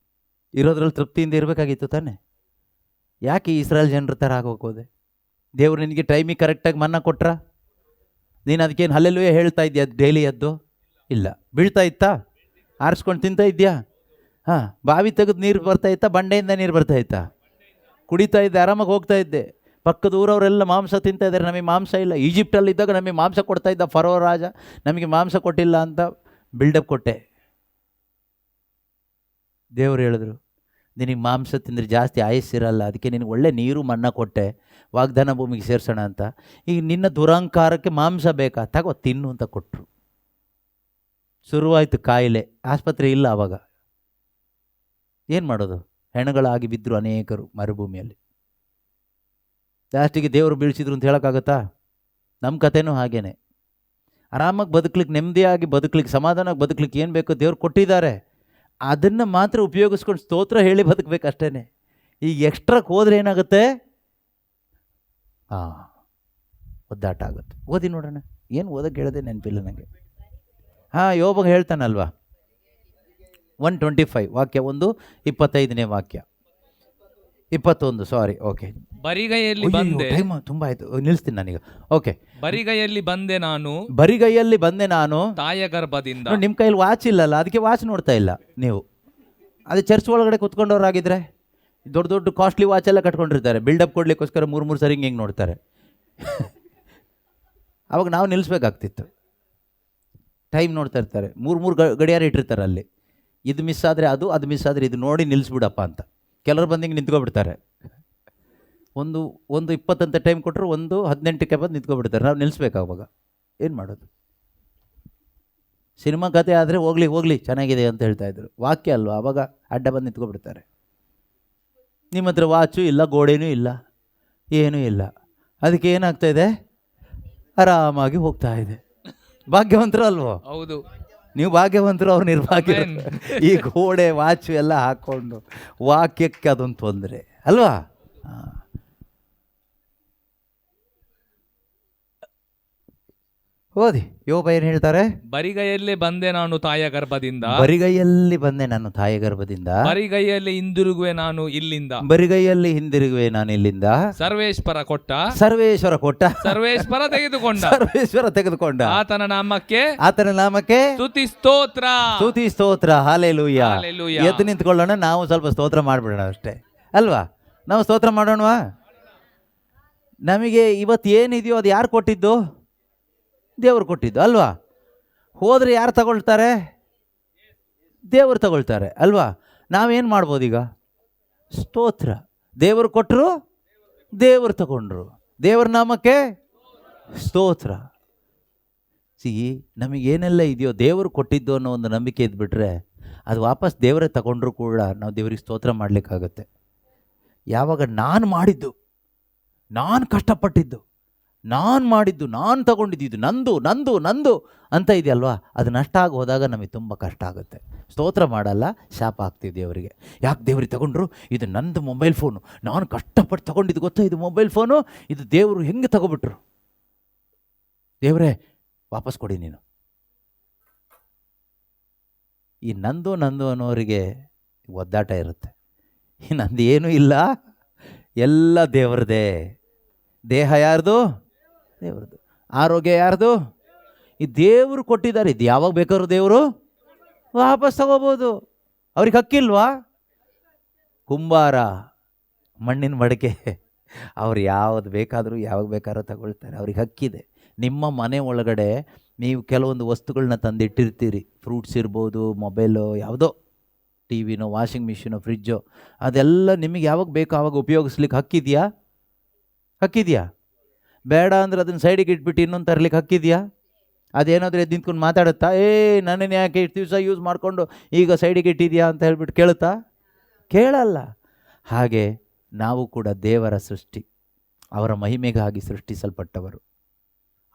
ಇರೋದ್ರಲ್ಲಿ ತೃಪ್ತಿಯಿಂದ ಇರಬೇಕಾಗಿತ್ತು ತಾನೆ. ಯಾಕೆ ಈ ಇಸ್ರಾಯೇಲ್ ಜನರ ಥರ ಆಗೋಕೆ ಹೋದೆ? ದೇವ್ರು ನಿನಗೆ ಟೈಮಿಗೆ ಕರೆಕ್ಟಾಗಿ ಮನ್ನಾ ಕೊಟ್ರ? ನೀನು ಅದಕ್ಕೇನು ಹಲ್ಲೆಲ್ಲೂಯೇ ಹೇಳ್ತಾ ಇದೆಯಾ ಡೈಲಿ ಎದ್ದು? ಇಲ್ಲ. ಬೀಳ್ತಾ ಇತ್ತಾ? ಆರಿಸ್ಕೊಂಡು ತಿಂತಾ ಇದೆಯಾ? ಹಾಂ. ಬಾವಿ ತೆಗೆದು ನೀರು ಬರ್ತಾ ಇತ್ತಾ? ಬಂಡೆಯಿಂದ ನೀರು ಬರ್ತಾ ಇತ್ತಾ? ಕುಡಿತಾ ಇದ್ದೆ, ಆರಾಮಾಗಿ ಹೋಗ್ತಾ ಇದ್ದೆ. ಪಕ್ಕದ ಊರವರೆಲ್ಲ ಮಾಂಸ ತಿಂತಾ ಇದ್ದಾರೆ, ನಮಗೆ ಮಾಂಸ ಇಲ್ಲ. ಈಜಿಪ್ಟಲ್ಲಿ ಇದ್ದಾಗ ನಮಗೆ ಮಾಂಸ ಕೊಡ್ತಾ ಇದ್ದ ಫರೋ ರಾಜ, ನಮಗೆ ಮಾಂಸ ಕೊಟ್ಟಿಲ್ಲ ಅಂತ ಬಿಲ್ಡಪ್ ಕೊಟ್ಟೆ. ದೇವರು ಹೇಳಿದ್ರು, ನಿನಗೆ ಮಾಂಸ ತಿಂದರೆ ಜಾಸ್ತಿ ಆಯಸ್ಸಿರಲ್ಲ, ಅದಕ್ಕೆ ನಿನಗೆ ಒಳ್ಳೆ ನೀರು ಮನ್ನಾ ಕೊಟ್ಟೆ, ವಾಗ್ದಾನ ಭೂಮಿಗೆ ಸೇರಿಸೋಣ ಅಂತ. ಈಗ ನಿನ್ನ ದುರಹಂಕಾರಕ್ಕೆ ಮಾಂಸ ಬೇಕಾ? ತಗೋ ತಿನ್ನು ಅಂತ ಕೊಟ್ಟರು. ಶುರುವಾಯಿತು ಕಾಯಿಲೆ. ಆಸ್ಪತ್ರೆ ಇಲ್ಲ ಆವಾಗ. ಏನು ಮಾಡೋದು? ಹೆಣಗಳಾಗಿ ಬಿದ್ದರು ಅನೇಕರು ಮರುಭೂಮಿಯಲ್ಲಿ. ಲಾಸ್ಟಿಗೆ ದೇವರು ಬೀಳಿಸಿದ್ರು ಅಂತ ಹೇಳೋಕ್ಕಾಗತ್ತಾ? ನಮ್ಮ ಕಥೆನೂ ಹಾಗೇನೆ. ಆರಾಮಾಗಿ ಬದುಕಲಿಕ್ಕೆ, ನೆಮ್ಮದಿಯಾಗಿ ಬದುಕಲಿಕ್ಕೆ, ಸಮಾಧಾನವಾಗಿ ಬದುಕಲಿಕ್ಕೆ ಏನು ಬೇಕೋ ದೇವ್ರು ಕೊಟ್ಟಿದ್ದಾರೆ. ಅದನ್ನು ಮಾತ್ರ ಉಪಯೋಗಿಸ್ಕೊಂಡು ಸ್ತೋತ್ರ ಹೇಳಿ ಬದುಕಬೇಕಷ್ಟೇ. ಈಗ ಎಕ್ಸ್ಟ್ರಾಕ್ಕೆ ಹೋದ್ರೆ ಏನಾಗುತ್ತೆ? ಒದ್ದಾಟ ಆಗುತ್ತೆ. ಓದಿ ನೋಡೋಣ. ಏನು ಓದಕ್ಕೆ ಹೇಳೋದೆ ನೆನಪಿಲ್ಲ ನನಗೆ. ಯೋಬ ಹೇಳ್ತಾನಲ್ವಾ, 125 ವಾಕ್ಯ 1, 25ನೇ ವಾಕ್ಯ, 21, ಸಾರಿ. ಓಕೆ. ಬರಿಗೈಯಲ್ಲಿ ಬಂದೆ. ಟೈಮ್ ತುಂಬ ಆಯಿತು, ನಿಲ್ಲಿಸ್ತೀನಿ ನಾನೀಗ. ಓಕೆ. ಬರಿಗೈಯಲ್ಲಿ ಬಂದೆ ನಾನು ತಾಯ ಗರ್ಭದಿಂದ. ನಿಮ್ಮ ಕೈಯಲ್ಲಿ ವಾಚ್ ಇಲ್ಲಲ್ಲ, ಅದಕ್ಕೆ ವಾಚ್ ನೋಡ್ತಾ ಇಲ್ಲ ನೀವು. ಅದೇ ಚರ್ಚ್ ಒಳಗಡೆ ಕುತ್ಕೊಂಡವ್ರಾಗಿದ್ದರೆ ದೊಡ್ಡ ದೊಡ್ಡ ಕಾಸ್ಟ್ಲಿ ವಾಚ್ ಎಲ್ಲ ಕಟ್ಕೊಂಡಿರ್ತಾರೆ. ಬಿಲ್ಡಪ್ ಕೊಡ್ಲಿಕ್ಕೋಸ್ಕರ 3 ಸರಿ ಹಿಂಗೆ ನೋಡ್ತಾರೆ. ಅವಾಗ ನಾವು ನಿಲ್ಲಿಸ್ಬೇಕಾಗ್ತಿತ್ತು. ಟೈಮ್ ನೋಡ್ತಾ ಇರ್ತಾರೆ, 3 ಗಡಿಯಾರ ಇಟ್ಟಿರ್ತಾರೆ ಅಲ್ಲಿ. ಇದು ಮಿಸ್ ಆದರೆ ಅದು ಮಿಸ್ ಆದರೆ ಇದು, ನೋಡಿ ನಿಲ್ಲಿಸ್ಬಿಡಪ್ಪ ಅಂತ. ಕೆಲವರು ಬಂದಿಂಗೆ ನಿಂತ್ಕೊಬಿಡ್ತಾರೆ. ಒಂದು 20 ಅಂತ ಟೈಮ್ ಕೊಟ್ಟರು, 1:18ಕ್ಕೆ ಬಂದು ನಿಂತ್ಕೊಬಿಡ್ತಾರೆ. ನಾವು ನಿಲ್ಲಿಸ್ಬೇಕಾವಾಗ ಏನು ಮಾಡೋದು? ಸಿನಿಮಾ ಕತೆ ಆದರೆ ಹೋಗ್ಲಿ ಚೆನ್ನಾಗಿದೆ ಅಂತ ಹೇಳ್ತಾಯಿದ್ರು. ವಾಕ್ಯ ಅಲ್ವಾ, ಆವಾಗ ಅಡ್ಡ ಬಂದು ನಿಂತ್ಕೊಬಿಡ್ತಾರೆ. ನಿಮ್ಮ ಹತ್ರ ವಾಚು ಇಲ್ಲ, ಗೋಡೆನೂ ಇಲ್ಲ, ಏನೂ ಇಲ್ಲ. ಅದಕ್ಕೆ ಏನಾಗ್ತಾಯಿದೆ? ಆರಾಮಾಗಿ ಹೋಗ್ತಾ ಇದೆ. ಭಾಗ್ಯವಂತರು ಅಲ್ವೋ? ಹೌದು. ನೀವು ಭಾಗ್ಯವಂತರು, ಅವ್ರು ನಿರ್ಭಾಗ್ಯ. ಈ ಗೋಡೆ ವಾಚು ಎಲ್ಲ ಹಾಕ್ಕೊಂಡು ವಾಕ್ಯಕ್ಕೆ ಅದೊಂದು ತೊಂದರೆ ಅಲ್ವಾ? ಓದಿ. ಯೋಬ ಏನು ಹೇಳ್ತಾರೆ? ಬರಿಗೈಯಲ್ಲೇ ಬಂದೆ ನಾನು ತಾಯ ಗರ್ಭದಿಂದ. ಬರಿಗೈಯಲ್ಲಿ ಬಂದೆ ನಾನು ತಾಯ ಗರ್ಭದಿಂದ. ಬರಿಗೈಯಲ್ಲಿ ಹಿಂದಿರುಗುವೆ ನಾನು ಇಲ್ಲಿಂದ. ಬರಿಗೈಯಲ್ಲಿ ಹಿಂದಿರುಗುವೆ ನಾನು ಇಲ್ಲಿಂದ. ಸರ್ವೇಶ್ವರ ಕೊಟ್ಟ. ಸರ್ವೇಶ್ವರ ತೆಗೆದುಕೊಂಡ. ಆತನ ನಾಮಕ್ಕೆ ಸ್ತುತಿ ಸ್ತೋತ್ರ. ಹಾಲೆಲೂಯಾ. ಎದ್ದು ನಿಂತ್ಕೊಳ್ಳೋಣ, ನಾವು ಸ್ವಲ್ಪ ಸ್ತೋತ್ರ ಮಾಡಿಬಿಡೋಣ ಅಷ್ಟೇ ಅಲ್ವಾ? ನಾವು ಸ್ತೋತ್ರ ಮಾಡೋಣವಾ? ನಮಗೆ ಇವತ್ತು ಏನಿದೆಯೋ ಅದು ಯಾರು ಕೊಟ್ಟಿದ್ದು? ದೇವರು ಕೊಟ್ಟಿದ್ದು ಅಲ್ವಾ? ಹೋದರೆ ಯಾರು ತಗೊಳ್ತಾರೆ? ದೇವರು ತಗೊಳ್ತಾರೆ ಅಲ್ವಾ? ನಾವೇನು ಮಾಡ್ಬೋದು ಈಗ? ಸ್ತೋತ್ರ. ದೇವರು ಕೊಟ್ಟರು, ದೇವರು ತಗೊಂಡ್ರು. ದೇವರ ನಾಮಕ್ಕೆ ಸ್ತೋತ್ರ. ನಮಗೇನೆಲ್ಲ ಇದೆಯೋ ದೇವರು ಕೊಟ್ಟಿದ್ದು ಅನ್ನೋ ಒಂದು ನಂಬಿಕೆ ಇದ್ಬಿಟ್ರೆ ಅದು ವಾಪಸ್ ದೇವರೇ ತಗೊಂಡ್ರು ಕೂಡ ನಾವು ದೇವರಿಗೆ ಸ್ತೋತ್ರ ಮಾಡಲಿಕ್ಕಾಗತ್ತೆ. ಯಾವಾಗ ನಾನು ಮಾಡಿದ್ದು, ನಾನು ಕಷ್ಟಪಟ್ಟಿದ್ದು, ನಾನು ಮಾಡಿದ್ದು, ನಾನು ತಗೊಂಡಿದ್ದು, ಇದು ನಂದು ಅಂತ ಇದೆಯಲ್ವಾ, ಅದು ನಷ್ಟ ಆಗಿ ಹೋದಾಗ ನಮಗೆ ತುಂಬ ಕಷ್ಟ ಆಗುತ್ತೆ. ಸ್ತೋತ್ರ ಮಾಡಲ್ಲ, ಶಾಪ ಆಗ್ತೀವಿ ದೇವರಿಗೆ. ಯಾಕೆ ದೇವ್ರಿಗೆ ತಗೊಂಡ್ರು? ಇದು ನಂದು ಮೊಬೈಲ್ ಫೋನು, ನಾನು ಕಷ್ಟಪಟ್ಟು ತಗೊಂಡಿದ್ದು ಗೊತ್ತಾ? ಇದು ಮೊಬೈಲ್ ಫೋನು, ಇದು ದೇವರು ಹೆಂಗೆ ತಗೊಬಿಟ್ರು? ದೇವರೇ ವಾಪಸ್ ಕೊಡಿ ನೀನು. ಈ ನಂದು ಅನ್ನೋರಿಗೆ ಒದ್ದಾಟ ಇರುತ್ತೆ. ಈ ನಂದು ಏನೂ ಇಲ್ಲ, ಎಲ್ಲ ದೇವ್ರದೇ. ದೇಹ ಯಾರ್ದು? ದೇವ್ರದ್ದು. ಆರೋಗ್ಯ ಯಾರ್ದು? ಈ ದೇವರು ಕೊಟ್ಟಿದ್ದಾರೆ. ಇದು ಯಾವಾಗ ಬೇಕಾದ್ರೂ ದೇವರು ವಾಪಸ್ ತಗೋಬೋದು. ಅವ್ರಿಗೆ ಹಕ್ಕಿಲ್ವಾ? ಕುಂಬಾರ ಮಣ್ಣಿನ ಮಡಕೆ ಅವ್ರು ಯಾವುದು ಬೇಕಾದರೂ ಯಾವಾಗ ಬೇಕಾದ್ರೂ ತಗೊಳ್ತಾರೆ, ಅವ್ರಿಗೆ ಹಕ್ಕಿದೆ. ನಿಮ್ಮ ಮನೆ ಒಳಗಡೆ ನೀವು ಕೆಲವೊಂದು ವಸ್ತುಗಳನ್ನ ತಂದಿಟ್ಟಿರ್ತೀರಿ, ಫ್ರೂಟ್ಸ್ ಇರ್ಬೋದು, ಮೊಬೈಲು, ಯಾವುದೋ ಟಿ ವಿನೋ, ವಾಷಿಂಗ್ ಮಿಷಿನೋ, ಫ್ರಿಜ್ಜೋ, ಅದೆಲ್ಲ ನಿಮಗೆ ಯಾವಾಗ ಬೇಕೋ ಆವಾಗ ಉಪಯೋಗಿಸ್ಲಿಕ್ಕೆ ಹಕ್ಕಿದೆಯಾ? ಹಕ್ಕಿದೆಯಾ? ಬೇಡ ಅಂದರೆ ಅದನ್ನು ಸೈಡಿಗೆ ಇಟ್ಬಿಟ್ಟು ಇನ್ನೊಂದು ತರಲಿಕ್ಕೆ ಹಕ್ಕಿದೆಯಾ? ಅದೇನಾದರೂ ಎದ್ದು ನಿಂತ್ಕೊಂಡು ಮಾತಾಡುತ್ತಾ? ನನ್ನನ್ನು ಯಾಕೆ ಇಷ್ಟು ದಿವಸ ಯೂಸ್ ಮಾಡಿಕೊಂಡು ಈಗ ಸೈಡಿಗೆ ಇಟ್ಟಿದೆಯಾ ಅಂತ ಹೇಳ್ಬಿಟ್ಟು ಕೇಳುತ್ತಾ? ಕೇಳಲ್ಲ. ಹಾಗೆ ನಾವು ಕೂಡ ದೇವರ ಸೃಷ್ಟಿ, ಅವರ ಮಹಿಮೆಗಾಗಿ ಸೃಷ್ಟಿಸಲ್ಪಟ್ಟವರು,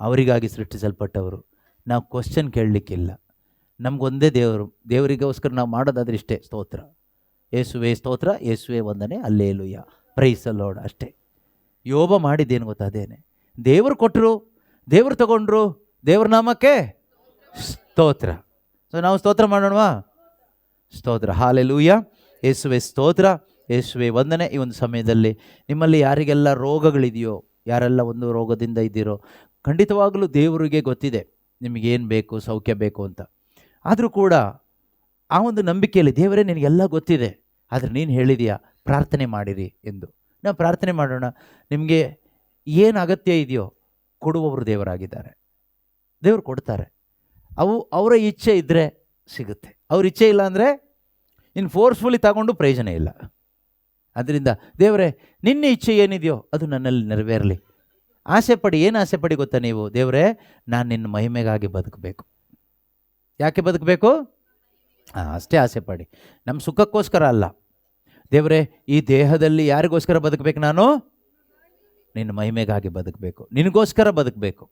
ಅವರಿಗಾಗಿ ಸೃಷ್ಟಿಸಲ್ಪಟ್ಟವರು. ನಾವು ಕ್ವಶನ್ ಕೇಳಲಿಕ್ಕಿಲ್ಲ. ನಮಗೊಂದೇ ದೇವರು, ದೇವರಿಗೋಸ್ಕರ ನಾವು ಮಾಡೋದಾದ್ರೆ ಇಷ್ಟೇ, ಸ್ತೋತ್ರ, ಯೇಸುವೆ ಸ್ತೋತ್ರ, ಯೇಸುವೆ ವಂದನೆ, ಅಲ್ಲೇಲೂಯ, ಪ್ರೈಸ್ ದ ಲಾರ್ಡ್, ಅಷ್ಟೇ. ಯೋಬ ಮಾಡಿದ್ದೇನು ಗೊತ್ತಾ? ಅದೇನೆ. ದೇವರು ಕೊಟ್ಟರು, ದೇವರು ತಗೊಂಡ್ರು, ದೇವ್ರ ನಾಮಕ್ಕೆ ಸ್ತೋತ್ರ. ಸೊ ನಾವು ಸ್ತೋತ್ರ ಮಾಡೋಣವಾ? ಸ್ತೋತ್ರ, ಹಾಲೆಲೂಯ, ಯೇಸುವೆ ಸ್ತೋತ್ರ, ಯೇಸುವೆ ವಂದನೆ. ಈ ಒಂದು ಸಮಯದಲ್ಲಿ ನಿಮ್ಮಲ್ಲಿ ಯಾರಿಗೆಲ್ಲ ರೋಗಗಳಿದೆಯೋ, ಯಾರೆಲ್ಲ ಒಂದು ರೋಗದಿಂದ ಇದ್ದೀರೋ, ಖಂಡಿತವಾಗಲೂ ದೇವರಿಗೆ ಗೊತ್ತಿದೆ ನಿಮಗೇನು ಬೇಕು, ಸೌಖ್ಯ ಬೇಕು ಅಂತ. ಆದರೂ ಕೂಡ ಆ ಒಂದು ನಂಬಿಕೆಯಲ್ಲಿ, ದೇವರೇ ನಿನಗೆಲ್ಲ ಗೊತ್ತಿದೆ, ಆದರೆ ನೀನು ಹೇಳಿದೀಯಾ ಪ್ರಾರ್ಥನೆ ಮಾಡಿರಿ ಎಂದು. ನಾವು ಪ್ರಾರ್ಥನೆ ಮಾಡೋಣ. ನಿಮಗೆ ಏನು ಅಗತ್ಯ ಇದೆಯೋ ಕೊಡುವವರು ದೇವರಾಗಿದ್ದಾರೆ, ದೇವರು ಕೊಡ್ತಾರೆ. ಅವರ ಇಚ್ಛೆ ಇದ್ದರೆ ಸಿಗುತ್ತೆ, ಅವ್ರ ಇಚ್ಛೆ ಇಲ್ಲ ಅಂದರೆ ಇನ್ನು ಫೋರ್ಸ್ಫುಲಿ ತಗೊಂಡು ಪ್ರಯೋಜನ ಇಲ್ಲ. ಅದರಿಂದ ದೇವರೇ ನಿನ್ನ ಇಚ್ಛೆ ಏನಿದೆಯೋ ಅದು ನನ್ನಲ್ಲಿ ನೆರವೇರಲಿ. ಆಸೆ ಪಡಿ, ಏನು ಆಸೆ ಪಡಿ ಗೊತ್ತಾ ನೀವು? ದೇವರೇ ನಾನು ನಿನ್ನ ಮಹಿಮೆಗಾಗಿ ಬದುಕಬೇಕು. ಯಾಕೆ ಬದುಕಬೇಕು? ಅಷ್ಟೇ ಆಸೆ ಪಡಿ, ನಮ್ಮ ಸುಖಕ್ಕೋಸ್ಕರ ಅಲ್ಲ. ದೇವರೇ ಈ ದೇಹದಲ್ಲಿ ಯಾರಿಗೋಸ್ಕರ ಬದುಕಬೇಕು? ನಾನು ನಿನ್ನ ಮಹಿಮೆಗಾಗಿ ಬದುಕಬೇಕು, ನಿನಗೋಸ್ಕರ ಬದುಕಬೇಕು.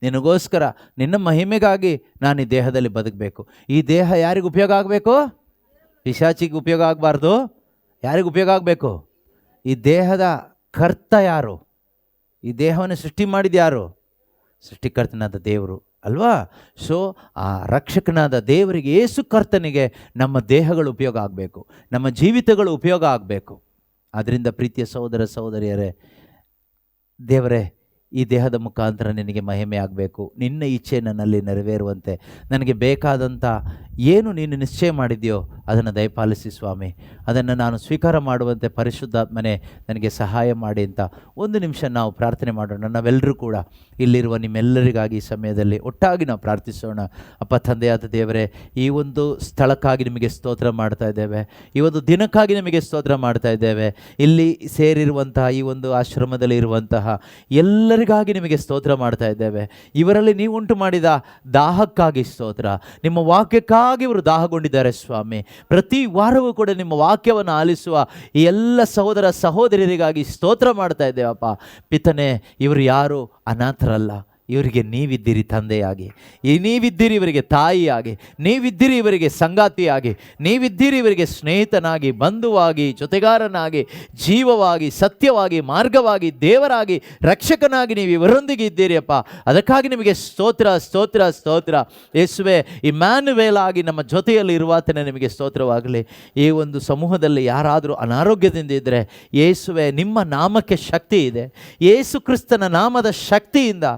ನಿನಗೋಸ್ಕರ, ನಿನ್ನ ಮಹಿಮೆಗಾಗಿ ನಾನು ಈ ದೇಹದಲ್ಲಿ ಬದುಕಬೇಕು. ಈ ದೇಹ ಯಾರಿಗೆ ಉಪಯೋಗ ಆಗಬೇಕು? ಪಿಶಾಚಿಗೆ ಉಪಯೋಗ ಆಗಬಾರ್ದು. ಯಾರಿಗೆ ಉಪಯೋಗ ಆಗಬೇಕು? ಈ ದೇಹದ ಕರ್ತ ಯಾರು? ಈ ದೇಹವನ್ನು ಸೃಷ್ಟಿ ಮಾಡಿದ ಯಾರು? ಸೃಷ್ಟಿಕರ್ತನಾದ ದೇವರು ಅಲ್ವಾ? ಸೊ ಆ ರಕ್ಷಕನಾದ ದೇವರಿಗೆ, ಯೇಸು ಕರ್ತನಿಗೆ ನಮ್ಮ ದೇಹಗಳು ಉಪಯೋಗ ಆಗಬೇಕು, ನಮ್ಮ ಜೀವಿತಗಳು ಉಪಯೋಗ ಆಗಬೇಕು. ಆದ್ದರಿಂದ ಪ್ರೀತಿಯ ಸಹೋದರ ಸಹೋದರಿಯರೇ, ದೇವರೇ ಈ ದೇಹದ ಮುಖಾಂತರ ನಿನಗೆ ಮಹಿಮೆ ಆಗಬೇಕು, ನಿನ್ನ ಇಚ್ಛೆ ನನ್ನಲ್ಲಿ ನೆರವೇರುವಂತೆ, ನನಗೆ ಬೇಕಾದಂಥ ಏನು ನೀನು ನಿಶ್ಚಯ ಮಾಡಿದೆಯೋ ಅದನ್ನು ದಯಪಾಲಿಸಿ ಸ್ವಾಮಿ. ಅದನ್ನು ನಾನು ಸ್ವೀಕಾರ ಮಾಡುವಂತೆ ಪರಿಶುದ್ಧಾತ್ಮನೇ ನನಗೆ ಸಹಾಯ ಮಾಡಿ ಅಂತ ಒಂದು ನಿಮಿಷ ನಾವು ಪ್ರಾರ್ಥನೆ ಮಾಡೋಣ. ನಾವೆಲ್ಲರೂ ಕೂಡ ಇಲ್ಲಿರುವ ನಿಮ್ಮೆಲ್ಲರಿಗಾಗಿ ಈ ಸಮಯದಲ್ಲಿ ಒಟ್ಟಾಗಿ ನಾವು ಪ್ರಾರ್ಥಿಸೋಣ. ಅಪ್ಪ ತಂದೆಯಾದ ದೇವರೇ, ಈ ಒಂದು ಸ್ಥಳಕ್ಕಾಗಿ ನಿಮಗೆ ಸ್ತೋತ್ರ ಮಾಡ್ತಾ ಇದ್ದೇವೆ, ಈ ಒಂದು ದಿನಕ್ಕಾಗಿ ನಿಮಗೆ ಸ್ತೋತ್ರ ಮಾಡ್ತಾ ಇದ್ದೇವೆ. ಇಲ್ಲಿ ಸೇರಿರುವಂತಹ, ಈ ಒಂದು ಆಶ್ರಮದಲ್ಲಿ ಇರುವಂತಹ ಎಲ್ಲರಿಗಾಗಿ ನಿಮಗೆ ಸ್ತೋತ್ರ ಮಾಡ್ತಾ ಇದ್ದೇವೆ. ಇವರಲ್ಲಿ ನೀವು ಉಂಟು ಮಾಡಿದ ದಾಹಕ್ಕಾಗಿ ಸ್ತೋತ್ರ. ನಿಮ್ಮ ವಾಕ್ಯಕ್ಕಾಗಿ ಇವರು ದಾಹಗೊಂಡಿದ್ದಾರೆ ಸ್ವಾಮಿ. ಪ್ರತಿ ವಾರವೂ ಕೂಡ ನಿಮ್ಮ ವಾಕ್ಯವನ್ನು ಆಲಿಸುವ ಈ ಎಲ್ಲ ಸಹೋದರ ಸಹೋದರಿಯರಿಗಾಗಿ ಸ್ತೋತ್ರ ಮಾಡ್ತಾ ಇದ್ದೇವಪ್ಪ. ಪಿತನೆ, ಇವರು ಯಾರು ಅನಾಥರಲ್ಲ, ಇವರಿಗೆ ನೀವಿದ್ದೀರಿ ತಂದೆಯಾಗಿ, ನೀವಿದ್ದೀರಿ ಇವರಿಗೆ ತಾಯಿಯಾಗಿ, ನೀವಿದ್ದೀರಿ ಇವರಿಗೆ ಸಂಗಾತಿಯಾಗಿ, ನೀವಿದ್ದೀರಿ ಇವರಿಗೆ ಸ್ನೇಹಿತನಾಗಿ, ಬಂಧುವಾಗಿ, ಜೊತೆಗಾರನಾಗಿ, ಜೀವವಾಗಿ, ಸತ್ಯವಾಗಿ, ಮಾರ್ಗವಾಗಿ, ದೇವರಾಗಿ, ರಕ್ಷಕನಾಗಿ ನೀವು ಇವರೊಂದಿಗೆ ಇದ್ದೀರಿ ಅಪ್ಪ. ಅದಕ್ಕಾಗಿ ನಿಮಗೆ ಸ್ತೋತ್ರ ಸ್ತೋತ್ರ ಸ್ತೋತ್ರ. ಯೇಸುವೆ, ಇಮ್ಯಾನುವೇಲ್ ಆಗಿ ನಮ್ಮ ಜೊತೆಯಲ್ಲಿ ಇರುವಾತನೇ ನಿಮಗೆ ಸ್ತೋತ್ರವಾಗಲಿ. ಈ ಒಂದು ಸಮೂಹದಲ್ಲಿ ಯಾರಾದರೂ ಅನಾರೋಗ್ಯದಿಂದ ಇದ್ದರೆ, ಯೇಸುವೆ ನಿಮ್ಮ ನಾಮಕ್ಕೆ ಶಕ್ತಿ ಇದೆ. ಯೇಸು ಕ್ರಿಸ್ತನ ನಾಮದ ಶಕ್ತಿಯಿಂದ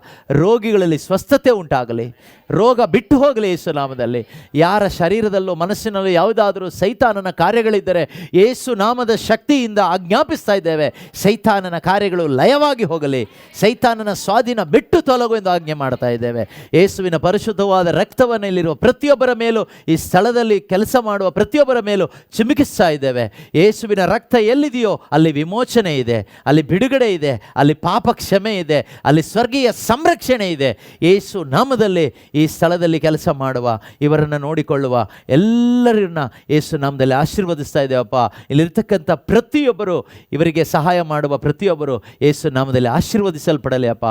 ರೋಗಿಗಳಲ್ಲಿ ಸ್ವಸ್ಥತೆ ಉಂಟಾಗಲಿ, ರೋಗ ಬಿಟ್ಟು ಹೋಗಲಿ ಯೇಸು ನಾಮದಲ್ಲಿ. ಯಾರ ಶರೀರದಲ್ಲೋ ಮನಸ್ಸಿನಲ್ಲೋ ಯಾವುದಾದರೂ ಸೈತಾನನ ಕಾರ್ಯಗಳಿದ್ದರೆ ಯೇಸು ನಾಮದ ಶಕ್ತಿಯಿಂದ ಆಜ್ಞಾಪಿಸ್ತಾ ಇದ್ದೇವೆ, ಸೈತಾನನ ಕಾರ್ಯಗಳು ಲಯವಾಗಿ ಹೋಗಲಿ, ಸೈತಾನನ ಸ್ವಾಧೀನ ಬಿಟ್ಟು ತೊಲಗು ಎಂದು ಆಜ್ಞೆ ಮಾಡ್ತಾ ಇದ್ದೇವೆ. ಯೇಸುವಿನ ಪರಿಶುದ್ಧವಾದ ರಕ್ತವನ್ನು ಇಲ್ಲಿರುವ ಪ್ರತಿಯೊಬ್ಬರ ಮೇಲೂ, ಈ ಸ್ಥಳದಲ್ಲಿ ಕೆಲಸ ಮಾಡುವ ಪ್ರತಿಯೊಬ್ಬರ ಮೇಲೂ ಚಿಮುಕಿಸ್ತಾ ಇದ್ದೇವೆ. ಯೇಸುವಿನ ರಕ್ತ ಎಲ್ಲಿದೆಯೋ ಅಲ್ಲಿ ವಿಮೋಚನೆ ಇದೆ, ಅಲ್ಲಿ ಬಿಡುಗಡೆ ಇದೆ, ಅಲ್ಲಿ ಪಾಪ ಕ್ಷಮೆ ಇದೆ, ಅಲ್ಲಿ ಸ್ವರ್ಗೀಯ ಸಂರಕ್ಷಣೆ ಇದೆ. ಯೇಸು ನಾಮದಲ್ಲಿ ಈ ಸ್ಥಳದಲ್ಲಿ ಕೆಲಸ ಮಾಡುವ, ಇವರನ್ನು ನೋಡಿಕೊಳ್ಳುವ ಎಲ್ಲರನ್ನ ಯೇಸು ನಾಮದಲ್ಲಿ ಆಶೀರ್ವದಿಸ್ತಾ ಇದ್ದೇವಪ್ಪ. ಇಲ್ಲಿರ್ತಕ್ಕಂಥ ಪ್ರತಿಯೊಬ್ಬರು, ಇವರಿಗೆ ಸಹಾಯ ಮಾಡುವ ಪ್ರತಿಯೊಬ್ಬರು ಯೇಸು ನಾಮದಲ್ಲಿ ಆಶೀರ್ವದಿಸಲ್ಪಡಲಿ ಅಪ್ಪ.